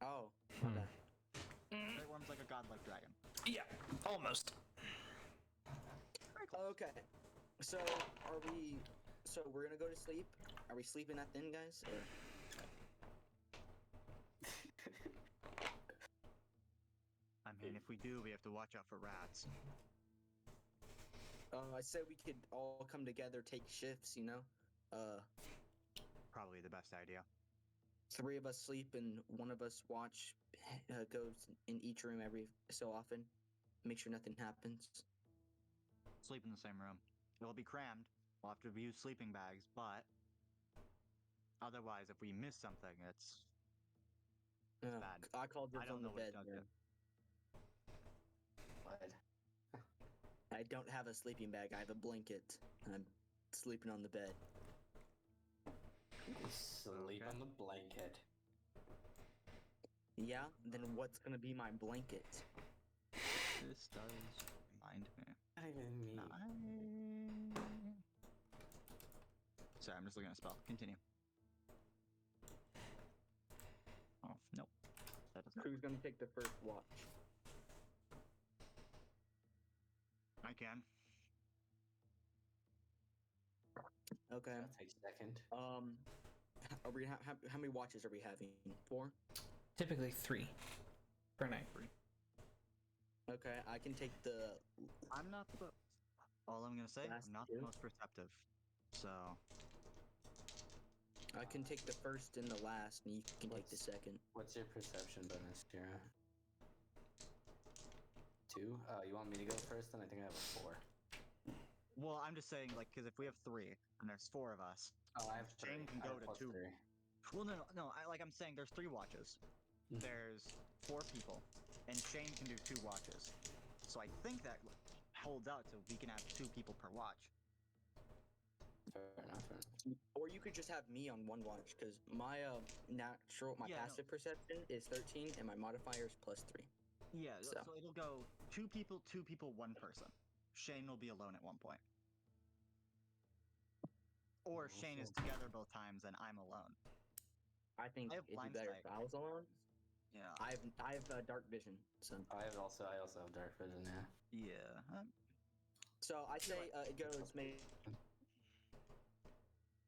Oh, my bad. Great worm's like a godlike dragon. Yeah, almost. Okay, so are we? So we're gonna go to sleep. Are we sleeping that thin, guys? Or... I mean, if we do, we have to watch out for rats. I said we could all come together, take shifts. You know, Probably the best idea. 3 of us sleep and 1 of us watch. Goes in each room every so often. Make sure nothing happens. Sleep in the same room. It'll be crammed. We'll have to use sleeping bags, but otherwise, if we miss something, it's bad. I called I dibs don't on know the what it bed. does Man. What? I don't have a sleeping bag. I have a blanket. And I'm sleeping on the bed. Sleep Okay. on the blanket. Yeah. Then what's gonna be my blanket? This does remind me. Not even me. Sorry, I'm just looking at a spell. Continue. Oh, nope. That does not. Who's gonna take the first watch? I can. Okay. That'll take a second. Are we how many watches are we having? 4. Typically 3 per night. Okay, I can take the. I'm not the. All I'm gonna say, Last I'm not two? the most perceptive. So. I can take the first and the last, and you can take the second. What's your perception bonus, Jira? 2? Oh, you want me to go first? Then I think I have a 4. Well, I'm just saying, like, because if we have 3 and there's 4 of us, Oh, I have 3. Shane can I go have to plus 2. 3. Well, no. I'm saying there's 3 watches. Mhm. There's 4 people, and Shane can do 2 watches. So I think that holds out, so we can have 2 people per watch. Fair enough. Fair enough. Or you could just have me on 1 watch, because my my Yeah, no. passive perception is 13, and my modifier is +3. Yeah, so So. it'll go 2 people, 1 person. Shane will be alone at one point. Or Oh, Shane is so- together both times and I'm alone. I think I have it'd be blind better sight. if I was alone. Yeah. I have dark vision, so I also have dark vision. Yeah. Yeah. I say it goes maybe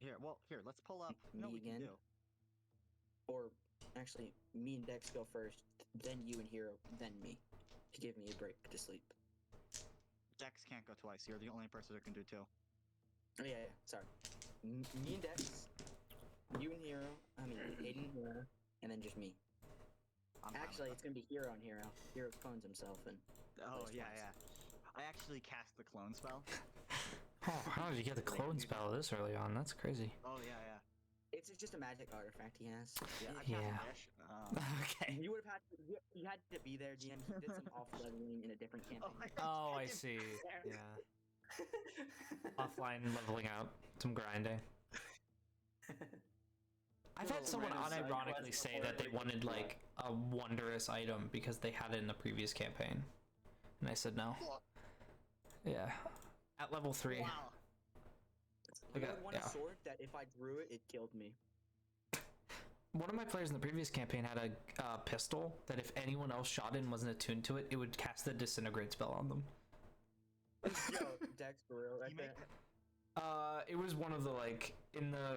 Here, let's pull up. Me No, we can again? do. or actually me and Dex go first, then you and Hero, then me, to give me a break to sleep. Dex can't go twice. You're the only person who can do 2. Oh yeah, sorry. Me and Dex, you and Hero, Hayden and Hero, and then just me. I'm fine with Actually, that. it's gonna be Hero on Hero. Hero clones himself and. Oh, plays yeah, twice. yeah. I actually cast the clone spell. Oh, how did you get the clone spell this early on? That's crazy. Oh, yeah, yeah. It's just a magic artifact he has. Yeah, I cast Yeah. Wish. Okay. You would have had to. You had to be there, DM. He did some off leveling in a different campaign. Oh, I see. Yeah. Offline leveling out, some grinding. I've had someone unironically say that they wanted like a wondrous item because they had it in the previous campaign, and I said no. Yeah, at level 3. Wow. I got- would want yeah. a sword that if I drew it, it killed me. One of my players in the previous campaign had a pistol that if anyone else shot it and wasn't attuned to it, it would cast the disintegrate spell on them. Yo, Dex for real, right You there. make It was one of the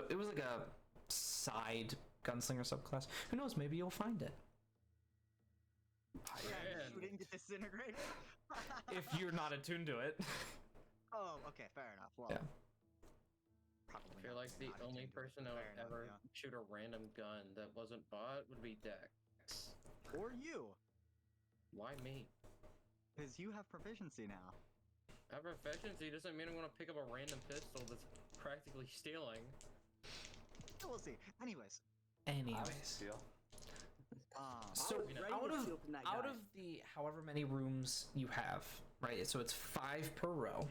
it was like a side gunslinger subclass. Who knows? Maybe you'll find it Man. shooting to disintegrate. if you're not attuned to it. Oh, okay, fair enough. Well, Yeah. probably. I feel not like the not only attuned to it. person that would Fair enough, ever yeah. shoot a random gun that wasn't bought would be Dex. Or you, Why me? because you have proficiency now. Have proficiency doesn't mean I'm gonna pick up a random pistol that's practically stealing. We'll see. Anyways, Anyways, Deal. so was ready out to of steal from that out guy. of the however many rooms you have, right? So it's 5 per row.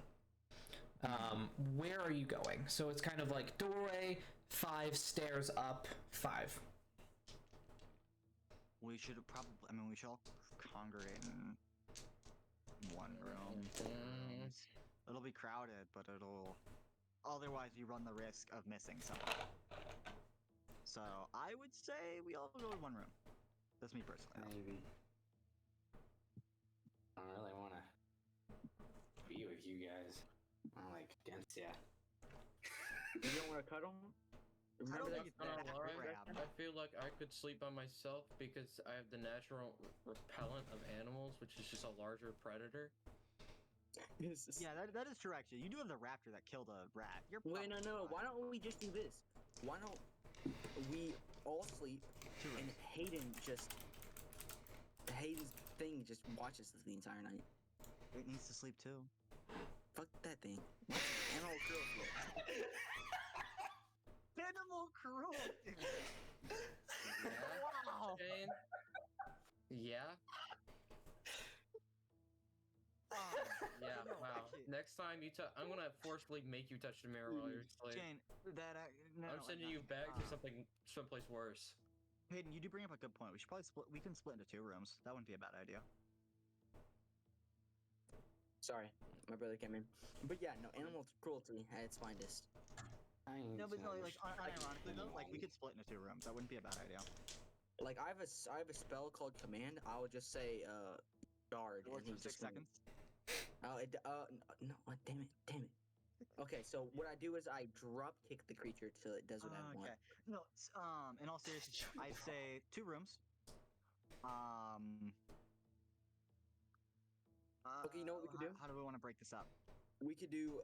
Where are you going? So it's kind of like doorway, 5 stairs up, 5. We should probably. I mean, we should all congregate in one room. Rooms. It'll be crowded, but it'll. Otherwise, you run the risk of missing something. So I would say we all go in one room. That's me personally. Maybe. I don't really want to be with you guys. I'm like against ya. You don't want to cuddle? Remember don't that? think it's Not that gonna lie, grab. I feel like I could sleep by myself because I have the natural repellent of animals, which is just a larger predator. Yeah, that is true. Actually, you do have the raptor that killed a rat. You're Wait, no. probably Why fine. don't we just do this? Why don't we all sleep Two and rooms. Hayden's thing just watches us the entire night? It needs to sleep too. Fuck that thing. Animal cruelty. Animal cruelty. Yeah. Wow. Shane? Yeah. Yeah. No, Wow. actually- Next time you touch, I'm gonna forcibly make you touch the mirror while you're asleep. Jane, that no, I'm sending you back to someplace worse. Hayden, you do bring up a good point. We should probably split. We can split into 2 rooms. That wouldn't be a bad idea. Sorry, my brother came in. But yeah, no, animal cruelty at its finest. No, but no, like unironically though, like we could split into 2 rooms. That wouldn't be a bad idea. Like I have a spell called command. I would just say guard, It works and for he 6 just went- seconds. no, damn it. Okay, so what I do is I drop kick the creature till it does what I want. Okay. No, in all seriousness, I'd say 2 rooms. Okay, you know what we could do? How do we want to break this up? We could do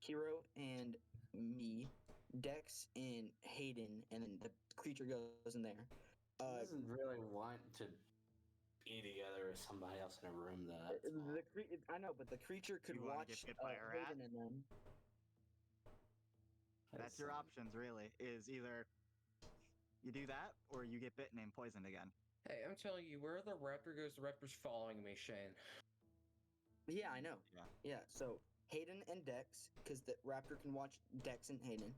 hero and me, Dex and Hayden, and then the creature goes in there. He doesn't really want to be together with somebody else in a room though. That's all. I know, but the creature could You wanna watch get bit by a rat? Hayden and them. That's your options, really. Is either you do that or you get bitten and poisoned again. Hey, I'm telling you, where the raptor goes, the raptor's following me, Shane. Yeah, I know. Yeah. Yeah, so Hayden and Dex, because the Raptor can watch Dex and Hayden.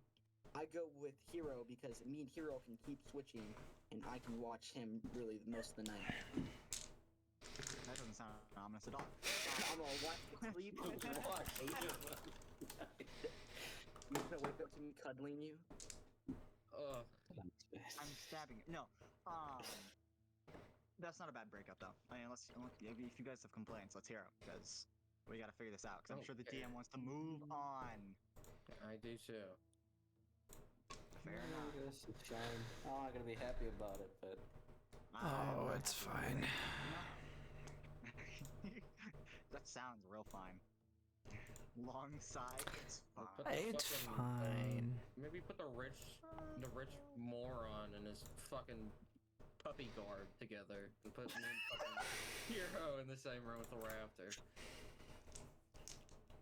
I go with Hero because me and Hero can keep switching, and I can watch him really most of the night. That doesn't sound ominous at all. I'm gonna watch the sleep and watch Hayden. You're gonna wake up to me cuddling you. Ugh. I'm stabbing you. No. That's not a bad breakup though. I mean, if you guys have complaints, let's hear them because we got to figure this out. Because I'm sure the Okay. DM wants to move on. I do too. Fair enough. This is shame. I'm not gonna be happy about it, but Oh, I'm it's happy with fine. it. That sounds real fine. Long sigh. It's Put fine. the It's fucking, fine. Maybe put the rich moron and his fucking puppy guard together and put me and fucking Hero in the same room with the raptor.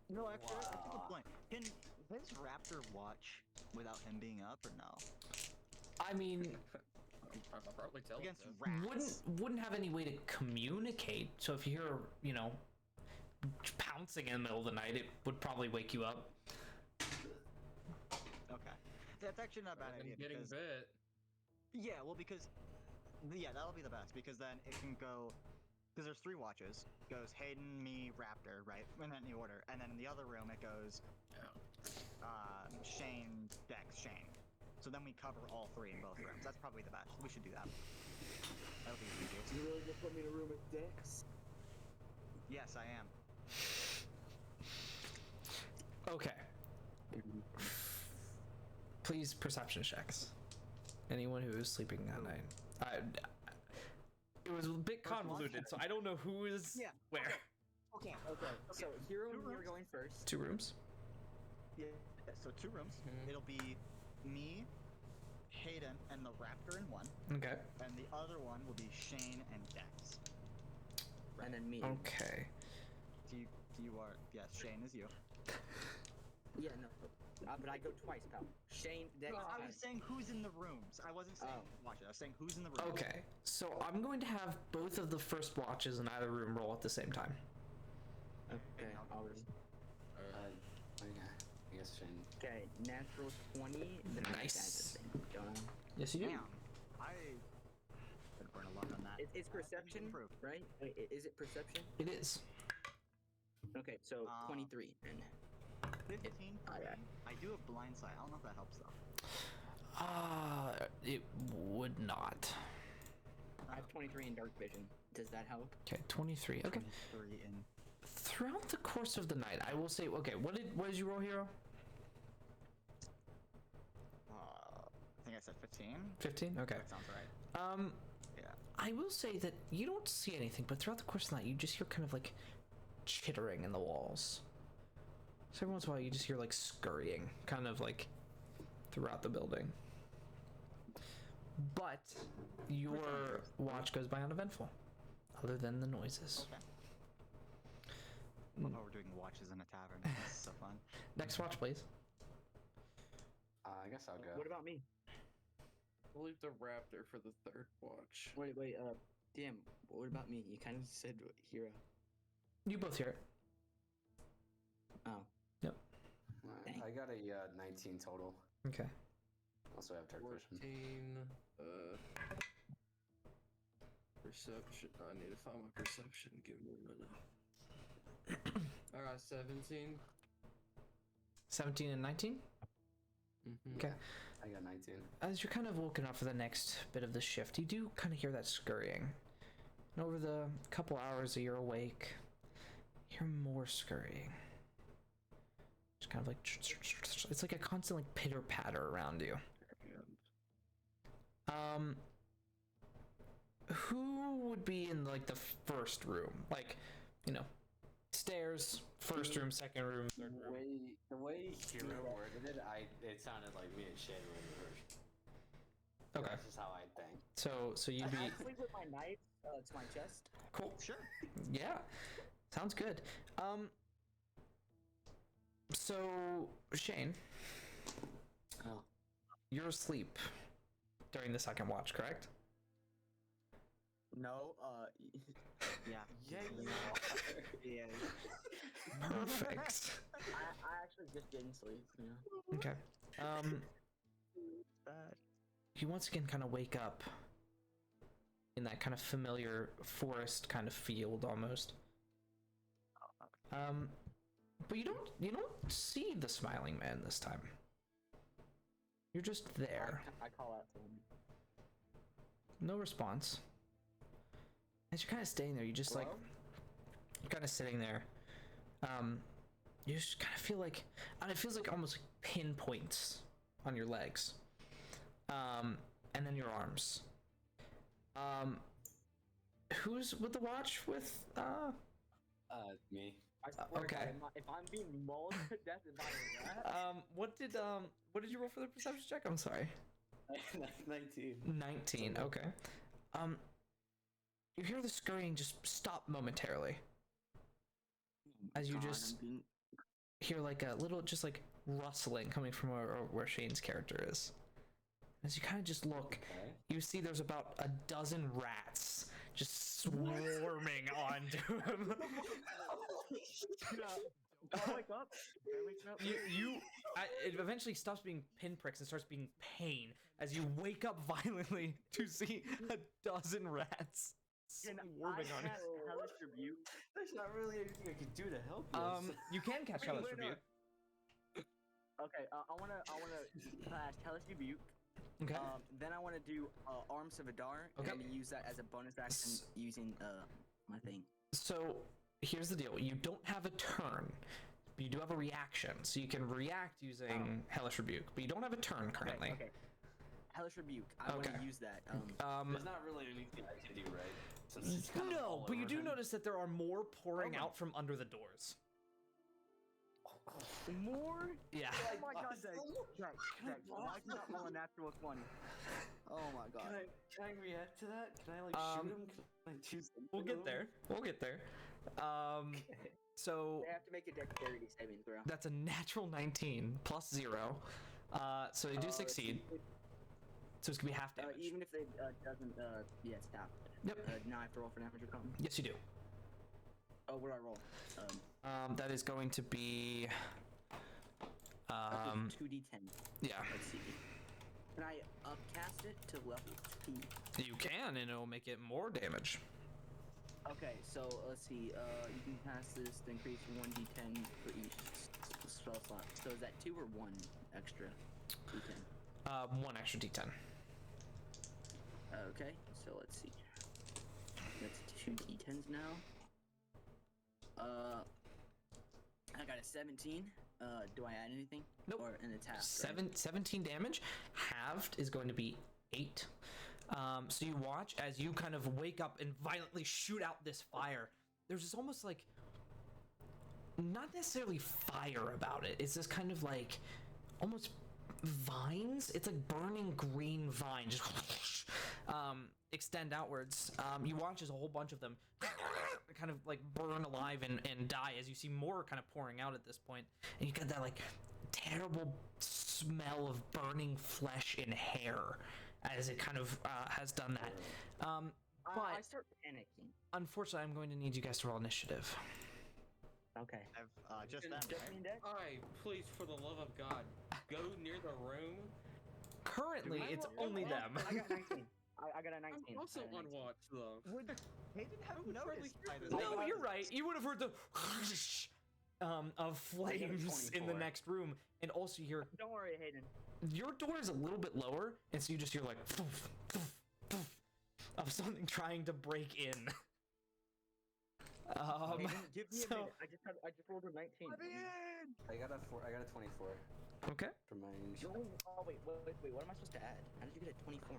No, actually, that's a good point. Can this raptor watch without him being up or no? I mean, I'll probably tell Against him. rats. wouldn't have any way to communicate. So if you hear, pouncing in the middle of the night, it would probably wake you up. Okay. That's actually not a bad idea. Getting Because, bit. yeah, well, because that'll be the best because then it can go. Because there's 3 watches. It goes Hayden, me, Raptor, right? In any order. And then in the other room it goes Shane, Dex, Shane. So then we cover all 3 in both rooms. That's probably the best. We should do that. That'll be the easiest. You really just put me in a room with Dex? Yes, I am. Okay. Please, perception checks. Anyone who is sleeping that night. It was a bit First one? convoluted, so I don't know who is Yeah, where. Okay, so Hero and 2 me are rooms. going first. 2 rooms. Yeah. So 2 rooms. Mhm. It'll be me, Hayden, and the Raptor in one. Okay. And the other one will be Shane and Dex. And then me. Okay. You are yes, Shane is you. Yeah, no. But I go twice, pal. Shane, Dex. No, I was saying who's in the rooms. I wasn't saying watch it. I was saying who's in the room. Okay, so I'm going to have both of the first watches in either room roll at the same time. Okay, I'll I guess Shane. Okay, natural 20. Then I Nice. add the thing, don't I? Yes, you do. Damn. I could burn a luck on that. It's perception, improved. right? Wait, is it perception? It is. Okay, so 23. And 15 for Alright. me. I do have blind sight. I don't know if that helps though. It would not. I have 23 in dark vision. Does that help? Okay, 23. Okay. 23 in. Throughout the course of the night, I will say, okay, what did you roll, hero? I think I said 15. 15. Okay. That sounds right. Yeah. I will say that you don't see anything, but throughout the course of the night, you just hear kind of like chittering in the walls. So every once in a while, you just hear like scurrying, kind of like throughout the building. But your watch goes by uneventful, other than the noises. Okay. I love how we're doing watches in a tavern. This is so fun. Next watch, please. I guess I'll go. What about me? We'll leave the raptor for the third watch. Wait, damn, what about me? You kind of said hero. You both hear it. Oh. Yep. Alright, I got a 19 total. Okay. Also have dark vision. 14. Perception. I need to find my perception. Give me a minute. I got 17. 17 and 19. Mm-hmm. Okay. I got 19. As you're kind of woken up for the next bit of the shift, you do kind of hear that scurrying. And over the couple hours that you're awake, you hear more scurrying. It's kind of like it's like a constant like pitter patter around you. Who would be in like the first room? Like, you know, stairs, first room, second room, third room. The way Hero worded it, it sounded like me and Shane were in the first. Okay. That's just how I think. So you'd be I sleep with my knife to my chest. cool. Sure. Yeah, sounds good. So Shane, Oh. you're asleep during the second watch, correct? No, Yeah. Yeah. Perfect. I actually just didn't sleep, you know. Okay. You once again kind of wake up in that kind of familiar forest kind of field almost. But you don't see the smiling man this time. You're just there. I call out to him. No response. As you're kind of staying there, you just like you're kind of sitting there. You just kind of feel like, and it feels like almost like pinpoints on your legs, and then your arms. Who's with the watch with? Me. I swear to okay. God, if I'm being mauled to death by a rat, What did you roll for the perception check? I'm sorry. 19. 19. Okay. You hear the scurrying just stop momentarily as you just hear like a little just like rustling coming from where Shane's character is. As you kind of just look, you see there's about a dozen rats just swarming onto him. wake up. It eventually stops being pinpricks and starts being pain as you wake up violently to see a dozen rats swarming on you. Hellish rebuke. There's not really anything I can do to help you. You can catch Hellish Rebuke. Okay, I wanna cast Hellish rebuke. Okay. Then I wanna do Arms of Adar, Okay. and use that as a bonus action using my thing. So here's the deal: you don't have a turn, but you do have a reaction. So you can react using Hellish Rebuke, but you don't have a turn currently. Okay. Hellish rebuke. I Okay. wanna use that. There's not really anything I can do, right? Since it's kind of No, all but you over do him. notice that there are more pouring out from under the doors. More? Yeah. Oh my God, Dex. Why did you not roll a natural 20? Oh my God. Can I react to that? Can I like shoot him? Can I choose We'll get there. We'll get there. So They have to make a dexterity saving throw. that's a natural 19 plus 0. So they do succeed. So it's gonna be half damage. Even if they doesn't, stop. Yep. Now I have to roll for damage or something. Yes, you do. Oh, what do I roll? That is going to be 2d10. yeah. Let's see. Can I upcast it to level 2? You can, and it'll make it more damage. Okay, so let's see. You can cast this to increase 1d10 for each spell slot. So is that 2 or 1 extra d10? 1 extra d10. Okay, so let's see. That's 2 d10s now. I got a 17. Do I add anything? Nope. Or an attack? Right? 17 damage. Halved is going to be 8. So you watch as you kind of wake up and violently shoot out this fire. There's this almost like, not necessarily fire about it. It's this kind of like almost vines. It's like burning green vines just extend outwards. You watch as a whole bunch of them kind of like burn alive and die as you see more kind of pouring out at this point. And you get that like terrible smell of burning flesh and hair as it kind of has done that. But I start panicking. unfortunately, I'm going to need you guys to roll initiative. Okay. I've just Can them, Just right? me dead? Please, for the love of God, go near the room. Currently, it's only them. I got 19. I got a 19. I'm also I got a on 19. watch, though. They didn't have would hardly noticed hear by this. this. No, you're right. You would have heard the of flames in the 24. next room, and also you hear Don't worry, Hayden. your door is a little bit lower, and so you just hear like of something trying to break in. Hayden, give me so- a minute. I just rolled a 19. I got a 24 Okay. for my initiative. No, oh wait, what am I supposed to add? How did you get a 24?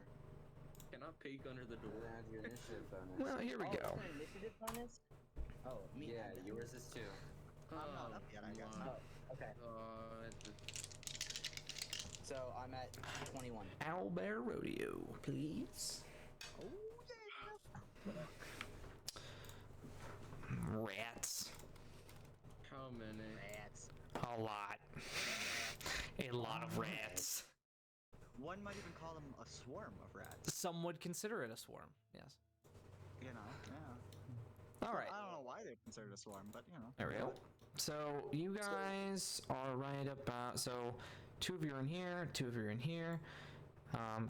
Can I peek under the door? Add your initiative bonus. Well, here we go. It's an initiative bonus? Oh, me. Yeah, add that. yours is 2. I'm not up yet, I guess. my Oh, okay. God. So I'm at 21. Owlbear Rodeo, please. Oh, Rats. How many? rats. A lot. A lot of rats. One might even call them a swarm of rats. Some would consider it a swarm. Yes. You know, yeah. All right. I don't know why they consider it a swarm, but you know. There we go. So you guys are right about. So 2 of you are in here. 2 of you are in here.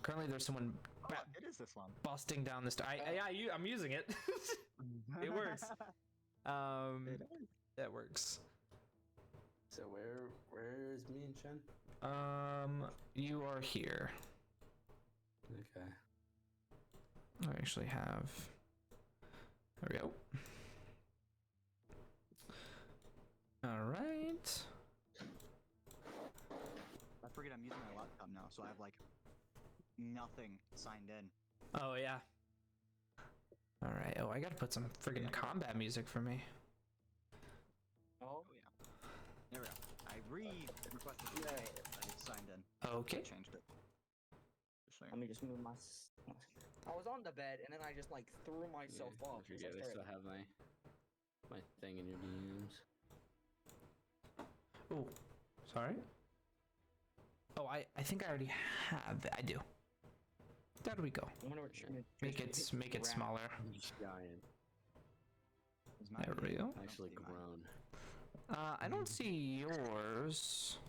Currently, there's someone Oh, it is this one. busting down this. I'm using it. It works. It is. That works. So where is me and Chen? You are here. Okay. I actually have. There we go. All right. I forget I'm using my laptop now, so I have like nothing signed in. Oh yeah. All right. Oh, I gotta put some friggin' combat music for me. Oh, yeah. There we go. I requested I signed in. Okay. I changed it. Just so let me just move my. I was on the bed and then I just like threw myself Yeah, off. I forget I still have my thing in your DMs. Oh, sorry. Oh, I think I already have it. I do. There we go. I wonder what you're gonna Make it smaller. I'm just giant. Is my There we name- go. I don't Actually see mine. grown. I don't see yours.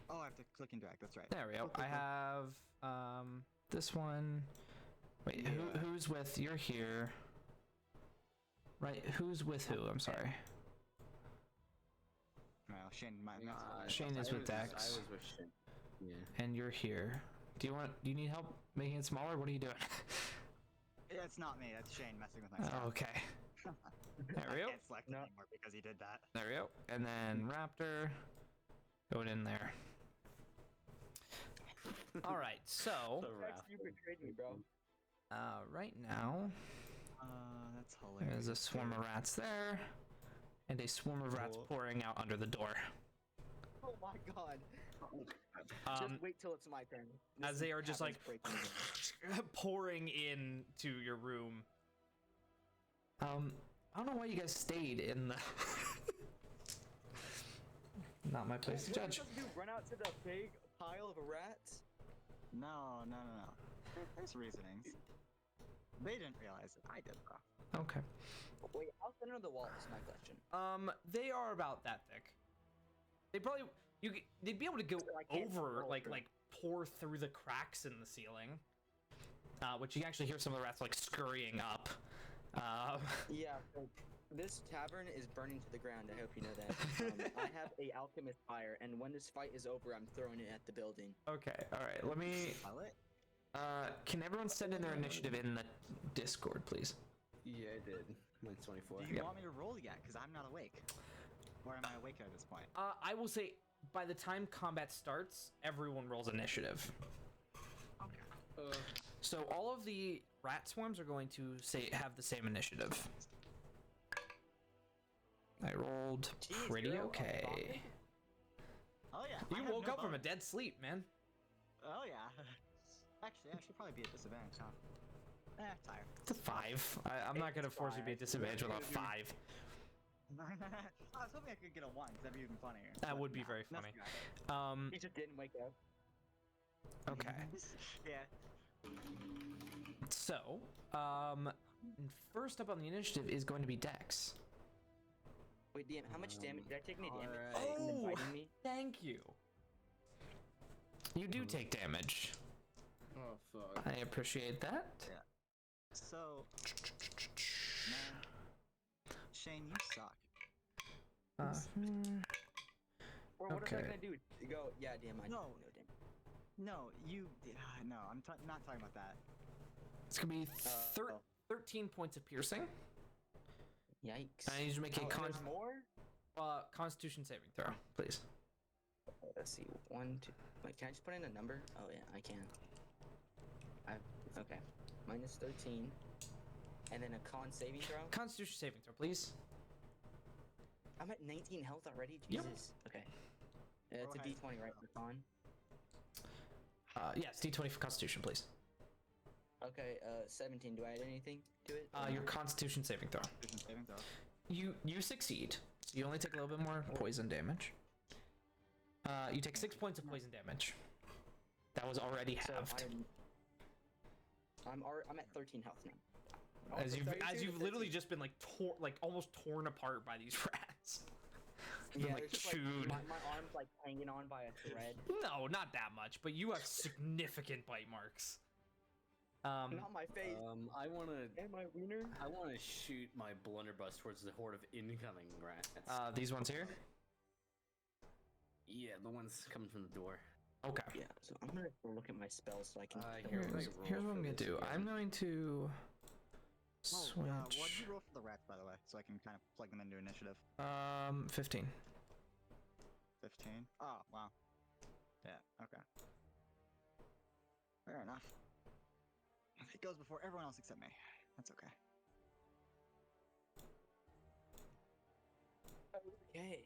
Oh, I have to click and drag. That's right. There we go. I have this one. Wait, Yeah. who's with? You're here. Right? Who's with who? I'm sorry. Well, Shane, Shane is I with was Dax. I was with Shane. Yeah. And you're here. Do you need help making it smaller? What are you doing? It's not me. That's Shane messing with my stuff. Okay. There we I go. can't select it anymore because he did that. There we go. And then Raptor. Going in there. All right. So, The Text, you betrayed me, bro. right now, That's hilarious. there's a swarm of rats there. And a swarm of rats Cool. pouring out under the door. Oh my god. Just wait till it's my turn. As they are just like happens breaking pouring into your room. I don't know why you guys stayed in the not my place to What are you judge. supposed to do? Run out to the big pile of rats? No. There's reasonings. They didn't realize it. I did though. Okay. Wait, how thin are the walls? Is my question. They are about that thick. They probably they'd be able to go I can't over scroll like through. pour through the cracks in the ceiling. Which you can actually hear some of the rats like scurrying up. Yeah, so this tavern is burning to the ground. I hope you know that. I have a alchemist fire, and when this fight is over, I'm throwing it at the building. Okay, all right. Let me. Can everyone send in their initiative in the Discord, please? Yeah, I did. Mine's 24. Do you want me to roll yet? Because I'm not awake. Or am I awake at this point? I will say, by the time combat starts, everyone rolls initiative. Okay. So all of the rat swarms are going to have the same initiative. I rolled Jeez, pretty you're okay. Oh yeah. I You have woke no up from a bonus. dead sleep, man. Oh yeah. Actually, I should probably be at disadvantage, huh? Tired. It's a 5. I'm not gonna force you to be at disadvantage with a 5. I was hoping I could get a 1, 'cause that'd be even funnier. That but would be nah, very that's funny. He just didn't wake up. Okay. Yeah. So, first up on the initiative is going to be Dex. Wait, DM, how much damage? Did I take any damage? alright. from them Oh, biting me? thank you. You do take damage. Oh fuck. I appreciate that. Yeah. So, man, Shane, you suck. Or what if I Okay. can do? Go, yeah, DM, I No. no damage. No, you. No, I'm not talking about that. It's gonna be Oh. 13 points of piercing. Yikes. I need you to make a and there's more? Constitution saving throw, please. Let's see, 1, 2. Wait, can I just put in a number? Oh yeah, I can. Okay. Minus 13. And then a con saving throw? Constitution saving throw, please. I'm at 19 health already? Yep. Jesus. Okay. It's a ahead. d20, right, for con? Yes, D20 for Constitution, please. Okay, 17. Do I add anything to it? Your Constitution saving throw. Constitution saving throw. You succeed. So you only take a little bit more poison damage. You take 6 points of poison damage. That was already So halved. I'm at 13 health now. As you've 32 to literally 13. just been like almost torn apart by these rats. Been, Yeah, like, there's just chewed. my arm's like hanging on by a thread. No, not that much, but you have significant bite marks. Not my face. I wanna And my wiener. shoot my blunderbuss towards the horde of incoming rats. These ones here. Yeah, the ones coming from the door. Okay. Yeah, so I'm gonna look at my spells so I can. kill Here, them. let me Here's roll what I'm for gonna this do. again. I'm going to What switch. did you roll for the rats, by the way, so I can kind of plug them into initiative? 15. 15. Oh wow. Yeah. Okay. Fair enough. It goes before everyone else except me. That's okay. Okay.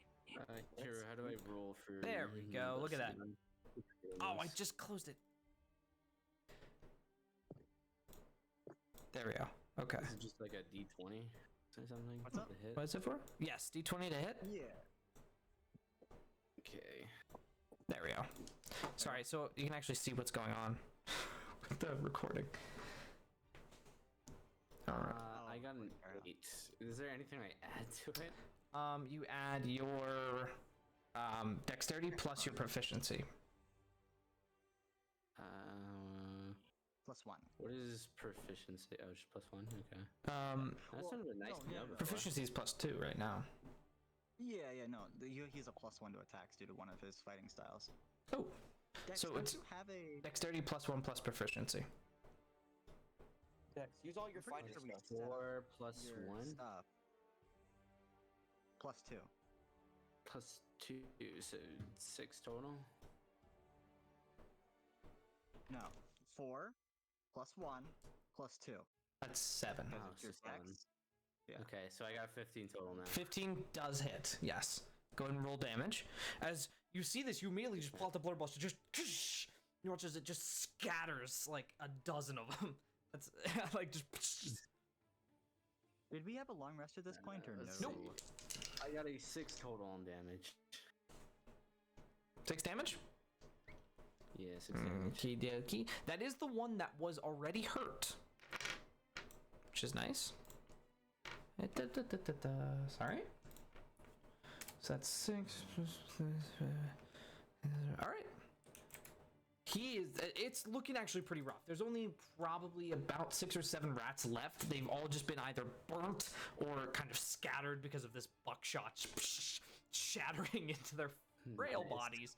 Kira, how do I roll for? There we go, look at that. this? Oh, I just closed it. There we go. Okay. Is it just like a D20 or something? What's up? To hit? What is it for? Yes, D20 to hit. Yeah. Okay. There we go. Sorry, so you can actually see what's going on with the recording. Alright. I got an fair enough. 8. Is there anything I add to it? You add your dexterity plus your proficiency. +1. What is proficiency? Oh, just +1. Okay. That's Well, sort of a nice no, yeah, number. Proficiency is +2 right now. Yeah, no. He's a +1 to attacks due to one of his fighting styles. Oh, Dex, So don't it's- you have a? dexterity +1 plus proficiency. Dex, use all your Pretty fighting sure we stuff. set up 4 plus your 1 stuff. +2. plus 2, so 6 total. No. 4 plus 1 plus 2. That's 7. Because Oh, it's your so seven. dex. Yeah. Okay, so I got 15 total now. 15 does hit, yes. Go ahead and roll damage. As you see this, you immediately just pull out the blunderbuss and just you watch as it just scatters like a dozen of them. That's like just Did we have a long rest at this point or no? Let's see. I got a 6 total on damage. 6 damage. Yeah, 6 damage. Okie dokie. That is the one that was already hurt, which is nice. Sorry. So that's 6. All right. It's looking actually pretty rough. There's only probably about 6 or 7 rats left. They've all just been either burnt or kind of scattered because of this buckshot shattering into their frail bodies.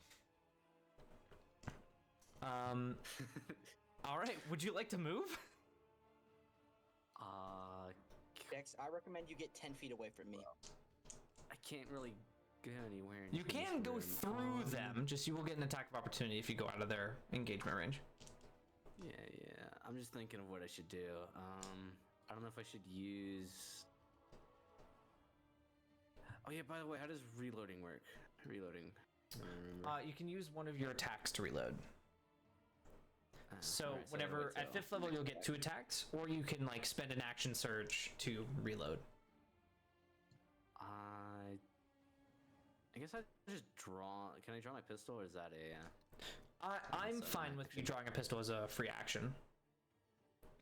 All right. Would you like to move? Dex, I recommend you get 10 feet away from me. I can't really go anywhere. You can go through them. Just you will get an attack of opportunity if you go out of their engagement range. Yeah. I'm just thinking of what I should do. I don't know if I should use. Oh yeah. By the way, how does reloading work? Reloading. I don't remember. You can use one of your attacks to reload. So alright, whenever wait at till- 5th level you'll get 2 attacks, or you can like spend an action surge to reload. I guess I just draw. Can I draw my pistol, or is that a? I'm That's an fine with you drawing a pistol as a free action,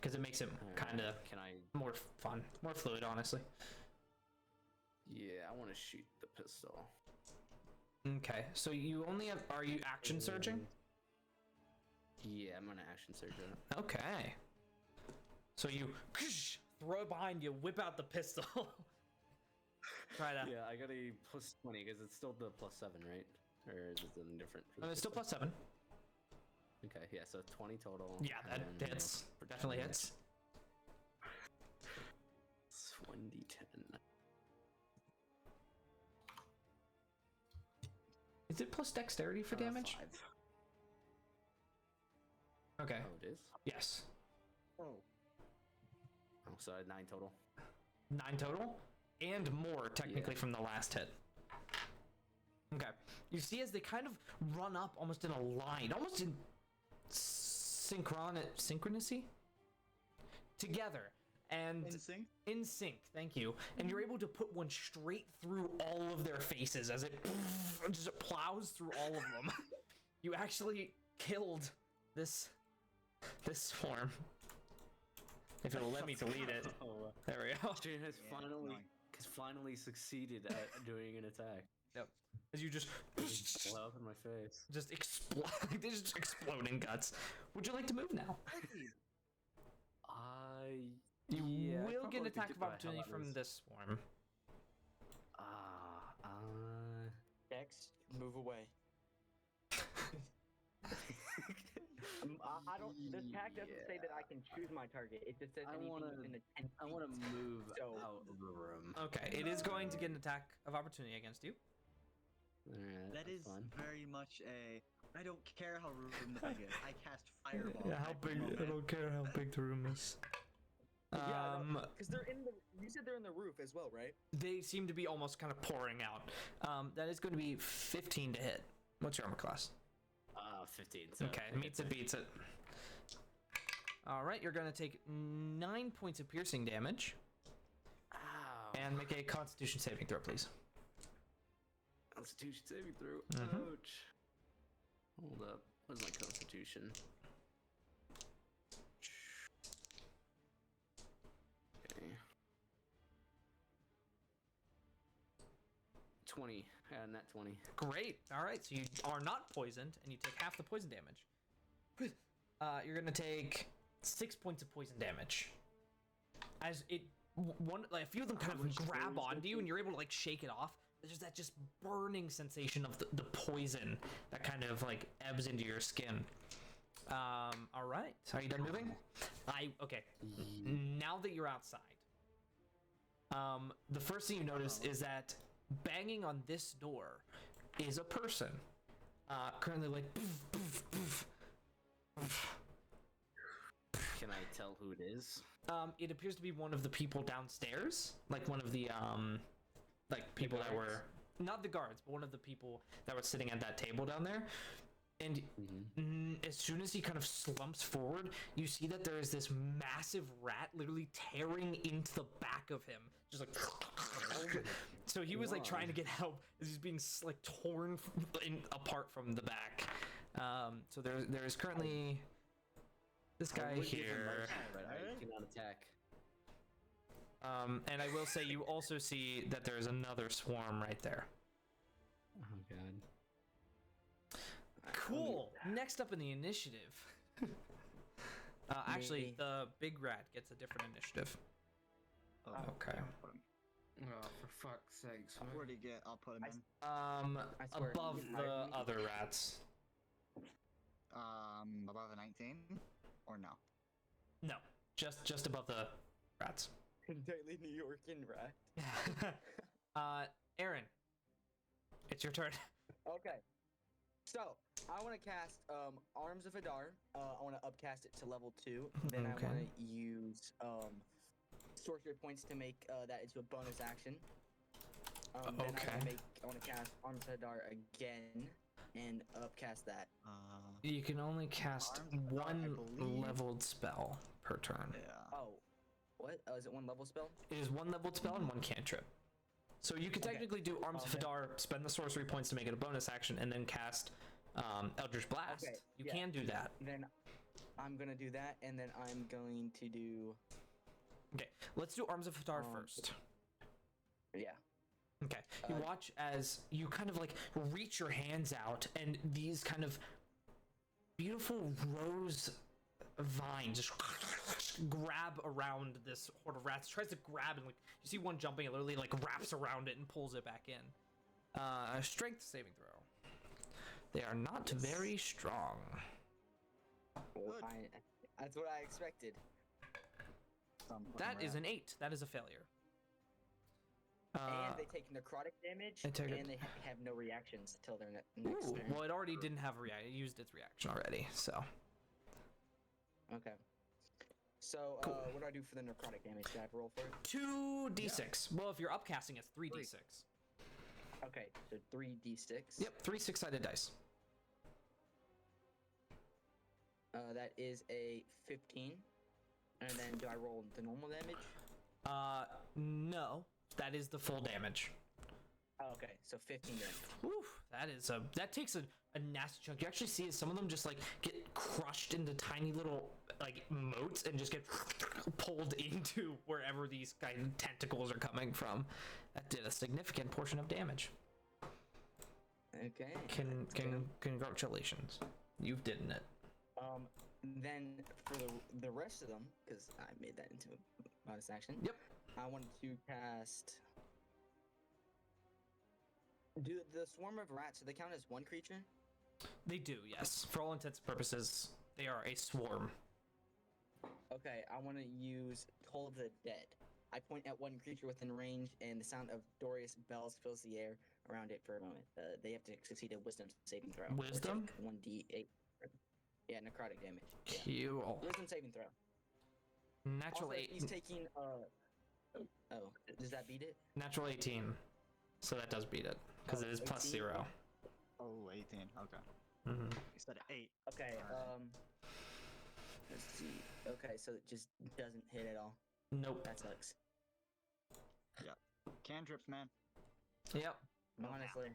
because it makes it kind of Can I? more fun, more fluid, honestly. Yeah, I want to shoot the pistol. Okay, so you only have. Are you action surging? Yeah, I'm gonna action surge it. Okay. So you throw it behind you, whip out the pistol. Try that. Yeah, I got a plus 20 because it's still the plus 7, right? Or is it something different? for the It's still pistol? +7. Okay, yeah, so 20 total. Yeah, that and then, hits. for Definitely damage, hits. it's 1d10. Is it plus dexterity for damage? 5. Okay. Oh, it is? Yes. Oh, so I had 9 total. 9 total, and more technically from the last hit. Okay. You see, as they kind of run up, almost in a line, almost in synchronicity, together, and In sync? in sync. Thank you. And you're able to put one straight through all of their faces as it just plows through all of them. You actually killed this swarm. If it'll let me delete it. Oh, There we go. Jane has annoying. finally succeeded at doing an attack. Yep. As you just Blow up in my face. just explode. They just explode in guts. Would you like to move now? You Yeah, I will get an probably could attack get of by how opportunity that from is. this swarm. Dex, move away. I don't. The tag doesn't say that I can choose my target. It just says I anything wanna- within the 10 feet. I want to move So- out of the room. Okay, it is going to get an attack of opportunity against you. Alright, That that's is fine. very much a. I don't care how rude the thing is. I cast fireball. type of moment. care how big the room is. Because they're in the. You said they're in the roof as well, right? They seem to be almost kind of pouring out. That is going to be 15 to hit. What's your armor class? 15. So Okay, meets it, beats it. All right, you're going to take 9 points of piercing damage Ow. and make a Constitution saving throw, please. Constitution saving throw. Mhm. Ouch. Hold up. Where's my Constitution? Okay. 20. Net 20. Great. All right, so you are not poisoned, and you take half the poison damage. You're gonna take 6 points of poison damage. As it, a few of them kind of grab onto you, and you're able to like shake it off. There's that just burning sensation of the poison that kind of like ebbs into your skin. All right. Are you done moving? Okay. Now that you're outside, the first thing you notice is that banging on this door is a person. Currently like. Can I tell who it is? It appears to be one of the people downstairs, like one of the like people that were not the guards, but one of the people that were sitting at that table down there. And as soon as he kind of slumps forward, you see that there is this massive rat literally tearing into the back of him, just like. So he was like trying to get help as he's being like torn apart from the back. So there is currently this guy here. But I cannot attack. And I will say you also see that there is another swarm right there. Oh god. Cool. Next up in the initiative. Actually, Me. the big rat gets a different initiative. Oh, Okay. I'll put him. Oh, for fuck's sakes. man. Where'd he get? I'll put him in. I swear, Above you hired the me. other rats. Above a 19? Or no? No, just above the rats. Daily New Yorkin rat. Aaron, it's your turn. Okay. So, I want to cast Arms of Hadar. I want to upcast it to level 2. Then Okay. I want to use sorcery points to make that into a bonus action. Then Okay. I want to cast Arms of Hadar again and upcast that. You can only cast Arms of Hadar, I one believe. leveled spell per turn. Yeah. Oh, what? Is it one level spell? It is one leveled spell and one cantrip. So you could Okay. technically do Arms of Okay. Hadar, spend the sorcery points to make it a bonus action, and then cast Eldritch Blast. Okay, You yeah. can do that. Then I'm gonna do that, and then I'm going to do Okay, let's do Arms of Hadar Um, first. yeah. Okay, you watch as you kind of like reach your hands out, and these kind of beautiful rose vines just grab around this horde of rats. Tries to grab, and like you see one jumping, it literally like wraps around it and pulls it back in. A strength saving throw. They are not very strong. Well, Good. that's what I expected. That is an 8. That is a failure. And they take necrotic damage, they take it- and they have no reactions till their next Ooh, turn. well, it already didn't have a reaction. It used its reaction already, so. Okay. So, Cool. what do I do for the necrotic damage? Do I have to roll for it? 2d6. Well, if you're upcasting, it's 3d6. Okay, so 3d6. Yep, 3 6-sided dice. That is a 15. And then do I roll the normal damage? No. That is the full damage. Oh, okay, so 15 damage. Whew, that takes a nasty chunk. You actually see it, some of them just like get crushed into tiny little like motes and just get pulled into wherever these kind of tentacles are coming from. That did a significant portion of damage. Okay. Congratulations. You've did it. Then for the rest of them, because I made that into a bonus action. Yep. I wanted to cast. Do the swarm of rats? Do they count as one creature? They do, yes. For all intents and purposes, they are a swarm. Okay, I want to use Toll of the Dead. I point at one creature within range, and the sound of Dorius bells fills the air around it for a moment. They have to succeed a Wisdom saving throw. or Wisdom? take 1d8. Yeah, necrotic damage. Yeah. Cool. Wisdom saving throw. Natural Also, 8. he's taking Oh, does that beat it? Natural 18. So that does beat it because it is plus 18? 0. Oh, 18. Okay. Mm-hmm. You said 8. Okay. Alright. Let's see. Okay, so it just doesn't hit at all. Nope. That sucks. Cantrips, man. Yep. Honestly.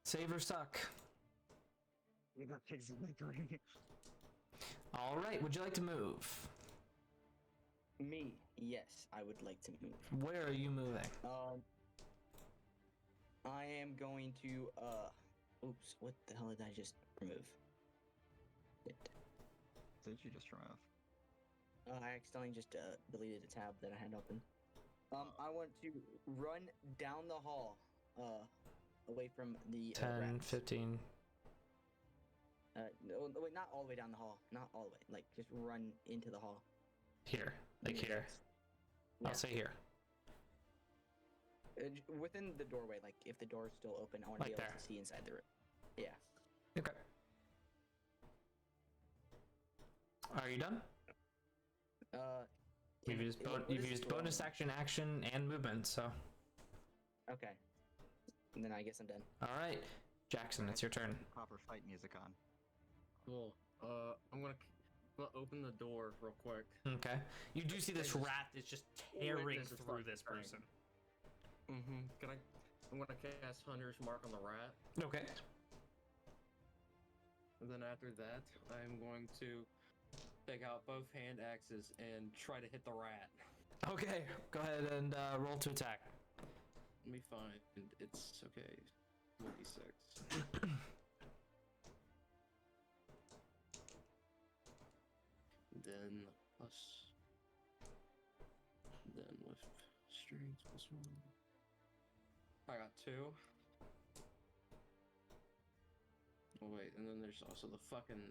Save or suck. You got pigs in the green. All right. Would you like to move? Me, yes, I would like to move. Where are you moving? I am going to oops, what the hell did I just remove? Did you just remove? I accidentally just deleted a tab that I had open. I want to run down the hall away from the 10, rats. 15. No, wait, not all the way down the hall. Not all the way. Like, just run into the hall. Here. Like Near the here. rats. Yeah. I'll say here. Within the doorway, like, if the door is still open, I want to Like be able there. to see inside the room. Yeah. Okay. Are you done? You've used, what you've is used scroll? bonus action, and movement, so. Okay. And then I guess I'm done. All right. Jackson, it's your turn. Proper fight music on. Cool. I'm gonna open the door real quick. Okay. You do see this rat is just tearing Witness this through fucking this thing. person. Mm-hmm. I'm gonna cast Hunter's Mark on the rat, Okay. and then after that, I'm going to take out both hand axes and try to hit the rat. Okay. Go ahead and roll to attack. Let me find. It's okay. 1d6. Then plus. Then with strength plus 1. I got 2. Oh wait, and then there's also the fucking.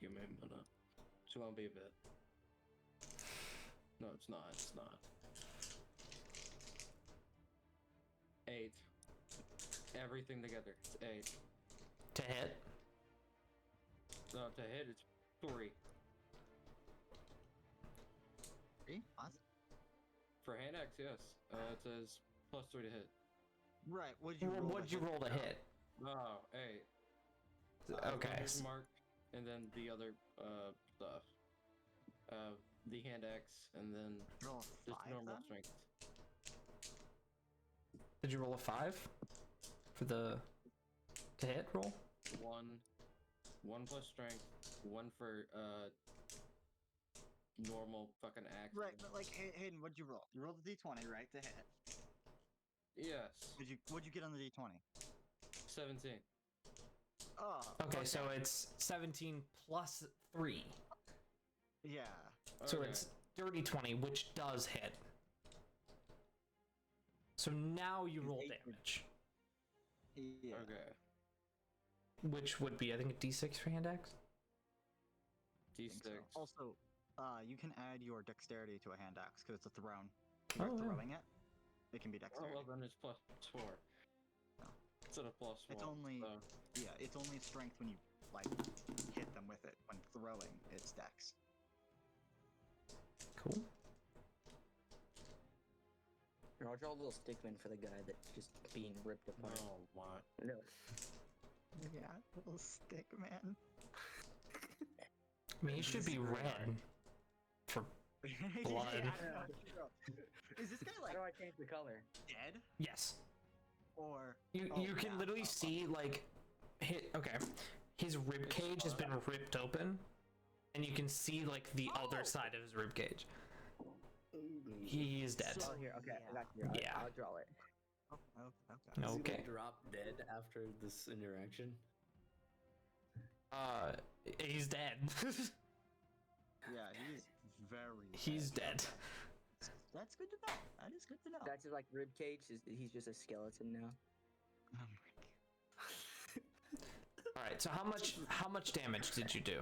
Give me a minute. It's gonna be a bit. No, it's not. It's not. 8. Everything together. It's 8. To hit. No, to hit it's 3. 3? Awesome. For hand axe, yes. It says plus 3 to hit. Right. What'd you Well, roll? what'd you roll to hit? Oh, 8. Okay. Hunter's Mark, and then the other stuff. The hand axe, and then Roll a just 5 normal then? strength. Did you roll a 5 for the to hit roll? 1 plus strength, 1 for normal fucking axe. Right, but like Hayden, what'd you roll? You rolled the d20, right, to hit. Yes. What'd you get on the d20? 17. Oh. Okay, so it's 17 plus 3. Yeah. So Okay. it's dirty 20, which does hit. So now you roll damage, Yeah. Okay. which would be, I think, a d6 for hand axe. I think D6. so. Also, you can add your dexterity to a hand axe because it's a thrown. You're Oh, yeah. throwing it. It can be Oh, dexterity. well, then it's plus 4. No. Instead of plus 1. It's only so. yeah, it's only strength when you like hit them with it. When throwing, it's dex. Cool. Here, I'll draw a little stickman for the guy that's just being ripped apart. Oh, what? No. Yeah, little stick man. I mean, he should be red for blood. Yeah, I know. Is this guy How like do I change the color? dead Yes. or You Oh, you can yeah. literally see like his rib cage has been ripped open, and you can see like the other side of his rib cage. He is dead. So- Oh, here. Okay, I got you. Yeah. I'll draw it. Okay. Does he, Okay. like, drop dead after this interaction? He's dead. Yeah, he's very. He's dead. That's good to know. That is good to know. That's his like rib cage. He's just a skeleton now. Oh my god. All right. So how much damage did you do?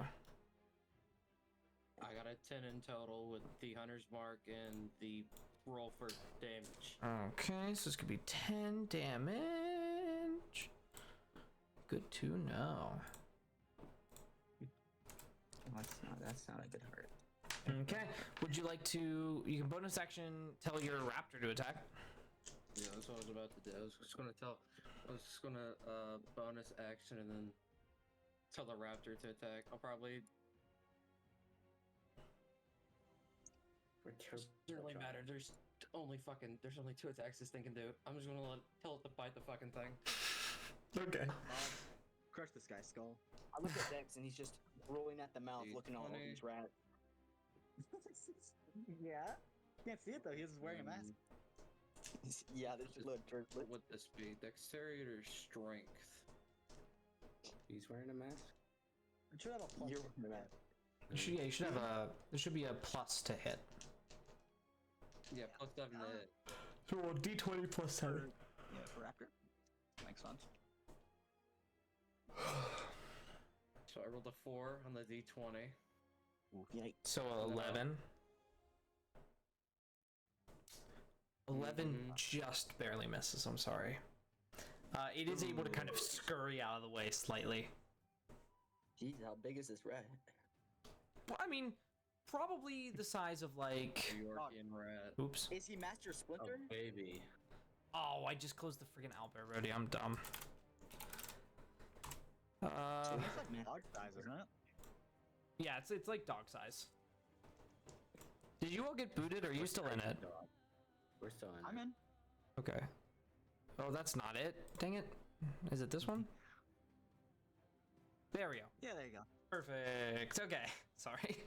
I got a 10 in total with the Hunter's Mark and the roll for damage. Okay, so this could be 10 damage. Good to know. That's not a good hurt. Okay. Would you like to? You can bonus action tell your raptor to attack. Yeah, that's what I was about to do. I was just gonna bonus action and then tell the raptor to attack. I'll probably. Doesn't really matter. There's only 2 attacks this thing can do. I'm just gonna tell it to bite the fucking thing. Okay. Crush this guy's skull. I look at Dex and he's just rolling at the mouth, Dude, looking all over 20. these rats. Yeah. Can't see it though. He's wearing a mask. Yeah, there's just look. What would this be? Dexterity or strength? He's wearing a mask? I'm sure that'll plus. You're it. right. You should have a. There should be a plus to hit. Yeah, plus 7 to hit. So a d20 plus 7. Yeah, for raptor. Makes sense. So I rolled a 4 on the d20. Yikes. So 11. 11 Mhm. just barely misses. I'm sorry. It is able to kind of scurry out of the way slightly. Jeez, how big is this rat? Well, I mean, probably the size of like. New Yorkian rat. Oops. Is he Master Oh, Splinter? baby. Oh, I just closed the freaking owlbear roadie. I'm dumb. It's like Man. dog size, isn't it? Yeah, it's like dog size. Did you all get booted, or are you still in it? We're still in. I'm it. in. Okay. Oh, that's not it. Dang it. Is it this one? There we go. Yeah, there you go. Perfect. Okay. Sorry.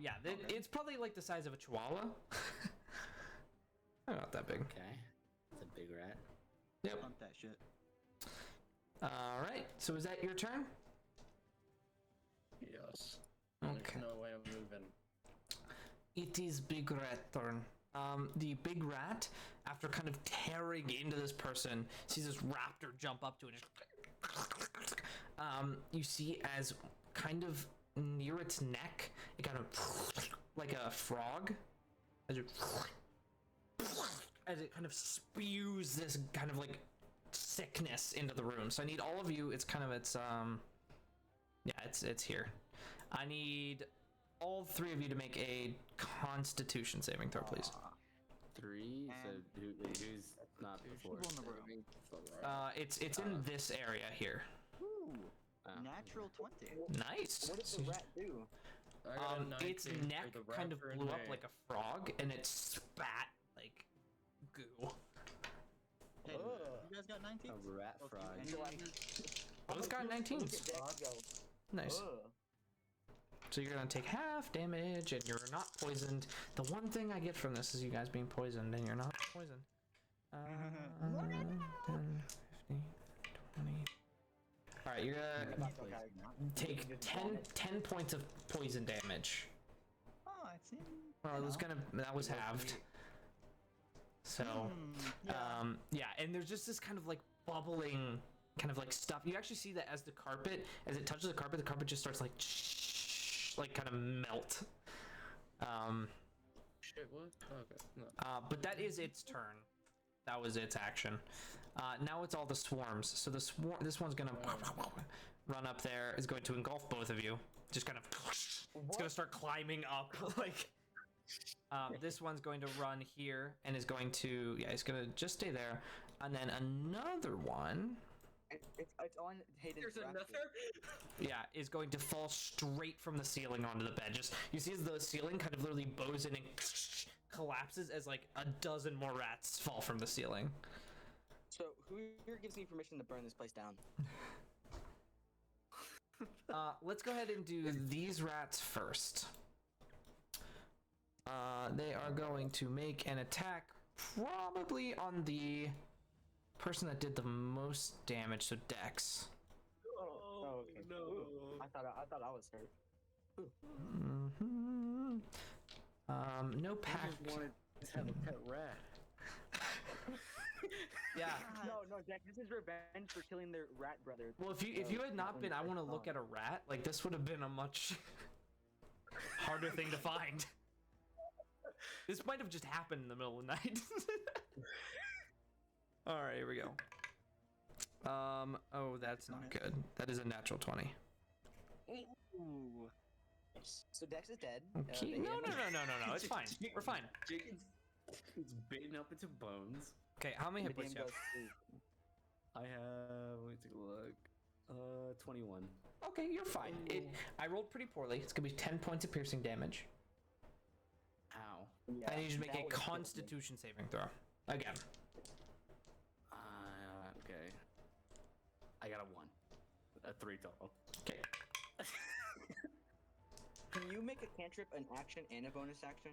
Yeah, it's probably like the size of a chihuahua. Not that big. Okay. It's a big rat. Yep. Pump that shit. All right. So is that your turn? Yes. Okay. There's no way I'm moving. It is Big Rat turn. The big rat, after kind of tearing into this person, sees this raptor jump up to it. You see as kind of near its neck, it kind of like a frog, as it kind of spews this kind of like sickness into the room. So I need all of you. It's kind of yeah, it's here. I need all three of you to make a Constitution saving throw, please. 3. So And- who's not before? People in the room. It's in this area here. Ooh, Oh. natural 20. Nice. What did the rat do? I got a Its 19 for neck the kind of raptor in blew up May. like a frog, and it spat like goo. Hey, Ugh. you guys got 19? A rat Both frog. you and me? Both got Look 19s. at Dex go. Nice. Ugh. So you're gonna take half damage, and you're not poisoned. The one thing I get from this is you guys being poisoned, and you're not poisoned. 10, 15, 20. All right, you're gonna That's okay. take 10 points of poison damage. Oh, I see. Well, it was that was halved. So, yeah, and there's just this kind of like bubbling kind of like stuff. You actually see that as the touches the carpet just starts like kind of melt. Shit, what? Okay. No. But that is its turn. That was its action. Now it's all the swarms. So this one's gonna run up there. Is going to engulf both of you. Just kind of. It's gonna start climbing up like. This one's going to run here and is going to it's gonna just stay there, and then another one. It's on Hayden's There's raptor. another? Is going to fall straight from the ceiling onto the bed. Just you see as the ceiling kind of literally bows in and collapses as like a dozen more rats fall from the ceiling. So who here gives me permission to burn this place down? Let's go ahead and do these rats first. They are going to make an attack probably on the person that did the most damage, so Dex. Oh, okay. no. Ooh, I thought I was hurt. No pack. Let's have a pet rat. Yeah. No, Jack. This is revenge for killing their rat brother. Well, if you had not been, I want to look at a rat. Like this would have been a much harder thing to find. This might have just happened in the middle of the night. All right, here we go. Oh, that's not good. That is a natural 20. Ooh. So Dex is dead. Okay. No. It's fine. We're fine. It's bitten up into bones. Okay, how many hit points Medium do you goes have? to- I have. Let me take a look. 21. Okay, you're fine. I rolled pretty poorly. It's gonna be 10 points of piercing damage. Ow. Yeah, I need you to make that a would've killed me. Constitution saving throw. Again. Okay. I got a 1. A 3 total. Okay. Can you make a cantrip an action and a bonus action?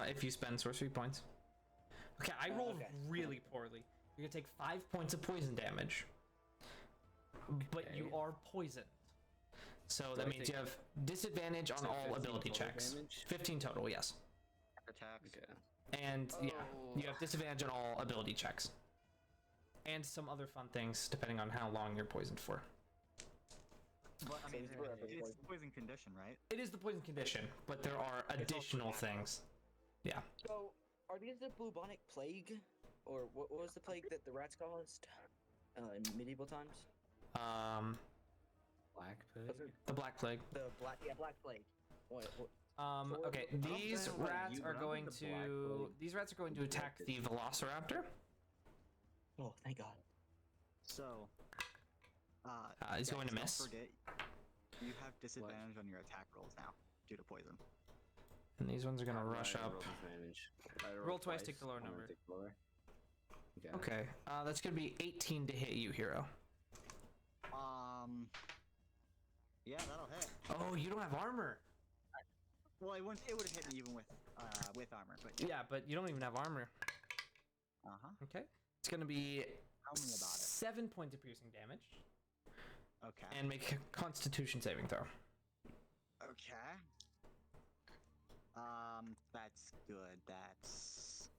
If you spend sorcery points. Okay, I rolled okay. really poorly. You're gonna take 5 points of poison damage. But you Okay. are poisoned. So Do that I means you take- have disadvantage on So all 15 ability total checks. damage? 15 total, yes. Attacks. Okay. And yeah, you have disadvantage on all ability checks. And some other fun things depending on how long you're poisoned for. But I mean, it's whatever, it's poison. poison condition, right? It is the poison condition, but there are additional things. Yeah. So, are these the bubonic plague, or what was the plague that the rats caused in medieval times? Black pig? The Black Plague. The black plague. What? Okay, these know about rats you, are but I don't going think the Black to Plague these rats are going to attack the Velociraptor. Oh, thank God. So, He's going to don't miss. Forget, you have disadvantage on your attack rolls now due to poison. And these ones are gonna rush I up. roll disadvantage? I Roll twice, take the lower I'm gonna number. take the lower. Okay, that's gonna be 18 to hit you, hero. Yeah, that'll hit. Oh, you don't have armor. Well, it would have hit me even with armor, but Yeah, but you don't even have armor. Okay, it's gonna be Tell me about it. 7 points of piercing damage, Okay. and make a Constitution saving throw. Okay. That's good. That's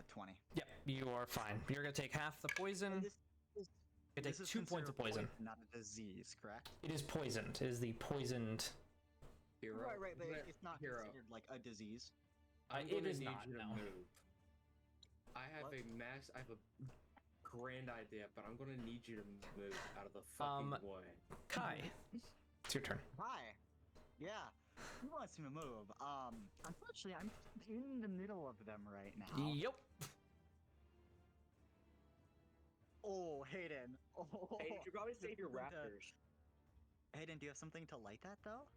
20. Yep, you are fine. You're gonna take half the poison. You take 2 points of poison. Not a disease, correct? It is poisoned. It is the poisoned. Hero. Right, but Let- it's not hero. considered like a disease. I'm It gonna is need not, you to no. move. I have What? I have a grand idea, but I'm gonna need you to move out of the fucking way. Kai, it's your turn. Hi. Yeah. Who wants me to move? Unfortunately, I'm in the middle of them right now. Yep. Oh, Hayden. Oh, Hey, you should probably save your something to- raptors. Hayden, do you have something to light that though?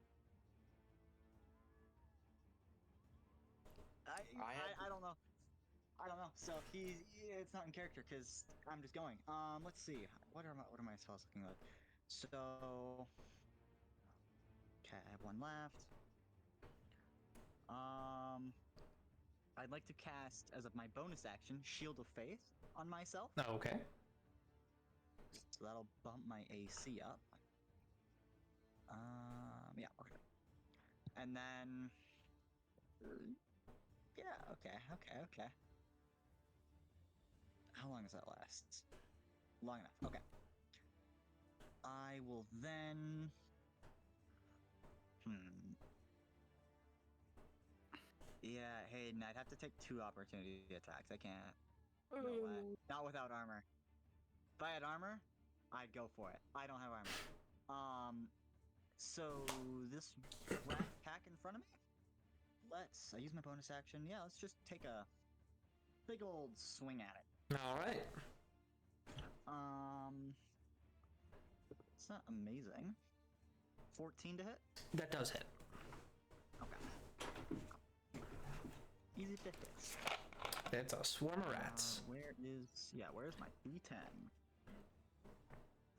I don't know. I don't know. So it's not in character because I'm just going. Let's see. What are my spells looking like? So, okay, I have one left. I'd like to cast as of my bonus action Shield of Faith on myself. Oh, okay. So that'll bump my AC up. Yeah, okay. And then, yeah, okay. How long does that last? Long enough. Okay. I will then. Yeah, Hayden, I'd have to take 2 opportunity attacks. I can't. No way. Not without armor. If I had armor, I'd go for it. I don't have armor. So this rat pack in front of me? I use my bonus action. Yeah, let's just take a big old swing at it. All right. It's not amazing. 14 to hit? That does hit. Okay. Easy to hit. It's a swarm of rats. Where's my D10?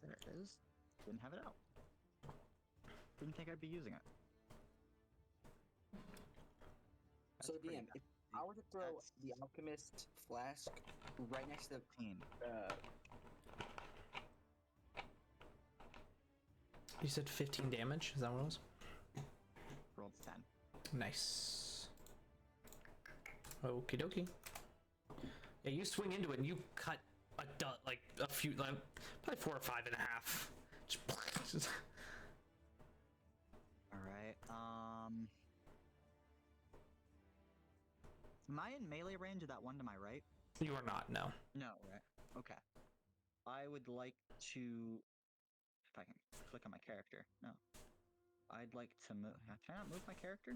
There it is. Didn't have it out. Didn't think I'd be using it. So That's pretty DM, bad. if I were to throw That's- the alchemist flask right next to 15. You said 15 damage. Is that what it was? Rolled 10. Nice. Okie dokie. Yeah, you swing into it and you cut a few, probably 4 or 5 and a half. Just Alright, am I in melee range of that one to my right? You are not, no. No, right? Okay. I would like to... If I can click on my character. No. I'd like to move... Can I not move my character?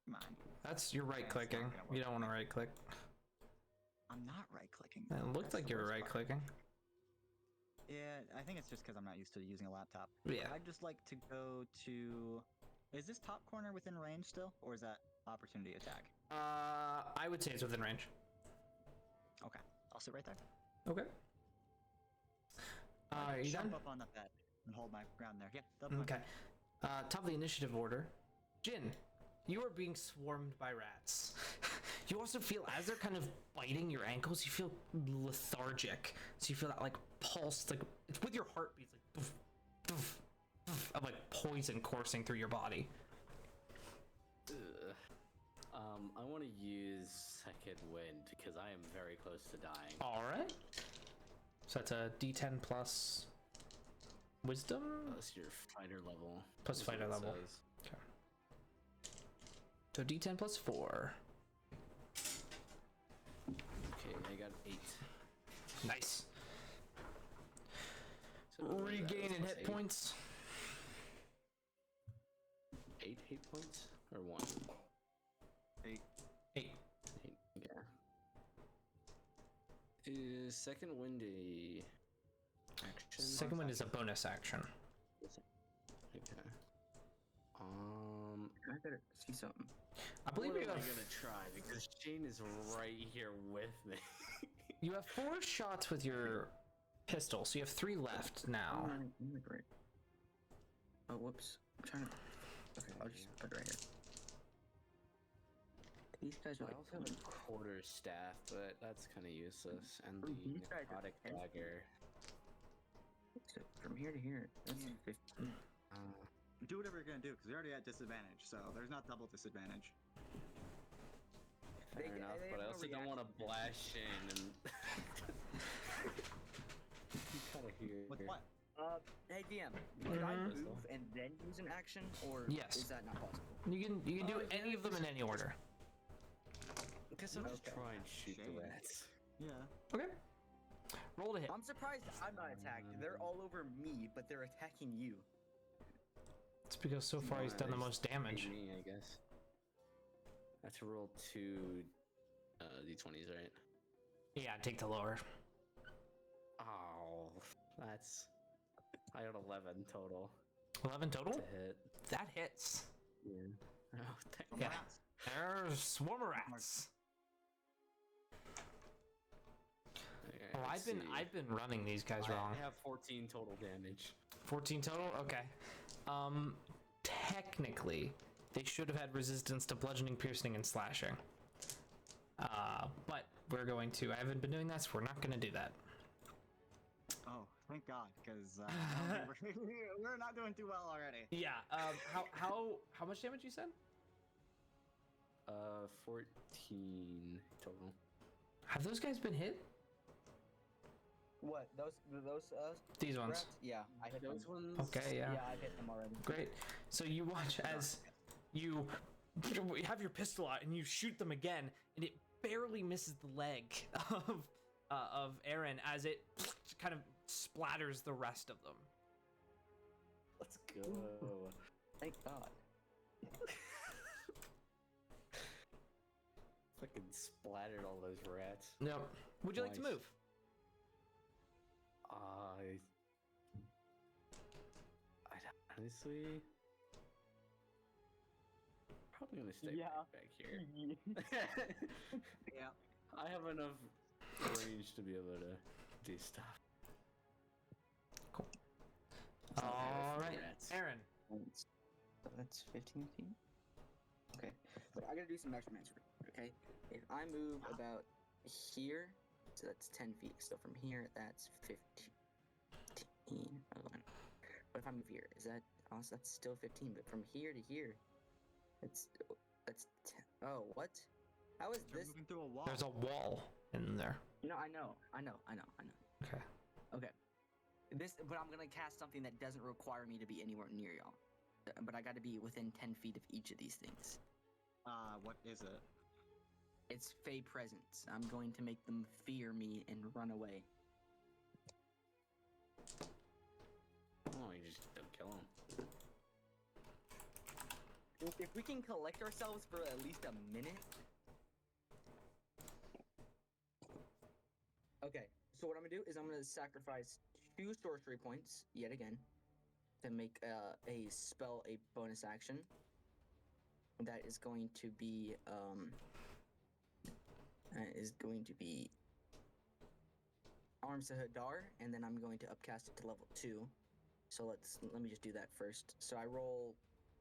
Come on. That's you're right It's clicking. not gonna work You don't want to for me. right click. I'm not right-clicking. It looked That's like the you were worst right part. clicking. Yeah, I think it's just because I'm not used to using a laptop. Yeah. I'd just like to go to... Is this top corner within range still? Or is that opportunity attack? I would say it's within range. Okay. I'll sit right there. Okay. Are you Jump done? up on the bed and hold my ground there. Yeah, that's my Okay. Top of the initiative order. Jin, you are being swarmed by rats. You also feel, as they're kind of biting your ankles, you feel lethargic. So you feel that, pulse, it's with your heartbeats, poof, poof, poof, of, poison coursing through your body. Ugh. I want to use Second Wind because I am very close to dying. Alright. So that's a D10 plus wisdom? Plus your fighter level. Plus is what fighter it level. says. Okay. So D10 plus 4. Okay, I got 8. Nice. So what was that? Regaining That's hit plus points. 8 hit points? Or 1? 8. 8. 8, yeah. Is Second Wind a action? Second one is a bonus action. Okay. I better see something. I believe What you am I have gonna try? Because Shane is right here with me. you have 4 shots with your pistol, so you have 3 left now. Great. Oh, whoops. I'm trying to. Okay, I'll just put it right here. These guys are I like. also have a quarter staff, but that's kind of useless. And the These guys are necrotic 10. dagger. So from here to here, that's 15. Do whatever you're gonna do, because you're already at disadvantage, so there's not double disadvantage. Fair They- enough, they but I have no also don't want to blast Shane and. kind of here. With what? Hey DM, could I Mhm. move and then use an action, or Yes. is that not possible? You can do Oh, any of them in any order. I guess I'll just Okay. try and shoot Shane. the rats. Yeah. Okay. Roll to hit. I'm surprised I'm not attacked. They're all over me, but they're attacking you. It's because so far he's done the most damage. Me, I guess. That's roll 2 d20s, right? Yeah, take the lower. Oh, that's. I got 11 total 11 total? to hit. That hits. Yeah. Oh, thank Yeah. Rats. There's swarm of rats. Okay, Oh, let's I've been running these guys I wrong. have 14 total damage. 14 total? Okay. Technically, they should have had resistance to bludgeoning, piercing, and slashing. But we're going to. I haven't been doing that, so we're not going to do that. Oh, thank God, because we're not doing too well already. Yeah. How much damage you said? 14 total. Have those guys been hit? What? Those These ones. rats? Yeah, I hit Those them. ones. Okay. Yeah. Yeah, I hit them already. Great. So you watch as you have your pistol out and you shoot them again, and it barely misses the leg of Aaron as it kind of splatters the rest of them. Let's go. Thank God. Fucking splattered all those rats. Yep. Would you like to Nice. move? I honestly probably gonna stay Yeah. right back here. Yeah. I have enough range to be able to do stuff. All right, Rats. Aaron. So that's 15 feet. Okay, but I gotta do some measurements. Okay, if I move about here, so that's 10 feet. So from here, that's 15. Hold on. What if I move here? Is that also that's still 15? But from here to here, that's 10. Oh, what? How is You're this? moving through a wall. There's a wall in there. No, I know. Okay. Okay. This, but I'm gonna cast something that doesn't require me to be anywhere near y'all. But I gotta be within 10 feet of each of these things. What is it? It's Fey Presence. I'm going to make them fear me and run away. Oh, you just don't kill him. If we can collect ourselves for at least a minute. Okay, so what I'm gonna do is I'm gonna sacrifice 2 sorcery points yet again to make a spell a bonus action. That is going to be Arms to Hadar, and then I'm going to upcast it to level 2. So let me just do that first. So I roll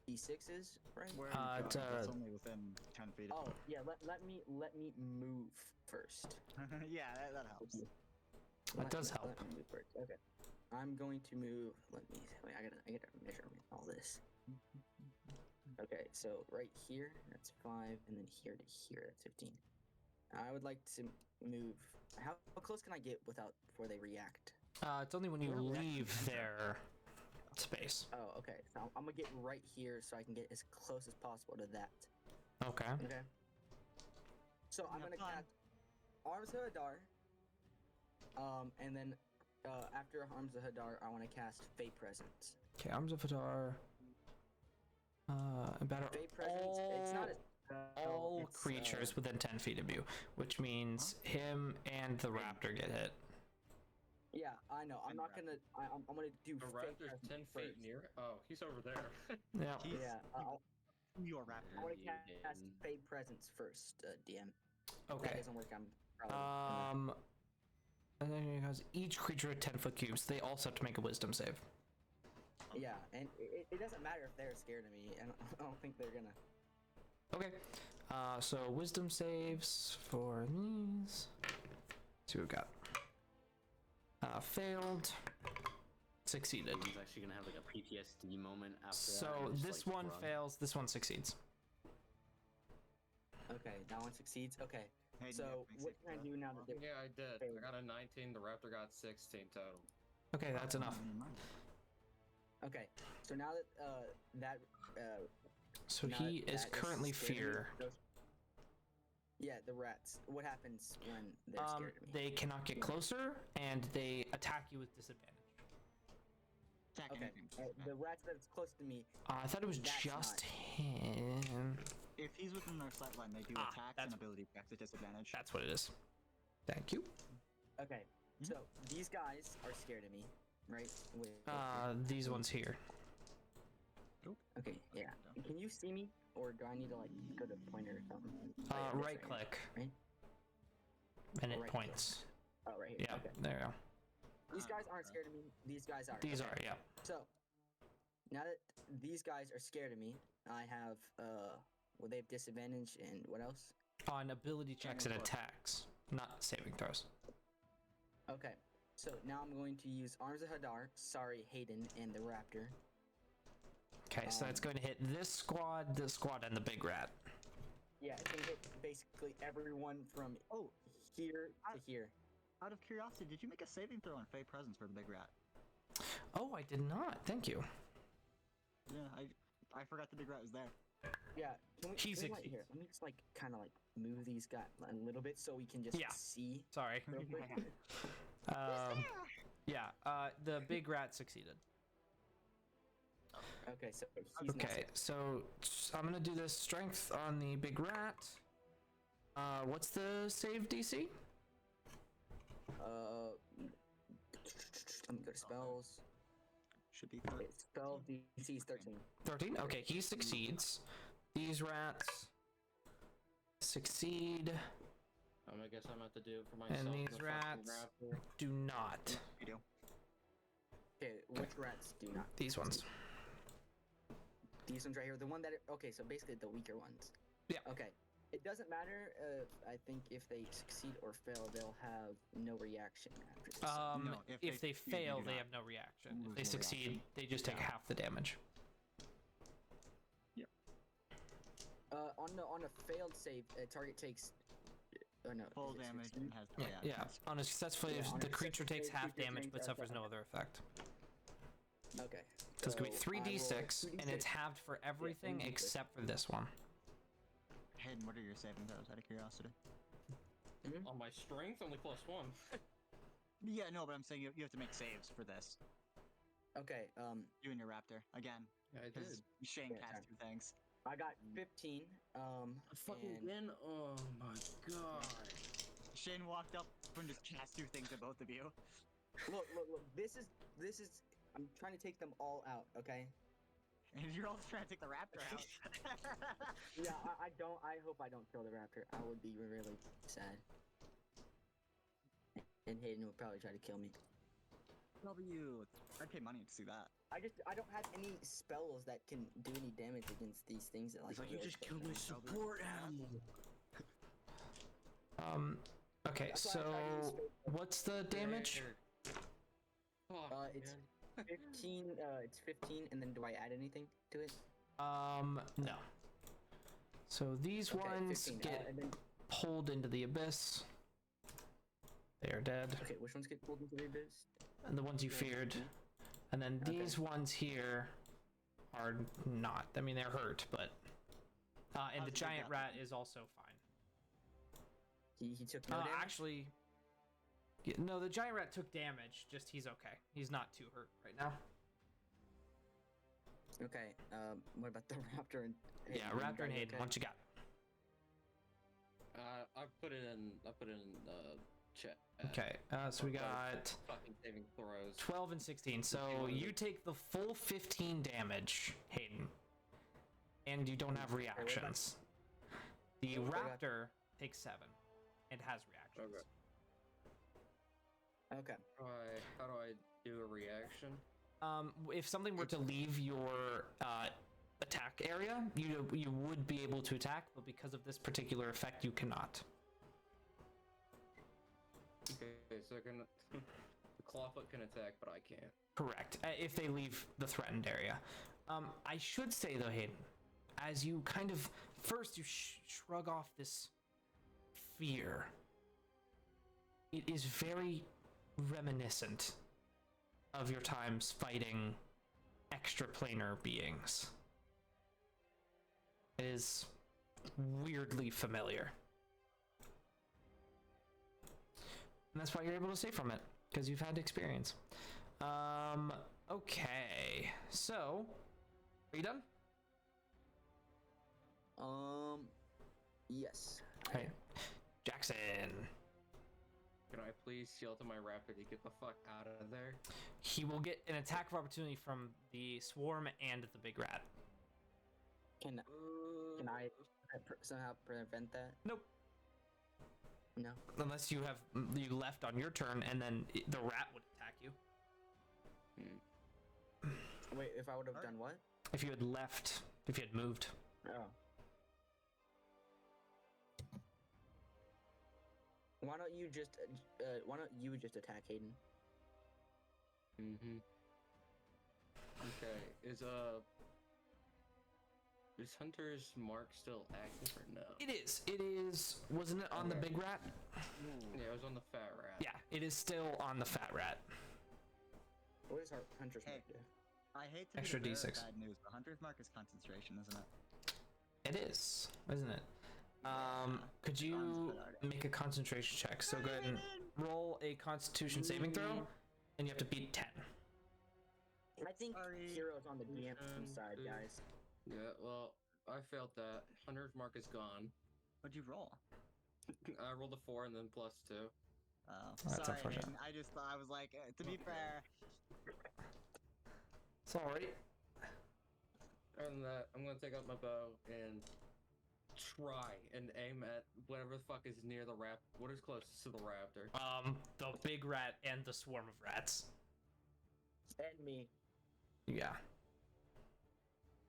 d6s, right? Where are you it's, going? It's only within 10 feet of Oh yeah, let me move first. Yeah, that helps. That does help. Let me move first. Okay, I'm going to move. Wait, I gotta measure all this. Okay, so right here, that's 5, and then here to here, that's 15. I would like to move. How close can I get before they react? It's only when you Well, that- leave their space. Oh, okay. So I'm gonna get right here so I can get as close as possible to that. Okay. Okay. So I'm Have gonna fun. cast Arms of Hadar. And then after Arms of Hadar, I want to cast Fey Presence. Okay. Arms of Hadar. About Fey Presence. It's not all it's, creatures within 10 feet of you, which means him and the raptor get hit. Yeah, I know. I'm And not gonna. I'm gonna do The fake raptor's presents 10 feet first. near. Oh, he's over there. Yeah. He's Yeah, your raptor. I want You to cast didn't. fake presents first, DM. If that Okay. doesn't work, I'm probably gonna. And then it goes each creature at 10-foot cubes. They also have to make a wisdom save. Yeah, and it doesn't matter if they're scared of me. I don't think they're gonna. Okay. So wisdom saves for these. Let's see what we got. Failed. Succeeded. He's actually gonna have like a PTSD moment after that. So and just, this like, one run. fails. This one succeeds. Okay, that one succeeds. Okay, Hey, so you have to make what safe can I throws. do now that they're Yeah, I did. I got a 19. The raptor got 16 total. Okay, that's enough. okay? So now that that So now he that is that currently scared of me, fear. Yeah, the rats. What happens when they're scared of me? They cannot get closer, and they attack you with disadvantage. Attack Okay, anything. the rats that's close to me. I thought it was That's just him. If he's within their sight line, they do Ah, attacks that's- and ability checks at disadvantage. That's what it is. Thank you. Okay, so these guys are scared of me, right? Wait, These ones here. okay, yeah. Can you see me, or do I need to like go to pointer or something? Oh, yeah, this Right here, click, right? and it Right points. Oh, right here. Yeah, Okay. there you go. These guys aren't scared of me. These guys are. These okay. are, yeah. So now that these guys are scared of me, I have well, they have disadvantage and what else? On ability checks and attacks, not saving throws. Okay. So now I'm going to use Arms of Hadar, sorry Hayden, and the Raptor. Okay, so it's going to hit this squad, and the big rat. Yeah, it's gonna hit basically everyone from Oh, here to here. out of curiosity, did you make a saving throw on Fey Presence for the big rat? Oh, I did not. Thank you. Yeah, I forgot the big rat was there. Yeah, can we, He can we, like, succeeds. here, let me just like kind of like move these guys a little bit so we can just Yeah. see. Sorry. real quick. Yeah, the big rat succeeded. Okay, so he's not Okay, scared. so I'm gonna do this strength on the big rat. What's the save DC? Let me go to spells. Should be Okay, spell DC is 13. 13. Okay, he succeeds. These rats succeed. I guess I'm gonna have to do it for myself. And these the fucking rats raptor. do not. You do. Okay, which rats do not? These ones. These ones right here. The one that. Okay, so basically the weaker ones. Yeah. Okay. It doesn't matter. I think if they succeed or fail, they'll have no reaction after this. No, If they succeed, they fail, do they not. have no reaction. If Lose they no succeed, reaction. they just take half the damage. On a failed save, a target takes. Oh no. Full is it damage 16? and has Yeah, no yeah. reactions. On a successful, Yeah, on a the creature successful takes save, half creature damage takes- but suffers no okay. other effect. Okay. So it's gonna be I 3d6, roll and it's halved for everything 3d6. except for this one. Hayden, what are your saving throws out of curiosity? On my strength, only +1. Yeah, no, but I'm saying you have to make saves for this. Okay. You and your raptor. Again, Yeah, I because did. Shane Yeah, cast sorry. two things. I got 15. Fucking and win. Oh my god. Shane walked up and just cast two things at both of you. look. This is. I'm trying to take them all out. Okay. And you're also trying to take the raptor out. Yeah, I don't. I hope I don't kill the raptor. I would be really sad. And Hayden would probably try to kill me. W. I'd pay money to see that. I don't have any spells that can do any damage against these things that like. It's like you really just kill killed my me. support animal. Okay, That's why I so tried to use space. what's the damage? Fuck, It's man. 15. It's 15, and then do I add anything to it? No. So these Okay, ones 15. get And then, pulled into the abyss. They are dead. okay, which ones get pulled into the abyss? And the ones you feared. And then Okay. these ones here are not. I mean, they're hurt, but. And How's the the big giant rat rat is also fine. He took no damage. Actually. Yeah, no, the giant rat took damage. Just he's okay. He's not too hurt right now. Okay. What about the raptor and? Yeah, Hayden? Raptor and You Hayden. okay? What you got? I put it in Check. Okay, so we got Fucking saving throws. 12 and 16. So you take the full 15 damage, Hayden. And you don't have reactions. The raptor takes 7. It has reactions. Okay. How do I do a reaction? If something were to leave your attack area, you would be able to attack, but because of this particular effect, you cannot. Okay, so the clawfoot can attack, but I can't. Correct. If they leave the threatened area. I should say though, Hayden, as you kind of first you shrug off this fear. It is very reminiscent of your times fighting extraplanar beings. It is weirdly familiar. And that's why you're able to save from it, because you've had experience. Okay. So, are you done? Yes. Okay. Jackson. Can I please yell to my raptor to get the fuck out of there? He will get an attack of opportunity from the swarm and the big rat. Can I somehow prevent that? Nope. No. Unless you left on your turn and then the rat would attack you. Wait, if I would have done what? If you had left, if you had moved. Oh. Why don't you just attack Hayden? Mm-hmm. Okay, is Hunter's mark still active or no? It is. It is. Wasn't it on the big rat? Yeah, it was on the fat rat. Yeah, it is still on the fat rat. What is our Hunter's mark do? I hate to Extra be the bearer of D6. bad news, but Hunter's Mark is concentration, isn't it? It is, isn't it? Could you make a concentration check? So go ahead and roll a Constitution saving throw, and you have to beat 10. I think Sorry. Hero's on the DM side, guys. Yeah, well, I failed that. Hunter's mark is gone. What'd you roll? I rolled a 4 and then +2. Oh, That's sorry, unfortunate. Hayden. I was like, to be fair. It's alright. Other than that, I'm gonna take out my bow and try and aim at whatever the fuck is near the what is closest to the raptor. The big rat and the swarm of rats. And me. Yeah.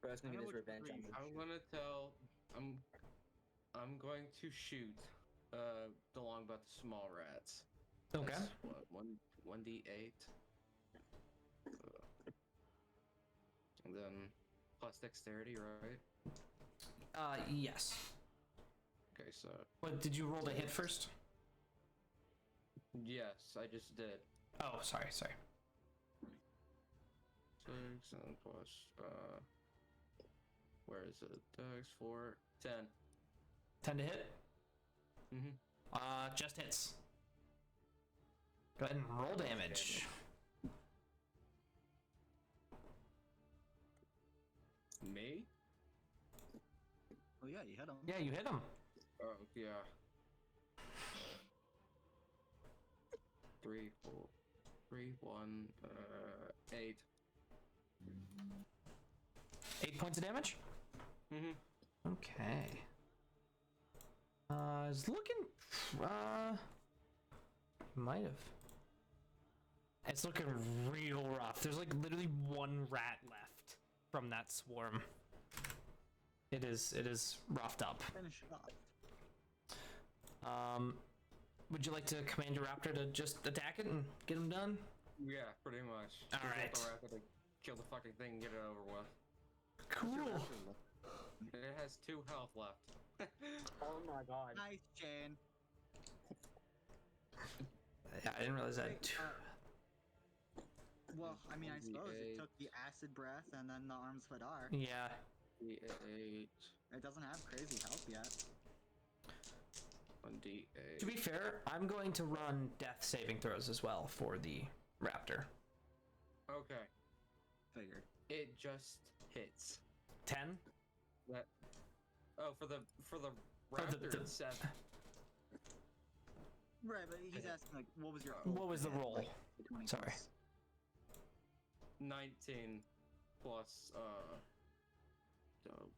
Bro's gonna I get know his which revenge on three. me. I'm going to shoot the longbow at the small rats. Okay. That's what, 1d8? And then plus dexterity, right? Yes. Okay, so But did you roll to hit first? yes, I just did. Oh, sorry. 6 and plus where is it? Dex 4, 10. 10 to hit? Mm-hmm. Just hits. Go ahead and roll damage. Me? Oh yeah, you hit him. Yeah, you hit him. Oh yeah. 3, 4, 3, 1, 8. 8 points of damage? Mm-hmm. Okay. It's looking. Might have. It's looking real rough. There's like literally one rat left from that swarm. It is roughed up. Finish it off. Would you like to command your raptor to just attack it and get him done? Yeah, pretty much. All Just want right. the raptor to kill the fucking thing and get it over with. Cool. It has 2 health left. Oh my god. Nice, Jane. Yeah, I didn't realize that. Well, I mean, I suppose it 1d8. took the acid breath and then the arms fedar. Yeah. 8. It doesn't have crazy health yet. 1d8. To be fair, I'm going to run death saving throws as well for the raptor. Okay. Figured. It just hits. 10? That. Oh, for the Oh, raptor, the- it's 7. Right, but he's asking like, what was your What was the hit? roll? Like, the 20 Sorry. plus. 19 plus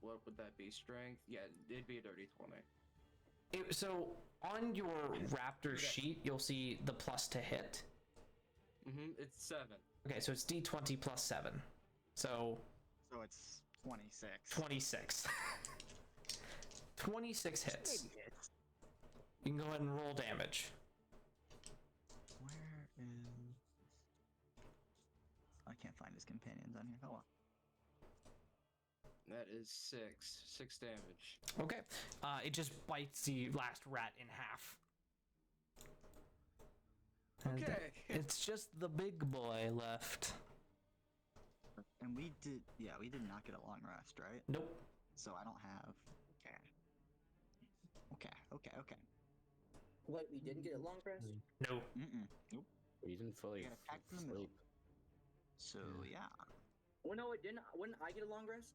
what would that be? Strength? Yeah, it'd be a dirty 20. So on your raptor sheet, you'll see the plus to hit. It's 7. Okay, so it's d20 plus 7. So So it's 26. 26. 26 hits. Maybe hits. You can go ahead and roll damage. Where is? I can't find his companions on here. Oh well. That is 6 damage. Okay. It just bites the last rat in half. And Okay. it's just the big boy left. And we did not get a long rest, right? Nope. So I don't have. Okay. What, we didn't get a long rest? No. Nope. You didn't fully You got attacked in the middle. sleep. So yeah. Well, no, it didn't. Wouldn't I get a long rest?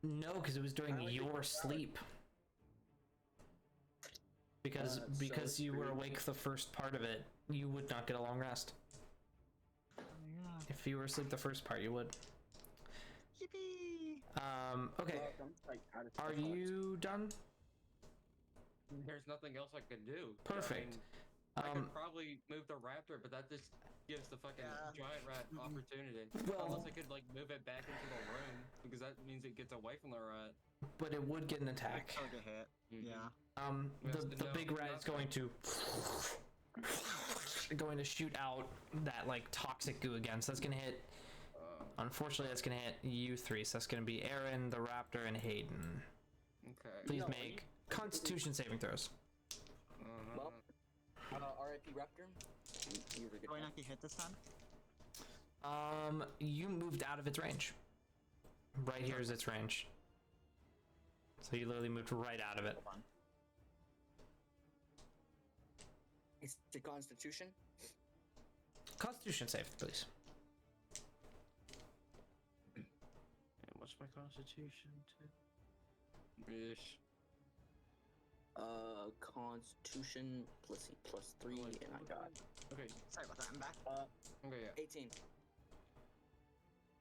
No, because it was during I only think your it's valid. sleep. Because So you were three- awake the first part of it, you would not get a long rest. Yeah. If you were asleep the first part, you would. Yippee! Okay. Well, I'm, like, out of Are thoughts. you done? There's nothing else I can do. Perfect. I could probably move the raptor, but that just gives the fucking Yeah. giant rat opportunity. Well- Unless I could like move it back into the room, because that means it gets away from the rat. But it would get an attack. Still get hit. Yeah. The No, big rat is nothing. going to shoot out that like toxic goo again. So that's gonna hit. Unfortunately, that's gonna hit you three. So that's gonna be Aaron, the raptor, and Hayden. Okay. Please No, make Constitution saving throws. Well, RIP Raptor. You were good. Do I not get hit this time? You moved out of its range. Right here is its range. So you literally moved right out of it. Hold on. It's the Constitution. Constitution save, please. And what's my constitution to? Ish. Constitution. Let's see, +3, and I got Okay. Sorry about that. I'm back. Okay. Yeah. 18.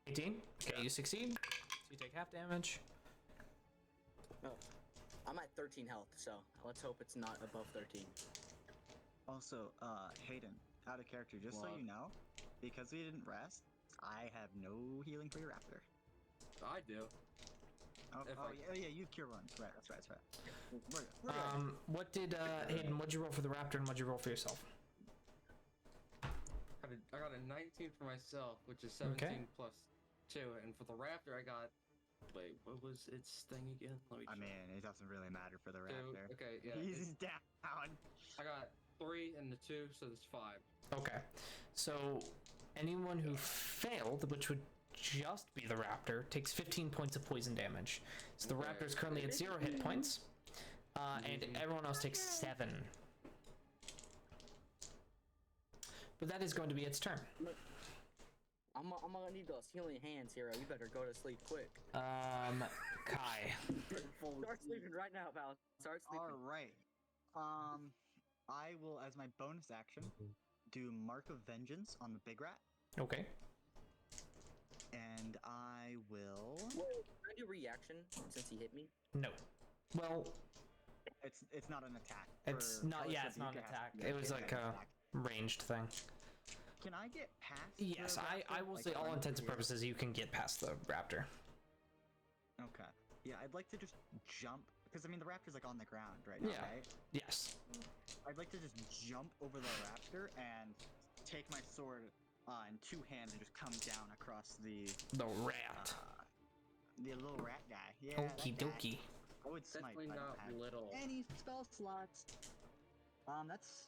18. Okay, you succeed. So you take half damage. Oh, I'm at 13 health, so let's hope it's not above 13. Also, Hayden, out of character, just so What? you know, because we didn't rest, I have no healing for your raptor. I do. Oh, If I- yeah, you have cure wounds. Right, that's right. We're good. What did Hayden? What'd you roll for the raptor, and what'd you roll for yourself? I got a 19 for myself, which is 17 plus 2, and for the raptor I got. Wait, what was its thing again? Let me I check. mean, it doesn't really matter for the Two, raptor. okay, yeah. He's down. I got 3 and the 2, so there's 5. Okay, so anyone who failed, which would just be the raptor, takes 15 points of poison damage. So the Okay. raptor is currently at 0 hit points, and everyone else takes 7. But that is going to be its turn. I'm gonna need those healing hands, Hero. You better go to sleep quick. Kai. Start sleeping right now, pal. Start sleeping. All right. I will, as my bonus action, do Mark of Vengeance on the big rat, Okay. and I will. Wait, can I do reaction since he hit me? No. Well, It's not an attack. it's For not. Yeah, Color it's not an Said, you attack. can It was have like an a attack. ranged thing. Can I get past? Yes, the I raptor? will Like, say all run intents and through? purposes you can get past the raptor. Okay. Yeah, I'd like to just jump because I mean the raptor's like on the ground right now, Yeah. right? Yes. I'd like to just jump over the raptor and take my sword in 2 hands and just come down across the The rat. little rat guy. Yeah. Okie that guy. dokie. I would smite. Definitely but I don't not have little. any spell slots. That's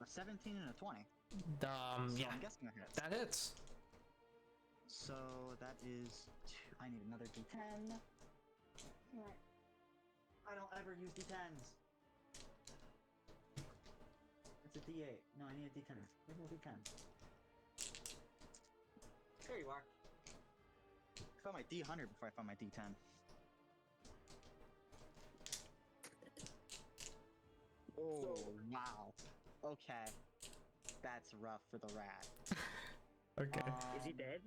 a 17 and a 20. So Yeah, I'm guessing that hits. that hits. So that is I need another D10. I don't ever use D10s. It's a D8. No, I need a D10. Where's my D10? There you are. I found my D100 before I found my D10. Oh, wow. Okay. That's rough for the rat. Okay. Is he Um, dead?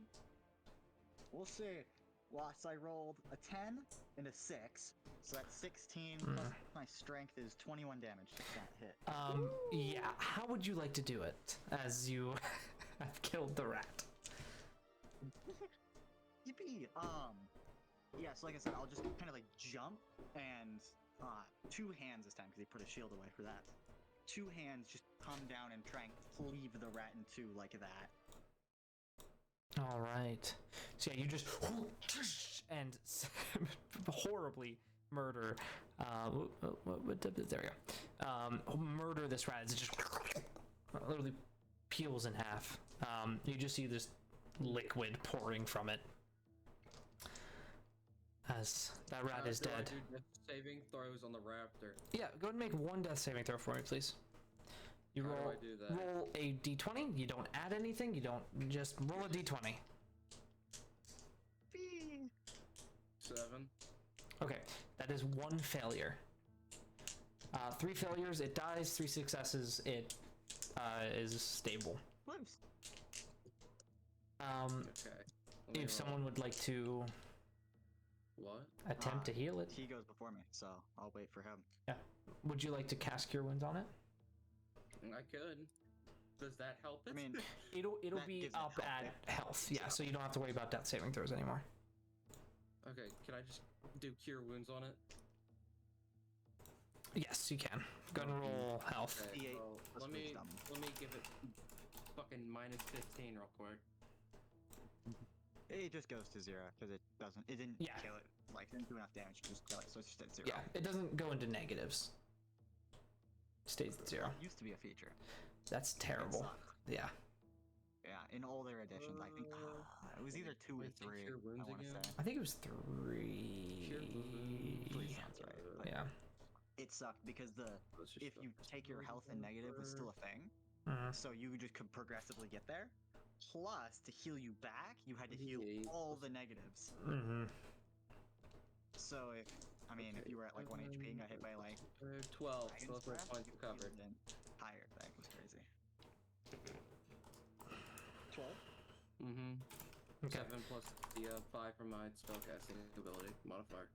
We'll see. Lost, I rolled a 10 and a 6. So that's 16 plus my strength is 21 damage to that hit. Yeah. How would you like to do it as you have killed the rat? Yippee! Yeah, so like I said, I'll just kind of like jump and two hands this time because he put a shield away for that. Two hands just come down and try and cleave the rat in two like that. All right. So yeah, you just and horribly murder. There we go. Murder this rat as it just literally peels in half. You just see this liquid pouring from it as that rat is Do I dead. do death saving throws on the raptor? Yeah, go ahead and make one death saving throw for me, please. You How do roll I do that? roll a d20. You don't add anything. You don't just roll a d20. 7. Okay, that is one failure. 3 failures, it dies. 3 successes, it is stable. Lives. Okay. Let me If someone would like to What? attempt to heal it, He goes before me, so I'll wait for him. yeah. Would you like to cast Cure Wounds on it? I could. Does that help it? I mean, It'll That be gives it up health, at yeah. health, yeah. So you don't have to worry about death saving throws anymore. okay. Can I just do cure wounds on it? Yes, you can. Go ahead and roll health. Okay. D8 Well, plus let me wisdom. give it fucking minus 15 real quick. It just goes to 0 because it didn't Yeah. kill it. Like, it didn't do enough damage to just kill it, so it's just at 0. Yeah, it doesn't go into negatives. It stays at 0. It used to be a feature. That's It terrible. sucked. Yeah. Yeah, in all their editions, I think it was either 2 or wait, say 3. Cure Wounds I want to again? say. I think it was Cure 3. Three sounds right. But Yeah. it sucked because Let's just if you focus take your on health in negative was still a thing, Mhm. so you just could progressively get there. Plus, to heal you back, you had to heal D8 all the negatives. Mhm. So if you were at like 1 HP and got hit by like 12. Dragon's 12 Breath, points you covered. healed an entire thing. It was crazy. 12? Mm-hmm. Okay. 7 plus the 5 from my spellcasting ability modifier.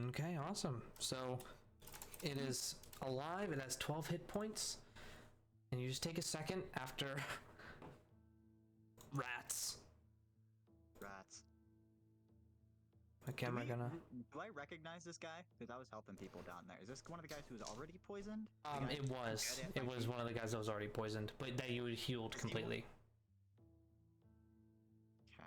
Okay, awesome. So it is alive. It has 12 hit points. And you just take a second after rats. Rats. Okay, am I gonna? Do I recognize this guy? Because I was helping people down there. Is this one of the guys who was already poisoned? The guy It who was. got It by was me? one of the guys that was already poisoned, but that you healed Is he completely. Okay.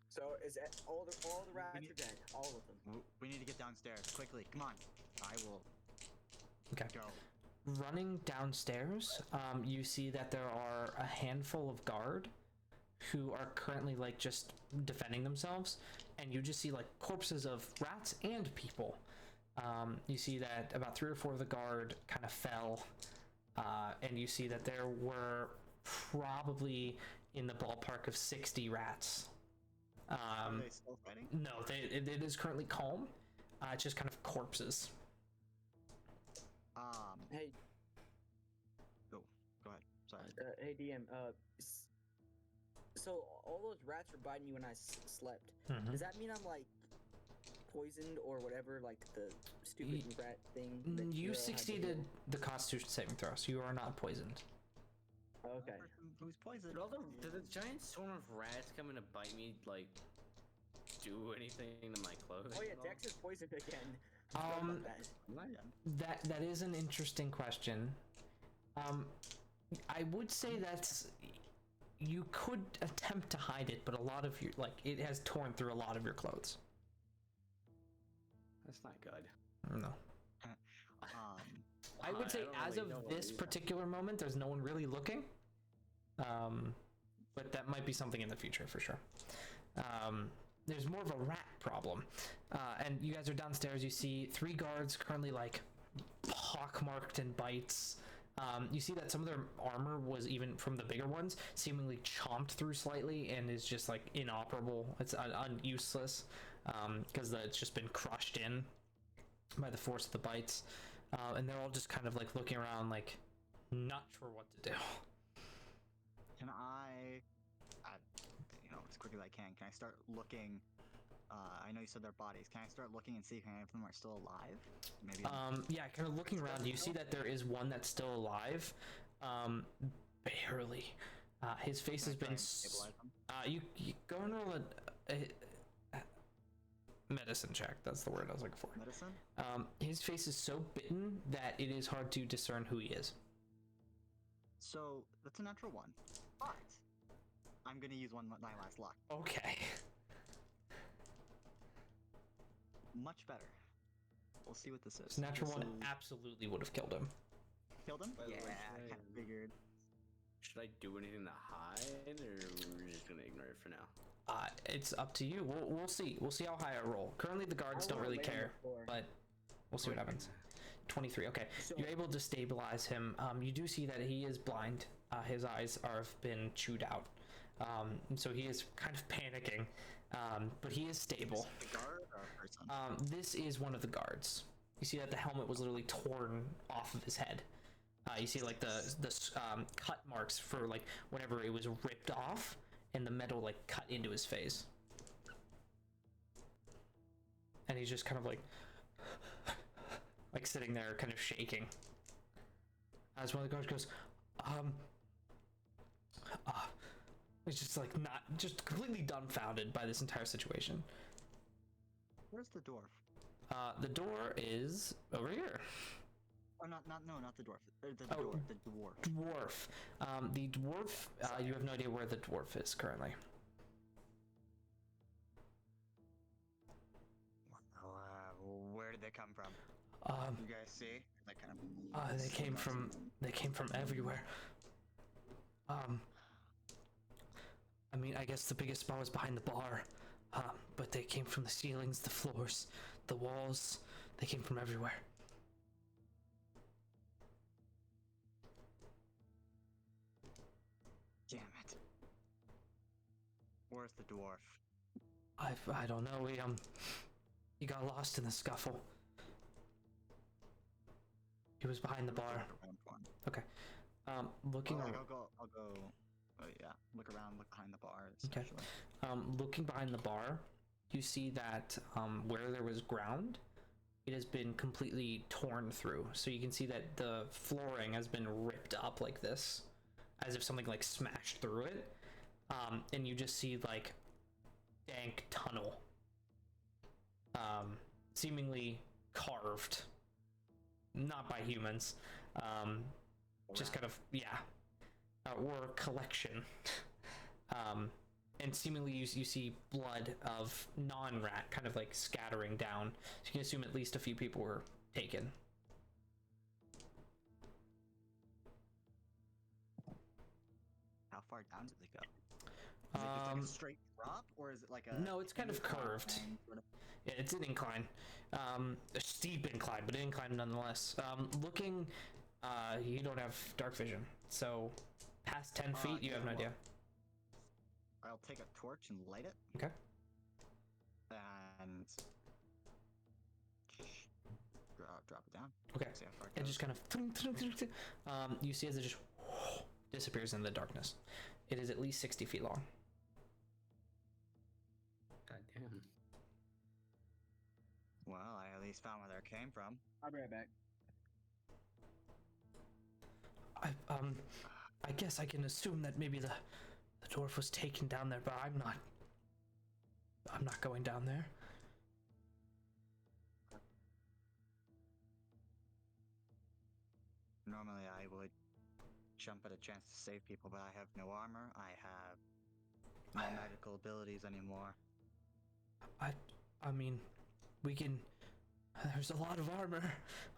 So is it, all the rats need- are dead? All of them. We need to get downstairs quickly. Come on. I will Okay. go. Running downstairs, you see that there are a handful of guard who are currently like just defending themselves, and you just see like corpses of rats and people. You see that about 3 or 4 of the guard kind of fell, and you see that there were probably in the ballpark of 60 rats. Are they still fighting? No, it is currently calm. It's just kind of corpses. Hey, Go ahead. Sorry. hey DM. So all those rats were biting you when I slept. Mhm. Does that mean I'm like poisoned or whatever? Like the stupid rat thing. that You Hero had to succeeded heal? the Constitution saving throw, so you are not poisoned. Okay. Who's poisoned? Did the giant swarm of rats coming to bite me, like, do anything to my clothing? Oh yeah, at all? Dex is poisoned again. I forgot about that. That is an interesting question. I would say that you could attempt to hide it, but a lot of your it has torn through a lot of your clothes. That's not good. No. I would say don't as really of know what this it is. particular moment, there's no one really looking. But that might be something in the future for sure. There's more of a rat problem. And you guys are downstairs. You see 3 guards currently like pockmarked in bites. You see that some of their armor was, even from the bigger ones, seemingly chomped through slightly and is just like inoperable. It's useless because it's just been crushed in by the force of the bites. and they're all just kind of like looking around, like not sure what to do. Can I, as quickly as I can I start looking? I know you said their bodies. Can I start looking and see if any of them are still alive? Maybe. Yeah, kind of looking around, you see that there is one that's still alive, barely. His face has Can I try been. and stabilize them? You go and roll a medicine check. That's the word I was looking for. Medicine? His face is so bitten that it is hard to discern who he is. So that's a natural one, but I'm gonna use my last luck. Okay. Much better. We'll see what this is. This natural This one is- absolutely would have killed him. Killed him? By the way, Yeah, I should kind of figured. Should I do anything to hide, or we're just gonna ignore it for now? It's up to you. We'll see. We'll see how high I roll. Currently, the guards don't really care, but we'll see what happens. 23. Okay, So- you're able to stabilize him. You do see that he is blind. His eyes have been chewed out. And so he is kind of panicking, but he is stable. The guard or a person? This is one of the guards. You see that the helmet was literally torn off of his head. You see like the cut marks for like whenever it was ripped off, and the metal like cut into his face. And he's just kind of like sitting there, kind of shaking. As one of the guards goes, he's just like just completely dumbfounded by this entire situation. Where's the dwarf? The door is over here. Oh, not the dwarf. The Oh. dwarf. The dwarf. Dwarf. The dwarf, you have no idea where the dwarf is currently. Where did they come from? You guys see? They kind of. They came from everywhere. I mean, I guess the biggest spot was behind the bar. But they came from the ceilings, the floors, the walls. They came from everywhere. Damn it. Where's the dwarf? I don't know. He got lost in the scuffle. He was behind the bar. Okay. Looking around. I'll go. Oh yeah. Look around. Look behind the bar. Okay. Essentially. Looking behind the bar, you see that where there was ground, it has been completely torn through. So you can see that the flooring has been ripped up like this, as if something like smashed through it. And you just see like dank tunnel, seemingly carved, not by humans, just kind of or collection. And seemingly you see blood of non-rat kind of like scattering down. So you can assume at least a few people were taken. How far down did they go? Is it just like a straight drop, or is it like a? No, it's kind of curved. Sort of... Yeah, it's an incline, a steep incline, but an incline nonetheless. Looking, you don't have dark vision, so past 10 feet, you have no idea. I'll take a torch and light it. Okay. And drop it down. Okay. See how far It goes. just kind of, you see as it just disappears in the darkness. It is at least 60 feet long. God damn. Well, I at least found where they came from. I'll be right back. I guess I can assume that maybe the dwarf was taken down there, but I'm not going down there. Normally, I would jump at a chance to save people, but I have no armor. I have no magical abilities anymore. I mean, we can. There's a lot of armor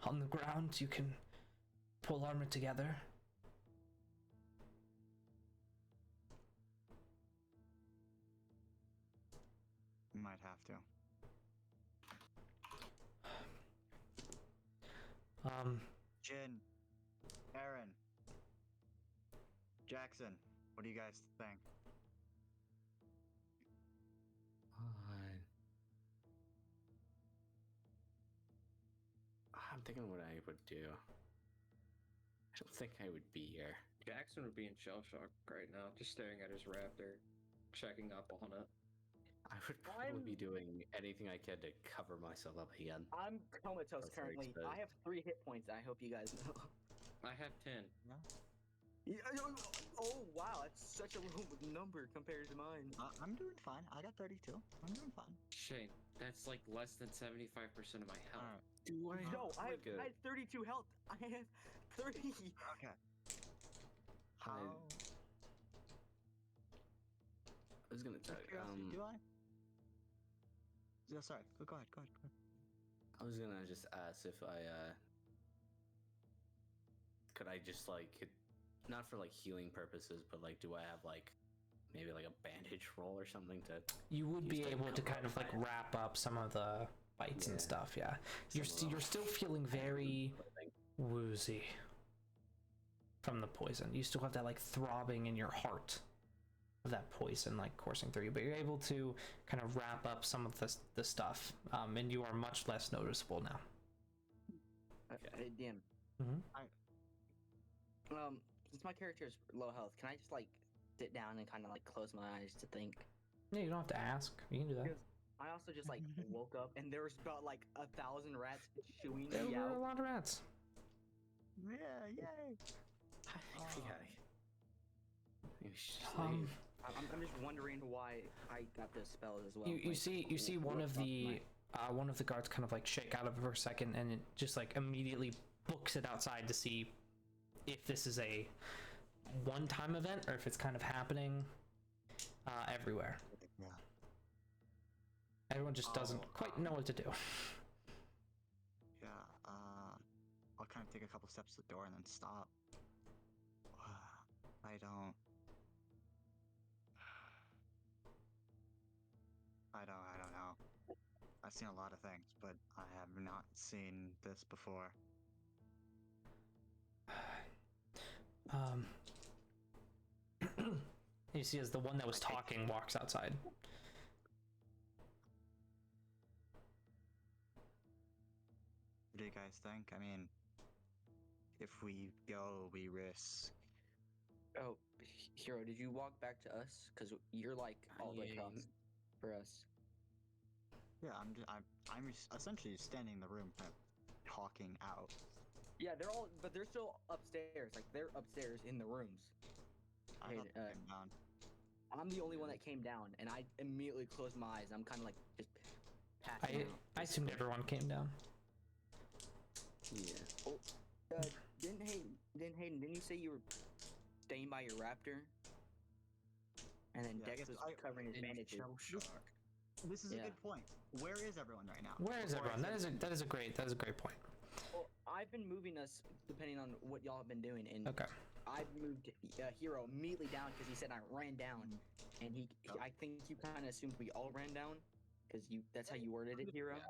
on the ground. You can pull armor together. Might have to. Jin, Aaron, Jackson, what do you guys think? I'm thinking what I would do. I don't think I would be here. Jackson would be in shell shock right now, just staring at his raptor, checking up on it. I would probably be doing anything I could to cover myself up again. I'm comatose That's very currently. exposed. I have 3 hit points. I hope you guys know. I have 10. No. Yeah, oh wow, that's such a low number compared to mine. I'm doing fine. I got 32. I'm doing fine. Shane, that's like less than 75% of my health. Alright. Do I No, I have, good? I have 32 health. I have 30. Okay. How? I was gonna tell Curiosity, you. do I? Yeah, sorry. Go ahead. I was gonna just ask if I could I just like not for like healing purposes, but like do I have like maybe like a bandage roll or something to You would be Use to able to cover kind of up like my- wrap up some of the bites and Yeah. stuff. Yeah, you're Some of you're still feeling very clothing? woozy from the poison. You still have that like throbbing in your heart of that poison like coursing through you, but you're able to kind of wrap up some of the stuff, and you are much less noticeable now. Hey, Dan. Mhm. Since my character is low health, can I just like sit down and kind of like close my eyes to think? Yeah, you don't have to ask. You can do that. Because I also just like woke up and there was about like 1,000 rats chewing There me were a out. lot of rats. Yeah, yay. Yeah. Maybe she should Um, leave. I'm just wondering why I got those spells as well. you Like, see one of what's up the my- one of the guards kind of like shake out of it for a second, and it just like immediately books it outside to see if this is a one-time event or if it's kind of happening everywhere. Yeah. Everyone just doesn't quite know what to do. Yeah. I'll kind of take a couple steps to the door and then stop. I don't know. I've seen a lot of things, but I have not seen this before. You see as the one that was talking walks outside. What do you guys think? I mean, if we go, we risk. Oh, Hero, did you walk back to us? Because you're like all the way across I- for us. Yeah, I'm essentially standing in the room, kind of talking out. Yeah, but they're still upstairs. Like they're upstairs in the rooms. I Hey, thought they came down. I'm the only one that came down, and I immediately closed my eyes. I'm kind of like just passing out. I assumed everyone came down. Yeah. Didn't Hayden? Didn't you say you were staying by your raptor? And then Yeah, Dex yes, was I- covering his bandages. This is Yeah. a good point. Where is everyone right now? Where is Before I everyone? said- That is a great point. Well, I've been moving us depending on what y'all have been doing, and Okay. I've moved Hero immediately down because he said I ran down, and Oh. I think you kind of assumed we all ran down because that's how you worded it, Hero. Yeah,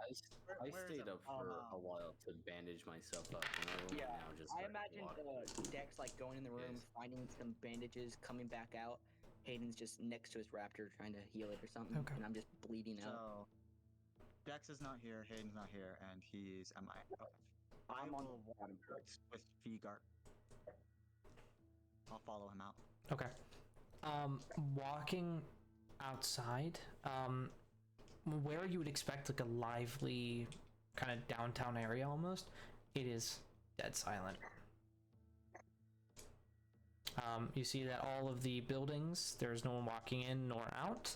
I where is stayed it? up for a while to bandage myself up, and everyone Yeah, now just I started imagined walking. Dex like going in the room, Yes. finding some bandages, coming back out. Hayden's just next to his raptor trying to heal it or something, Okay. and I'm just bleeding out. So, Dex is not here, Hayden's not here, and he's MI. Okay. I I'm on will the bottom. with Vigart. I'll follow him out. Okay. Walking outside, where you would expect like a lively kind of downtown area almost, it is dead silent. You see that all of the buildings, there's no one walking in nor out,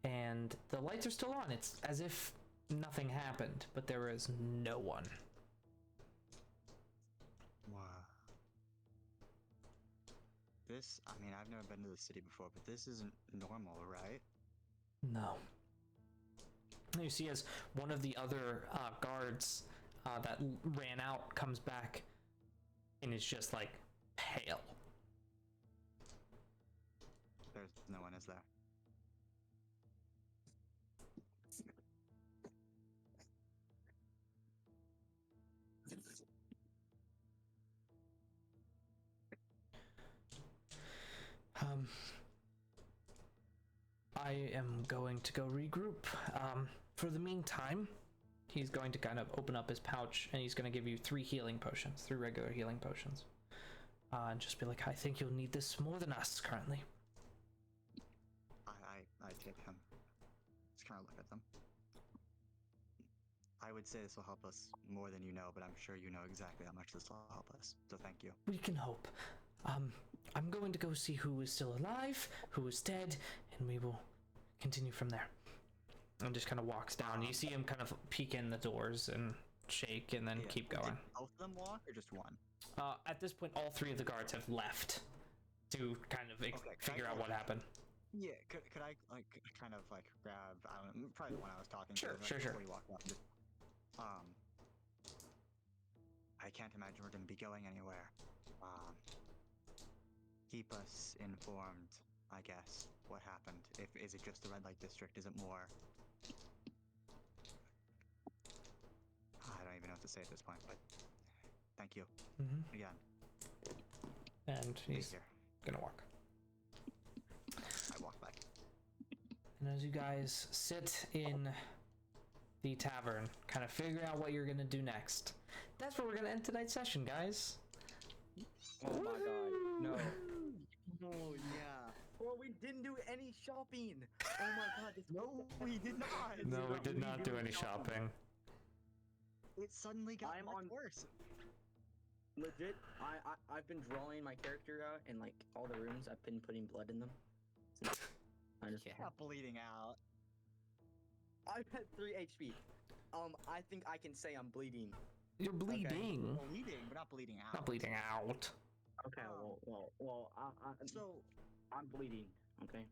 and the lights are still on. It's as if nothing happened, but there is no one. Wow. This, I mean, I've never been to the city before, but this isn't normal, right? No. You see as one of the other guards that ran out comes back and is just like pale. There's no one, is there? I am going to go regroup. For the meantime, he's going to kind of open up his pouch and he's going to give you 3 healing potions, 3 regular healing potions. And just be like, I think you'll need this more than us currently. I take him. Just kind of look at them. I would say this will help us more than you know, but I'm sure you know exactly how much this will help us. So thank you. We can hope. I'm going to go see who is still alive, who is dead, and we will continue from there. And just kind of walks down. You see him kind of peek in the doors and shake and then keep going. Did both of them walk or just one? At this point, all 3 of the guards have left to kind of figure out what happened. Yeah, could I like kind of like grab, I don't know, probably the one I was talking Sure, to. sure. Before you walk up, just, I can't imagine we're going to be going anywhere. Keep us informed, I guess. What happened? Is it just the red light district? Is it more? I don't even know what to say at this point, but thank you again. And he's Here. gonna walk. I walk back. And as you guys sit in the tavern, kind of figure out what you're gonna do next, that's where we're gonna end tonight's session, guys. Oh my god, no. Oh yeah. Well, we didn't do any shopping. Oh my god, No, we did not. No, we did not do any shopping. It suddenly got I'm much on- worse. Legit, I've been drawing my character out in like all the rooms. I've been putting blood in them. I just Not bleeding out. I've had 3 HP. I think I can say I'm bleeding. You're bleeding. Bleeding, but not bleeding out. Not bleeding out. Okay, Oh. well, So I'm bleeding. Okay.